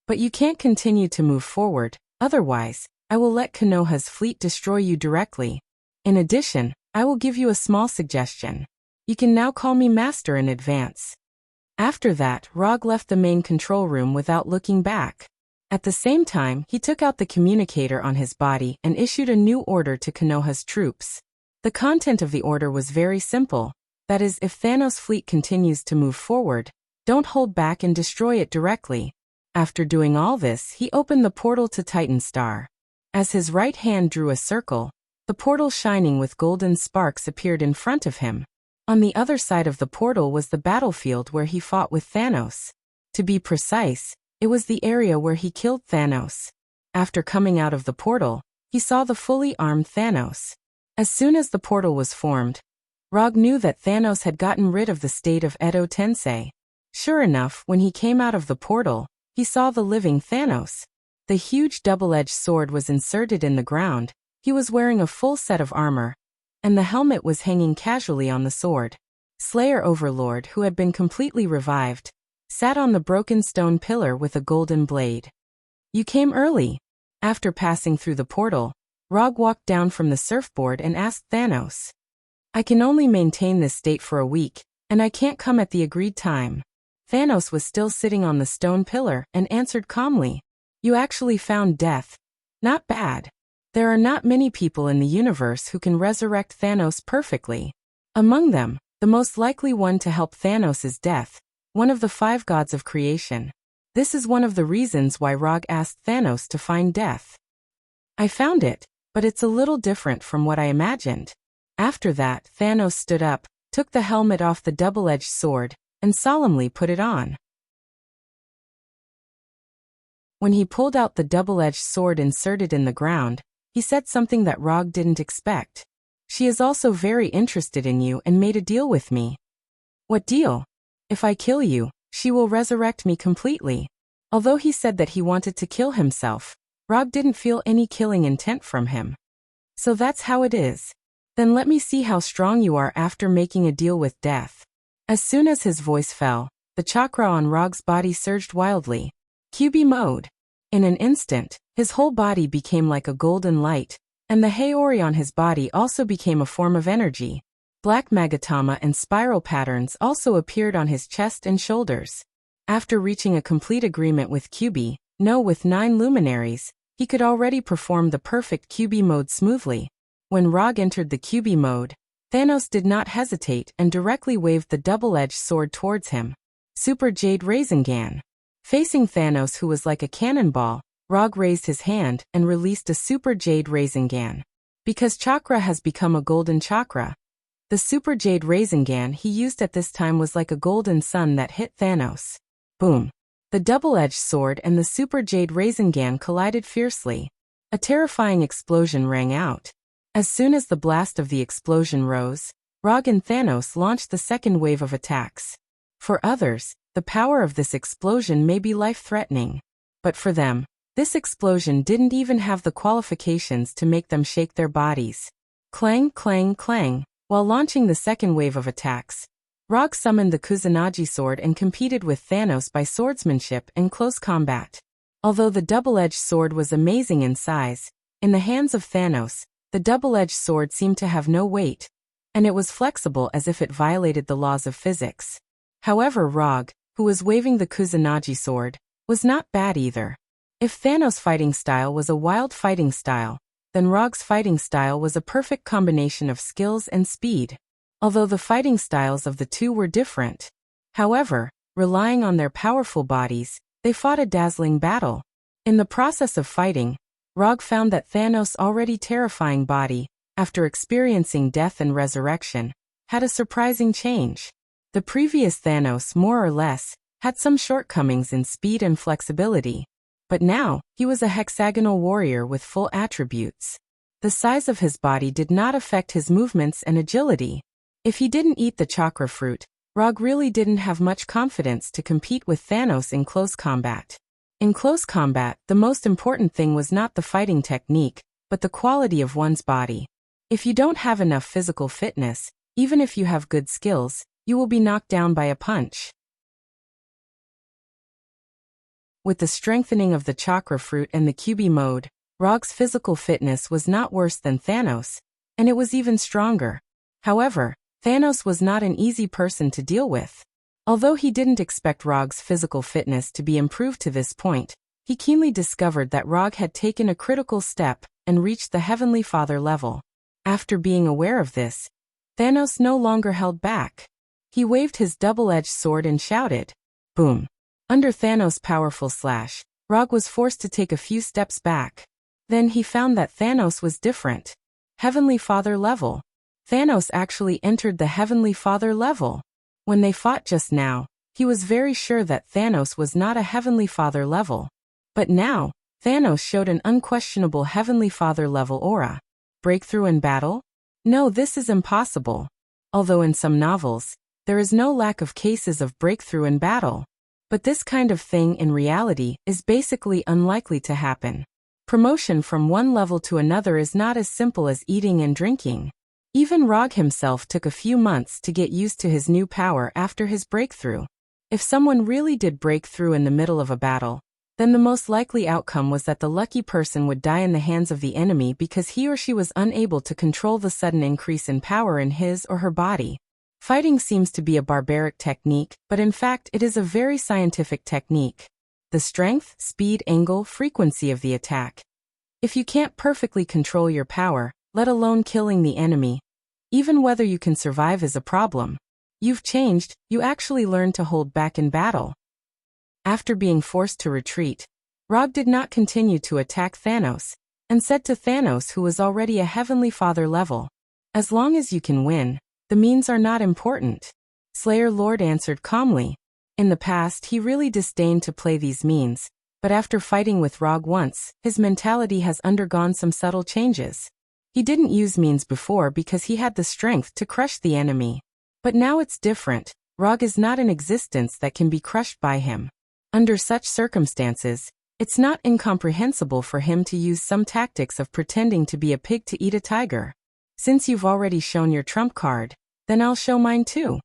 But you can't continue to move forward, otherwise, I will let Konoha's fleet destroy you directly. In addition, I will give you a small suggestion. You can now call me Master in advance. After that, Rog left the main control room without looking back. At the same time, he took out the communicator on his body and issued a new order to Konoha's troops. The content of the order was very simple. That is, if Thanos' fleet continues to move forward, don't hold back and destroy it directly. After doing all this, he opened the portal to Titan Star. As his right hand drew a circle, the portal shining with golden sparks appeared in front of him. On the other side of the portal was the battlefield where he fought with Thanos. To be precise, it was the area where he killed Thanos. After coming out of the portal, he saw the fully armed Thanos. As soon as the portal was formed, Rog knew that Thanos had gotten rid of the state of Edo Tensei. Sure enough, when he came out of the portal, he saw the living Thanos. The huge double-edged sword was inserted in the ground, he was wearing a full set of armor, and the helmet was hanging casually on the sword. Slayer Overlord, who had been completely revived, sat on the broken stone pillar with a golden blade. You came early. After passing through the portal, Rog walked down from the surfboard and asked Thanos. I can only maintain this state for a week, and I can't come at the agreed time. Thanos was still sitting on the stone pillar and answered calmly. You actually found death. Not bad. There are not many people in the universe who can resurrect Thanos perfectly. Among them, the most likely one to help Thanos is Death, one of the 5 gods of creation. This is one of the reasons why Rog asked Thanos to find Death. I found it, but it's a little different from what I imagined. After that, Thanos stood up, took the helmet off the double-edged sword, and solemnly put it on. When he pulled out the double-edged sword inserted in the ground, he said something that Rog didn't expect. She is also very interested in you and made a deal with me. What deal? If I kill you, she will resurrect me completely. Although he said that he wanted to kill himself, Rog didn't feel any killing intent from him. So that's how it is. Then let me see how strong you are after making a deal with Death. As soon as his voice fell, the chakra on Rog's body surged wildly. QB mode. In an instant, his whole body became like a golden light, and the Haori on his body also became a form of energy. Black magatama and spiral patterns also appeared on his chest and shoulders. After reaching a complete agreement with QB, with 9 luminaries, he could already perform the perfect QB mode smoothly. When Rog entered the QB mode, Thanos did not hesitate and directly waved the double-edged sword towards him. Super Jade Rasengan. Facing Thanos, who was like a cannonball, Rog raised his hand and released a Super Jade Rasengan. Because chakra has become a golden chakra, the Super Jade Rasengan he used at this time was like a golden sun that hit Thanos. Boom! The double-edged sword and the Super Jade Rasengan collided fiercely. A terrifying explosion rang out. As soon as the blast of the explosion rose, Rog and Thanos launched the second wave of attacks. For others, the power of this explosion may be life-threatening. But for them, this explosion didn't even have the qualifications to make them shake their bodies. Clang, clang, clang. While launching the second wave of attacks, Rog summoned the Kusanagi sword and competed with Thanos by swordsmanship and close combat. Although the double-edged sword was amazing in size, in the hands of Thanos, the double-edged sword seemed to have no weight, and it was flexible as if it violated the laws of physics. However, Rog, who was waving the Kusanagi sword, was not bad either. If Thanos' fighting style was a wild fighting style, then Rog's fighting style was a perfect combination of skills and speed. Although the fighting styles of the two were different. However, relying on their powerful bodies, they fought a dazzling battle. In the process of fighting, Rog found that Thanos' already terrifying body, after experiencing death and resurrection, had a surprising change. The previous Thanos, more or less, had some shortcomings in speed and flexibility, but now, he was a hexagonal warrior with full attributes. The size of his body did not affect his movements and agility. If he didn't eat the chakra fruit, Rog really didn't have much confidence to compete with Thanos in close combat. In close combat, the most important thing was not the fighting technique, but the quality of one's body. If you don't have enough physical fitness, even if you have good skills, you will be knocked down by a punch. With the strengthening of the chakra fruit and the QB mode, Rog's physical fitness was not worse than Thanos, and it was even stronger. However, Thanos was not an easy person to deal with. Although he didn't expect Rog's physical fitness to be improved to this point, he keenly discovered that Rog had taken a critical step and reached the Heavenly Father level. After being aware of this, Thanos no longer held back. He waved his double-edged sword and shouted, "Boom!" Under Thanos' powerful slash, Rog was forced to take a few steps back. Then he found that Thanos was different. Heavenly Father level. Thanos actually entered the Heavenly Father level. When they fought just now, he was very sure that Thanos was not a Heavenly Father level. But now, Thanos showed an unquestionable Heavenly Father level aura. Breakthrough in battle? No, this is impossible. Although in some novels, there is no lack of cases of breakthrough in battle. But this kind of thing in reality is basically unlikely to happen. Promotion from one level to another is not as simple as eating and drinking. Even Rog himself took a few months to get used to his new power after his breakthrough. If someone really did break through in the middle of a battle, then the most likely outcome was that the lucky person would die in the hands of the enemy because he or she was unable to control the sudden increase in power in his or her body. Fighting seems to be a barbaric technique, but in fact it is a very scientific technique. The strength, speed, angle, frequency of the attack. If you can't perfectly control your power, let alone killing the enemy, even whether you can survive is a problem. You've changed, you actually learned to hold back in battle. After being forced to retreat, Rog did not continue to attack Thanos, and said to Thanos, who was already a Heavenly Father level, "As long as you can win, the means are not important." Slayer Lord answered calmly. In the past he really disdained to play these means, but after fighting with Rog once, his mentality has undergone some subtle changes. He didn't use means before because he had the strength to crush the enemy. But now it's different. Rog is not an existence that can be crushed by him. Under such circumstances, it's not incomprehensible for him to use some tactics of pretending to be a pig to eat a tiger. Since you've already shown your trump card, then I'll show mine too.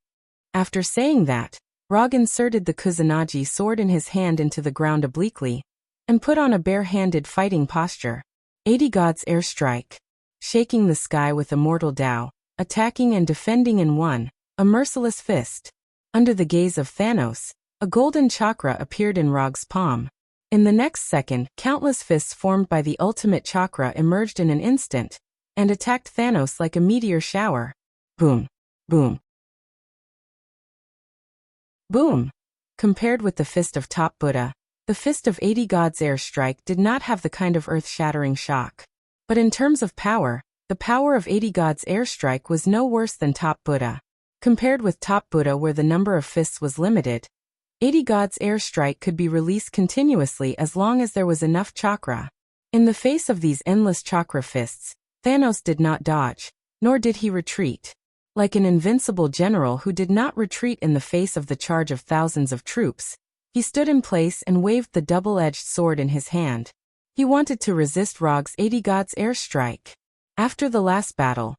After saying that, Rog inserted the Kusanagi sword in his hand into the ground obliquely, and put on a bare-handed fighting posture. 80 Gods Airstrike. Shaking the sky with immortal Tao, attacking and defending in one, a merciless fist. Under the gaze of Thanos, a golden chakra appeared in Rog's palm. In the next second, countless fists formed by the ultimate chakra emerged in an instant, and attacked Thanos like a meteor shower. Boom. Boom. Boom. Compared with the fist of Top Buddha, the fist of 80 Gods Airstrike did not have the kind of earth-shattering shock. But in terms of power, the power of 80 Gods Airstrike was no worse than Top Buddha. Compared with Top Buddha, where the number of fists was limited, 80 Gods Airstrike could be released continuously as long as there was enough chakra. In the face of these endless chakra fists, Thanos did not dodge, nor did he retreat. Like an invincible general who did not retreat in the face of the charge of thousands of troops, he stood in place and waved the double-edged sword in his hand. He wanted to resist Rog's 80 Gods Airstrike. After the last battle,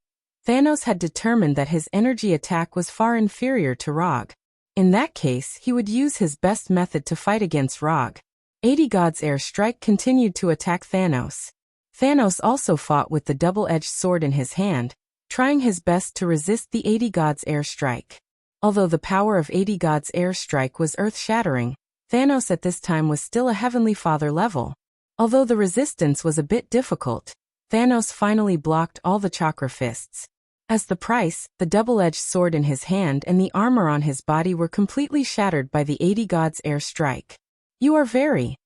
Thanos had determined that his energy attack was far inferior to Rog. In that case, he would use his best method to fight against Rog. 80 Gods Airstrike continued to attack Thanos. Thanos also fought with the double-edged sword in his hand, trying his best to resist the 80 Gods Airstrike. Although the power of 80 Gods Airstrike was earth-shattering, Thanos at this time was still a Heavenly Father level. Although the resistance was a bit difficult, Thanos finally blocked all the chakra fists. As the price, the double-edged sword in his hand and the armor on his body were completely shattered by the 80 Gods Airstrike. You are very.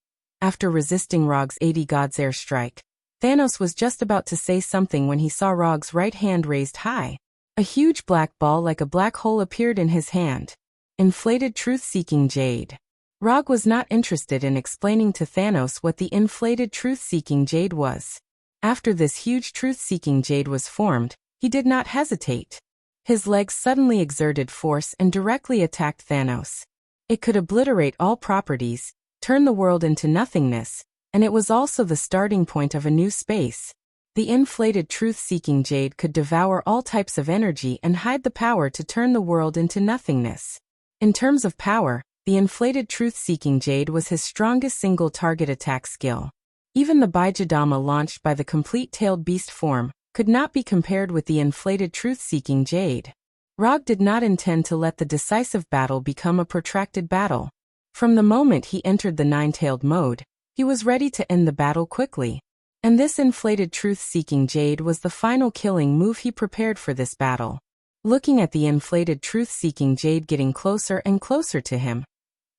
After resisting Rog's 80 Gods Airstrike, Thanos was just about to say something when he saw Rog's right hand raised high. A huge black ball like a black hole appeared in his hand. Inflated truth-seeking jade. Rog was not interested in explaining to Thanos what the inflated truth-seeking jade was. After this huge truth-seeking jade was formed, he did not hesitate. His legs suddenly exerted force and directly attacked Thanos. It could obliterate all properties, turn the world into nothingness, and it was also the starting point of a new space. The inflated truth-seeking jade could devour all types of energy and hide the power to turn the world into nothingness. In terms of power, the inflated truth-seeking jade was his strongest single-target attack skill. Even the Bijadama launched by the complete-tailed beast form could not be compared with the inflated truth-seeking jade. Rog did not intend to let the decisive battle become a protracted battle. From the moment he entered the nine-tailed mode, he was ready to end the battle quickly. And this inflated truth-seeking jade was the final killing move he prepared for this battle. Looking at the inflated truth-seeking jade getting closer and closer to him,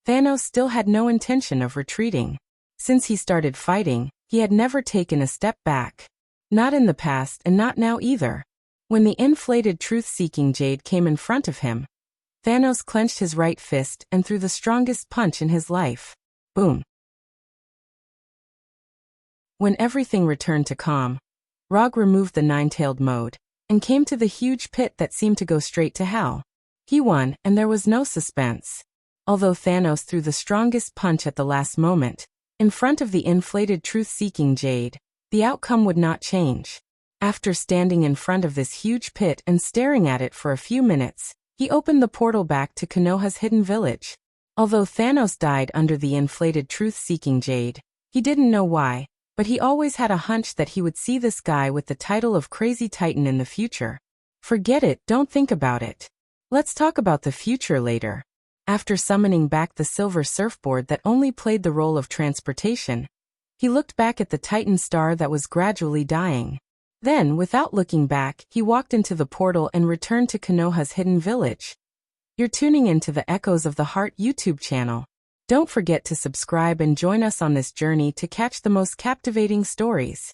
Thanos still had no intention of retreating. Since he started fighting, he had never taken a step back. Not in the past and not now either. When the inflated truth-seeking jade came in front of him, Thanos clenched his right fist and threw the strongest punch in his life. Boom. When everything returned to calm, Rog removed the nine-tailed mode and came to the huge pit that seemed to go straight to hell. He won, and there was no suspense. Although Thanos threw the strongest punch at the last moment, in front of the inflated truth-seeking jade, the outcome would not change. After standing in front of this huge pit and staring at it for a few minutes, he opened the portal back to Konoha's hidden village. Although Thanos died under the inflated truth-seeking jade, he didn't know why, but he always had a hunch that he would see this guy with the title of Crazy Titan in the future. Forget it, don't think about it. Let's talk about the future later. After summoning back the silver surfboard that only played the role of transportation, he looked back at the Titan star that was gradually dying. Then, without looking back, he walked into the portal and returned to Konoha's hidden village. You're tuning into the Echoes of the Heart YouTube channel. Don't forget to subscribe and join us on this journey to catch the most captivating stories.